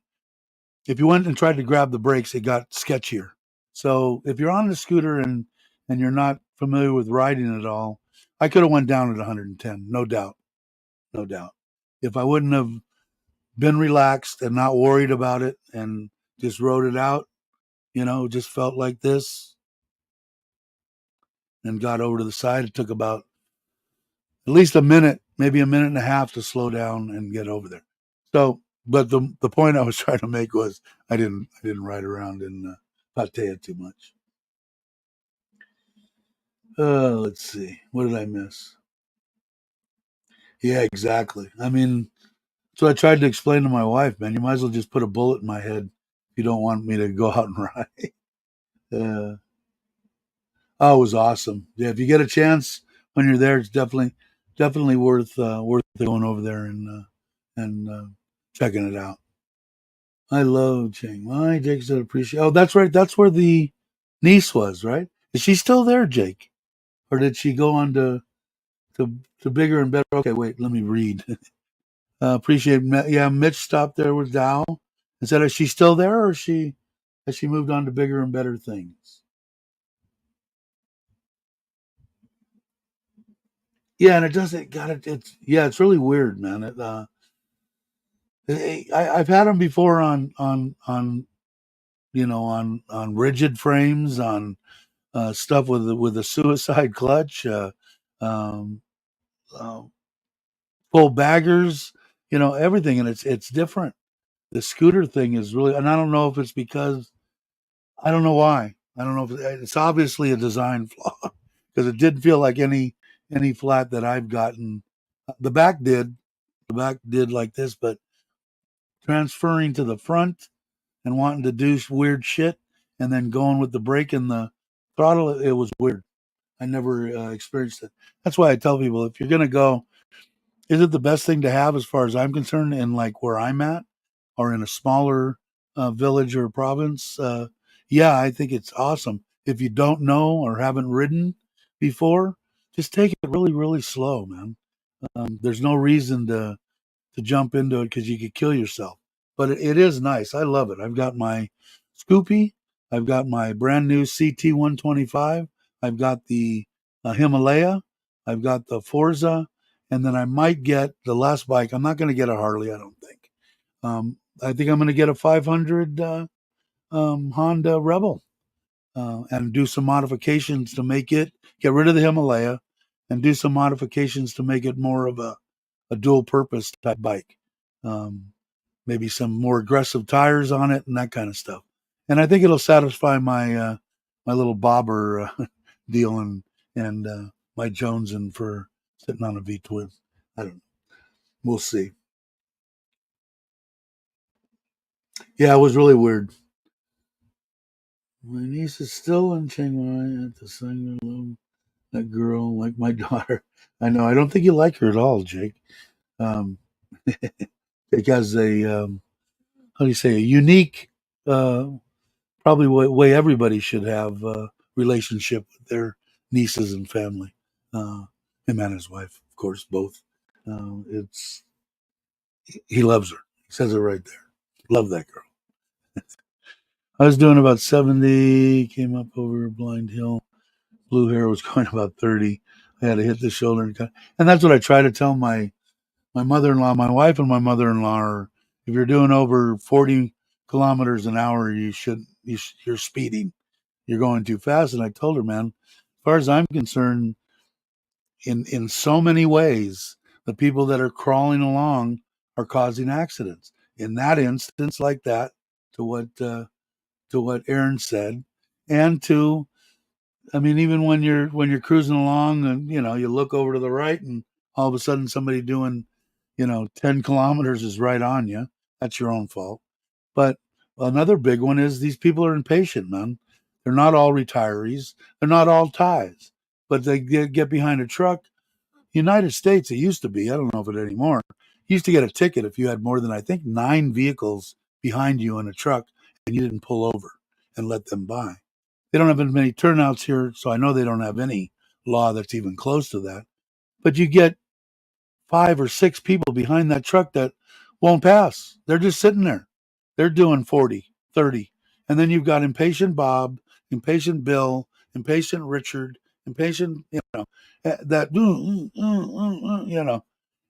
if you went and tried to grab the brakes, it got sketchier. So if you're on the scooter and you're not familiar with riding at all, I could have went down at 110, no doubt, no doubt. If I wouldn't have been relaxed and not worried about it and just rode it out, just felt like this and got over to the side. It took about at least a minute, maybe a minute and a half to slow down and get over there. So, but the point I was trying to make was I didn't ride around in Pattaya too much. Let's see. What did I miss? Yeah, exactly. I mean, so I tried to explain to my wife, man, you might as well just put a bullet in my head if you don't want me to go out and ride. Uh, oh, it was awesome. Yeah, if you get a chance when you're there, it's definitely worth going over there and checking it out. I love Chiang Mai. Jake said appreciate. Oh, that's right. That's where the niece was, right? Is she still there, Jake, or did she go on to bigger and better? Okay, wait. Let me read. Appreciate. Yeah, Mitch stopped there with Dow and said, "Is she still there, or has she moved on to bigger and better things?" Yeah, and it does. It got it. It's yeah. It's really weird, man. I've had them before on on rigid frames on stuff with a suicide clutch, um, uh, full baggers, everything, and it's different. The scooter thing is really, and I don't know if it's because I don't know why. I don't know if it's obviously a design flaw because it didn't feel like any flat that I've gotten. The back did, the back did like this, but transferring to the front and wanting to do weird shit and then going with the brake and the throttle, it was weird. I never experienced it. That's why I tell people if you're gonna go, is it the best thing to have as far as I'm concerned in like where I'm at or in a smaller village or province? Yeah, I think it's awesome. If you don't know or haven't ridden before, just take it really, really slow, man. There's no reason to jump into it because you could kill yourself. But it is nice. I love it. I've got my Scoopy. I've got my brand new CT 125. I've got the Himalaya. I've got the Forza. And then I might get the last bike. I'm not going to get a Harley, I don't think. I think I'm going to get a 500 Honda Rebel and do some modifications to make it, get rid of the Himalaya and do some modifications to make it more of a dual purpose type bike. Um, Maybe some more aggressive tires on it and that kind of stuff. And I think it'll satisfy my little bobber deal and my Jonesing for sitting on a V twin. I don't know. We'll see. Yeah, it was really weird. My niece is still in Chiang Mai at the singer. That girl, like my daughter. I know. I don't think you like her at all, Jake. Um, Jake has how do you say, a unique uh, probably way everybody should have a relationship with their nieces and family. Him and his wife, of course, both. It's he loves her. He says it right there. Love that girl. I was doing about 70, came up over Blind Hill. Blue Hair was going about 30. I had to hit the shoulder and cut. And that's what I try to tell my mother-in-law. My wife and my mother-in-law are, if you're doing over 40 kilometers an hour, you're speeding. You're going too fast. And I told her, man, as far as I'm concerned, in so many ways, the people that are crawling along are causing accidents. In that instance, like that, to what Aaron said, and to, I mean, even when you're cruising along and you look over to the right and all of a sudden somebody doing 10 kilometers is right on you. That's your own fault. But another big one is these people are impatient, man. They're not all retirees. They're not all ties, but they get behind a truck. United States, it used to be, I don't know if it anymore, you used to get a ticket if you had more than, I think, 9 vehicles behind you in a truck and you didn't pull over and let them by. They don't have as many turnouts here, so I know they don't have any law that's even close to that. But you get 5 or 6 people behind that truck that won't pass. They're just sitting there. They're doing 40, 30. And then you've got impatient Bob, impatient Bill, impatient Richard, impatient, that,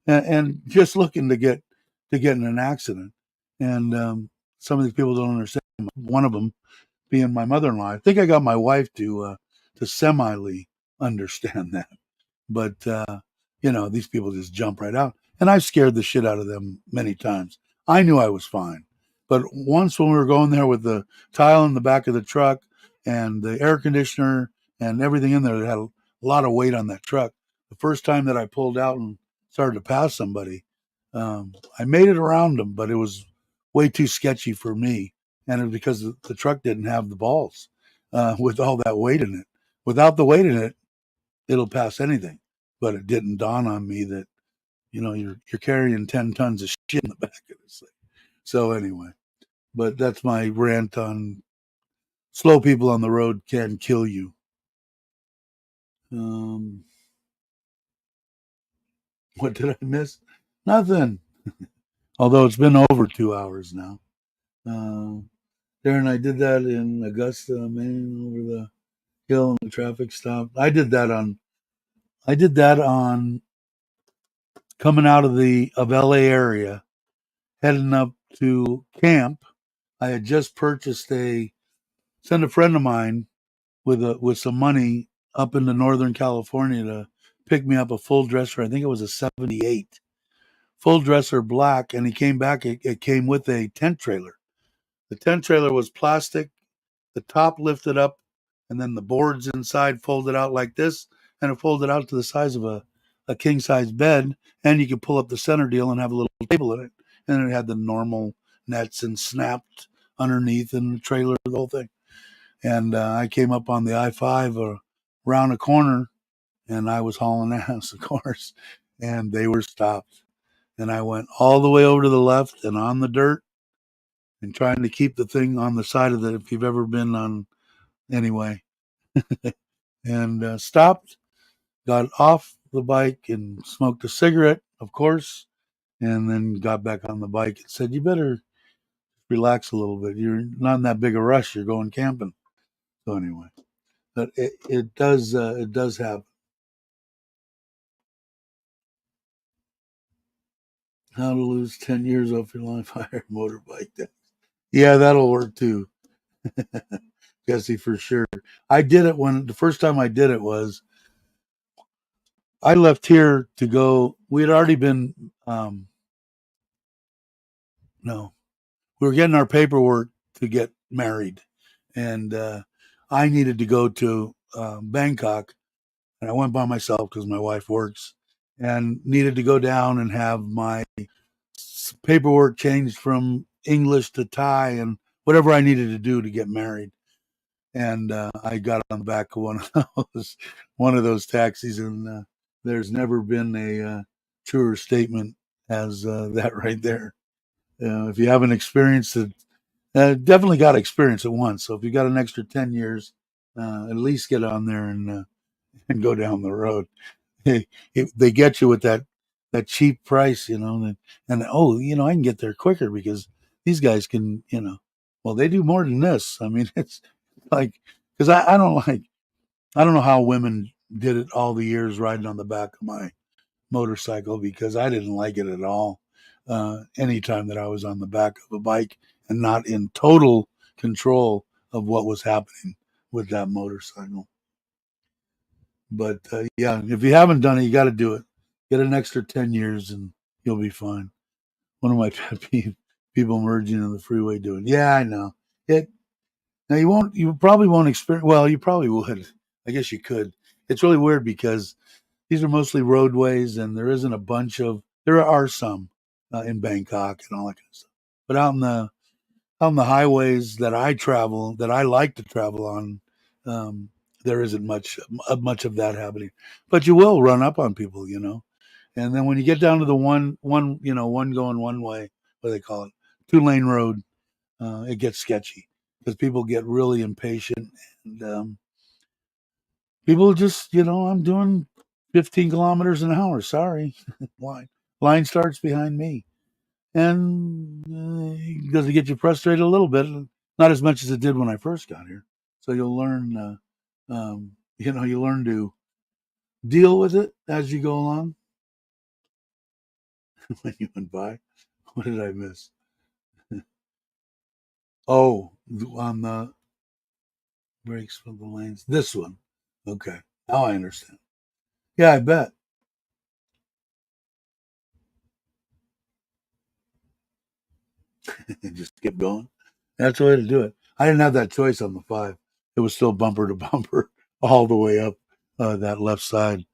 and just looking to get in an accident. And some of these people don't understand. One of them being my mother-in-law. I think I got my wife to semi understand that, but these people just jump right out, and I've scared the shit out of them many times. I knew I was fine, but once when we were going there with the tile in the back of the truck and the air conditioner and everything in there that had a lot of weight on that truck, the first time that I pulled out and started to pass somebody, I made it around them, but it was way too sketchy for me, and it was because the truck didn't have the balls with all that weight in it. Without the weight in it, it'll pass anything. But it didn't dawn on me that you're carrying 10 tons of shit in the back of this thing. So anyway, but that's my rant on slow people on the road can kill you. What did I miss? Nothing. Although it's been over 2 hours now. Darren, I did that in Augusta, Maine, over the hill and the traffic stop. I did that on coming out of LA area, heading up to camp. I had just purchased sent a friend of mine with some money up into Northern California to pick me up a full dresser. I think it was a 78 full dresser black, and he came back. It came with a tent trailer. The tent trailer was plastic, the top lifted up, and then the boards inside folded out like this, and it folded out to the size of a king size bed, and you could pull up the center deal and have a little table in it, and it had the normal nets and snapped underneath and the trailer, the whole thing. And I came up on the I-5 around a corner, and I was hauling ass, of course, and they were stopped. And I went all the way over to the left and on the dirt and trying to keep the thing on the side of if you've ever been on, anyway, and stopped, got off the bike and smoked a cigarette, of course, and then got back on the bike and said, "You better relax a little bit. You're not in that big a rush. You're going camping." So anyway, but it does happen. How to lose 10 years off your life, hire a motorbike. Yeah, that'll work too. Jesse, for sure. I did it when the first time I did it was I left here to go. We had already been, no, we were getting our paperwork to get married. And I needed to go to Bangkok. And I went by myself because my wife works, and needed to go down and have my paperwork changed from English to Thai and whatever I needed to do to get married. And I got on the back of one of those taxis, and there's never been a truer statement as that right there. If you haven't experienced it, definitely got to experience it once. So if you got an extra 10 years, at least get on there and go down the road. They get you with that cheap price, and oh, I can get there quicker because these guys can. Well, they do more than this. I mean, it's like because I don't know how women did it all the years riding on the back of my motorcycle because I didn't like it at all. Anytime that I was on the back of a bike and not in total control of what was happening with that motorcycle. But yeah, if you haven't done it, you got to do it. Get an extra 10 years and you'll be fine. One of my pet peeves, people merging on the freeway doing. Yeah, I know. It Now you probably won't experience, well, you probably would. I guess you could. It's really weird because these are mostly roadways and there isn't a bunch of, there are some in Bangkok and all that kind of stuff. But out on the highways that I travel, that I like to travel on, um, there isn't much of that happening. But you will run up on people. And then when you get down to the one going one way, what do they call it, 2-lane road, it gets sketchy because people get really impatient and people just, I'm doing 15 kilometers an hour. Sorry, line starts behind me, and does it get you frustrated a little bit? Not as much as it did when I first got here. So you'll learn, you learn to deal with it as you go along. When you went by, what did I miss? Oh, on the brakes for the lanes. This one. Okay, now I understand. Yeah, I bet. And just kept going. That's the way to do it. I didn't have that choice on the 5. It was still bumper to bumper all the way up that left side.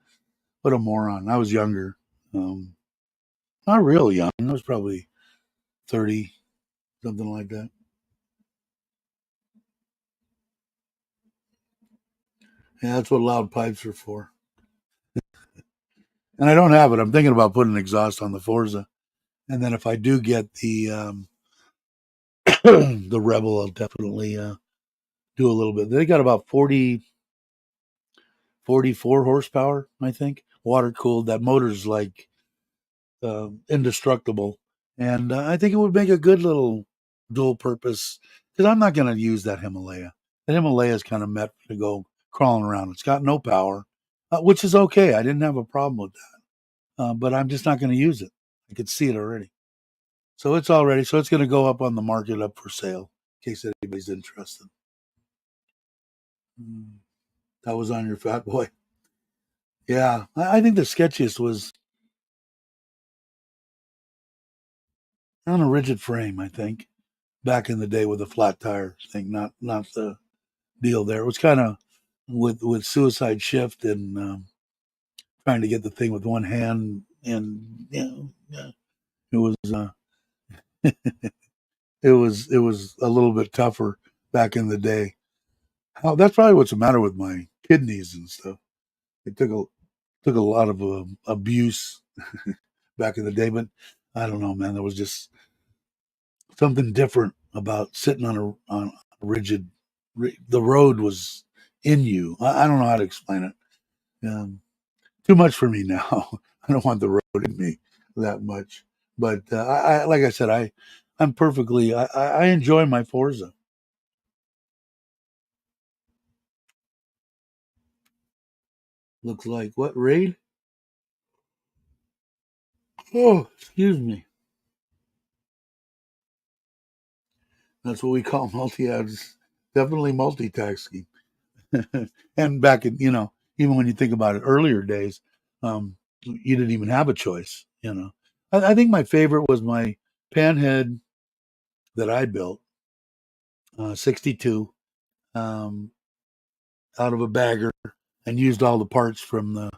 What a moron. I was younger. Um, Not real young. I was probably 30, something like that. Yeah, that's what loud pipes are for. And I don't have it. I'm thinking about putting exhaust on the Forza. And then if I do get the Rebel, I'll definitely do a little bit. They got about 44 horsepower, I think, water cooled. That motor's like indestructible, and I think it would make a good little dual purpose. Because I'm not going to use that Himalaya. The Himalaya is kind of meant to go crawling around. It's got no power, which is okay. I didn't have a problem with that, but I'm just not going to use it. I could see it already. So it's all ready. So it's going to go up on the market, up for sale, in case anybody's interested. Mm, that was on your fat boy. Yeah, I think the sketchiest was on a rigid frame. I think back in the day with a flat tire thing, not the deal there. It was kind of with suicide shift and trying to get the thing with one hand, and yeah, it was it was a little bit tougher back in the day. That's probably what's the matter with my kidneys and stuff. It took a lot of abuse back in the day, but I don't know, man. There was just something different about sitting on a rigid. The road was in you. I don't know how to explain it. Too much for me now. I don't want the road in me that much. But like I said, I'm perfectly. I enjoy my Forza. Looks like what raid? Oh, excuse me. That's what we call multi ads. Definitely multitasking. And back in, even when you think about it, earlier days, you didn't even have a choice. I think my favorite was my panhead that I built, 62, um, out of a bagger, and used all the parts from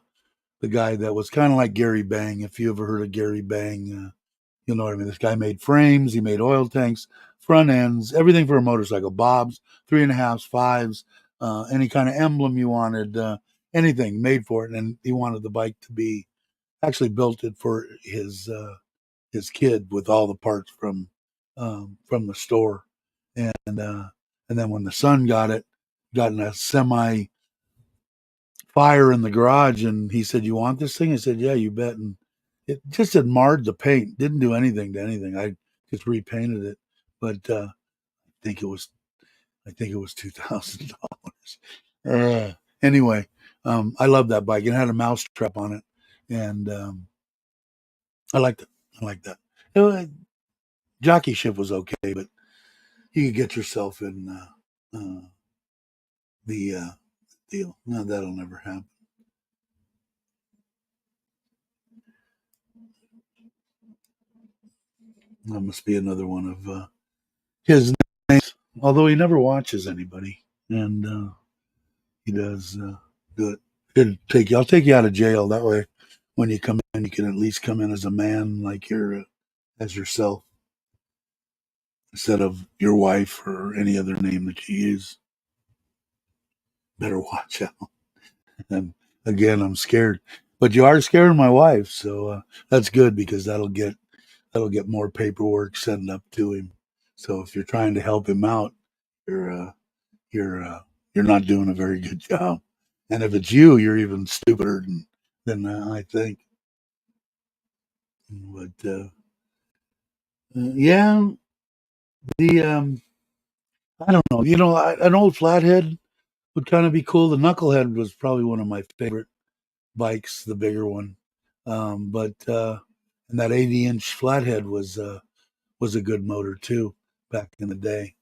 the guy that was kind of like Gary Bang. If you ever heard of Gary Bang, you'll know what I mean. This guy made frames, he made oil tanks, front ends, everything for a motorcycle, bobs, 3.5s, fives, any kind of emblem you wanted, anything made for it. And he wanted the bike to be actually built it for his kid with all the parts from the store. And then when the son got it, got in a semi fire in the garage, and he said, "You want this thing?" I said, "Yeah, you bet." And it just had marred the paint, didn't do anything to anything. I just repainted it, but think it was $2,000. Anyway, I love that bike. It had a mouse trap on it, and I liked it. I like that. Jockey shift was okay, but you could get yourself in the deal. No, that'll never happen. That must be another one of his names. Although he never watches anybody, and he does do it. I'll take you out of jail. That way, when you come in, you can at least come in as a man, like you're as yourself, instead of your wife or any other name that you use. Better watch out. And again, I'm scared, but you are scaring my wife, so that's good because that'll get more paperwork sent up to him. So if you're trying to help him out, you're you're you're not doing a very good job. And if it's you, you're even stupider than I think. But yeah, the I don't know. An old flathead would kind of be cool. The knucklehead was probably one of my favorite bikes, the bigger one. But and that 80-inch flathead was a good motor too back in the day.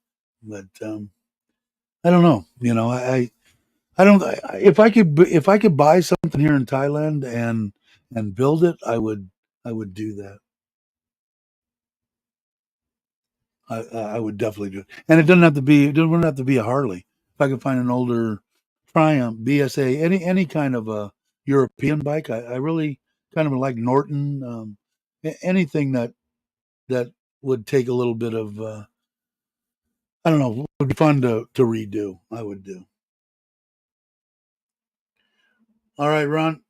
But I don't know. I don't. If I could buy something here in Thailand and build it, I would do that. I would definitely do it, and it doesn't have to be a Harley. If I could find an older Triumph, BSA, any kind of a European bike, I really kind of like Norton. Anything that would take a little bit of I don't know, would be fun to redo. I would do. All right, Ron.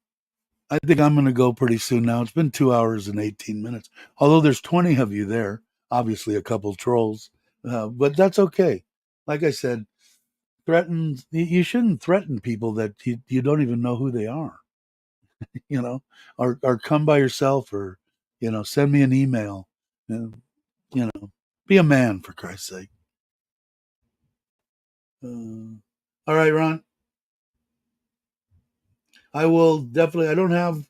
I think I'm going to go pretty soon now. It's been 2 hours and 18 minutes. Although there's 20 of you there, obviously a couple trolls, but that's okay. Like I said, you shouldn't threaten people that you don't even know who they are, you know, or come by yourself or, send me an email. uh, be a man for Christ's sake. All right, Ron. I will definitely. I don't have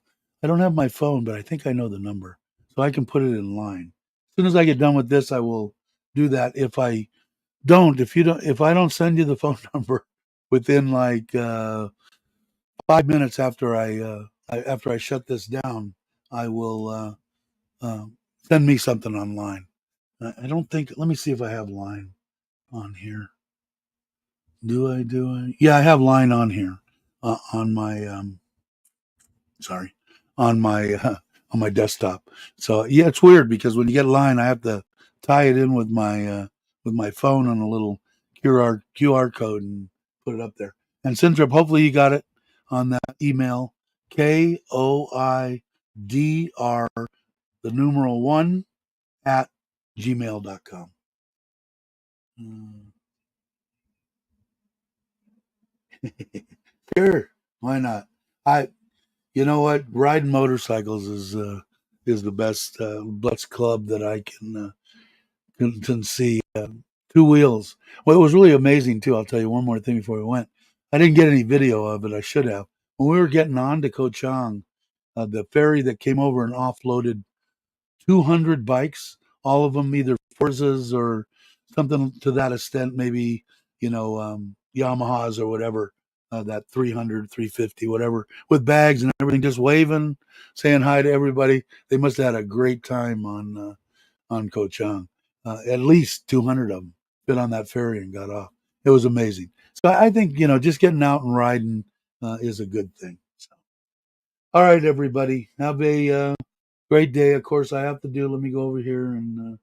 my phone, but I think I know the number, so I can put it in line. As soon as I get done with this, I will do that. If I don't send you the phone number within like 5 minutes after I shut this down, I will uh, send me something online. I don't think. Let me see if I have line on here. Do I? Do I? Yeah, I have line on here on my sorry, on my on my desktop. So yeah, it's weird because when you get a line, I have to tie it in with my phone on a little QR code and put it up there. And Sintrip, hopefully you got it on that email, KOIDR, the numeral one at gmail.com. Mm. Sure, why not? I You know what? Riding motorcycles is the best club that I can see. Two wheels. Well, it was really amazing too. I'll tell you one more thing before we went. I didn't get any video of it. I should have. When we were getting on to Koh Chang, the ferry that came over and offloaded 200 bikes, all of them either Forzas or something to that extent, maybe, Yamahas or whatever, that 300, 350, whatever, with bags and everything, just waving, saying hi to everybody. They must have had a great time on Koh Chang. At least 200 of them fit on that ferry and got off. It was amazing. So I think, just getting out and riding is a good thing. So, all right, everybody, have a great day. Of course, I have to do. Let me go over here and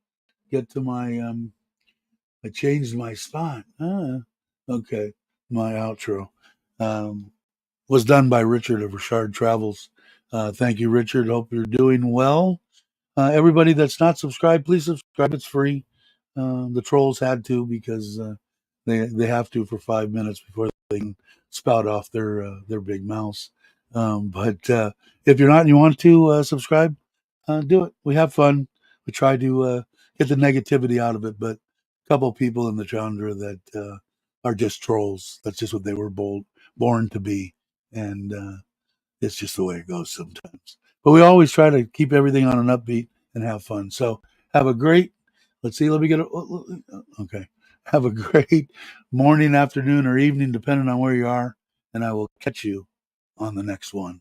get to my. I changed my spot. Okay, my outro was done by Richard of Richard Travels. Thank you, Richard. Hope you're doing well. Everybody that's not subscribed, please subscribe. It's free. The trolls had to because they have to for 5 minutes before they can spout off their big mouths. But if you're not and you want to subscribe, do it. We have fun. We try to get the negativity out of it, but couple people in the Chandra that are just trolls. That's just what they were born to be, and it's just the way it goes sometimes. But we always try to keep everything on an upbeat and have fun. So have a great. Let's see. Let me get a. Okay. Have a great morning, afternoon, or evening, depending on where you are. And I will catch you on the next one.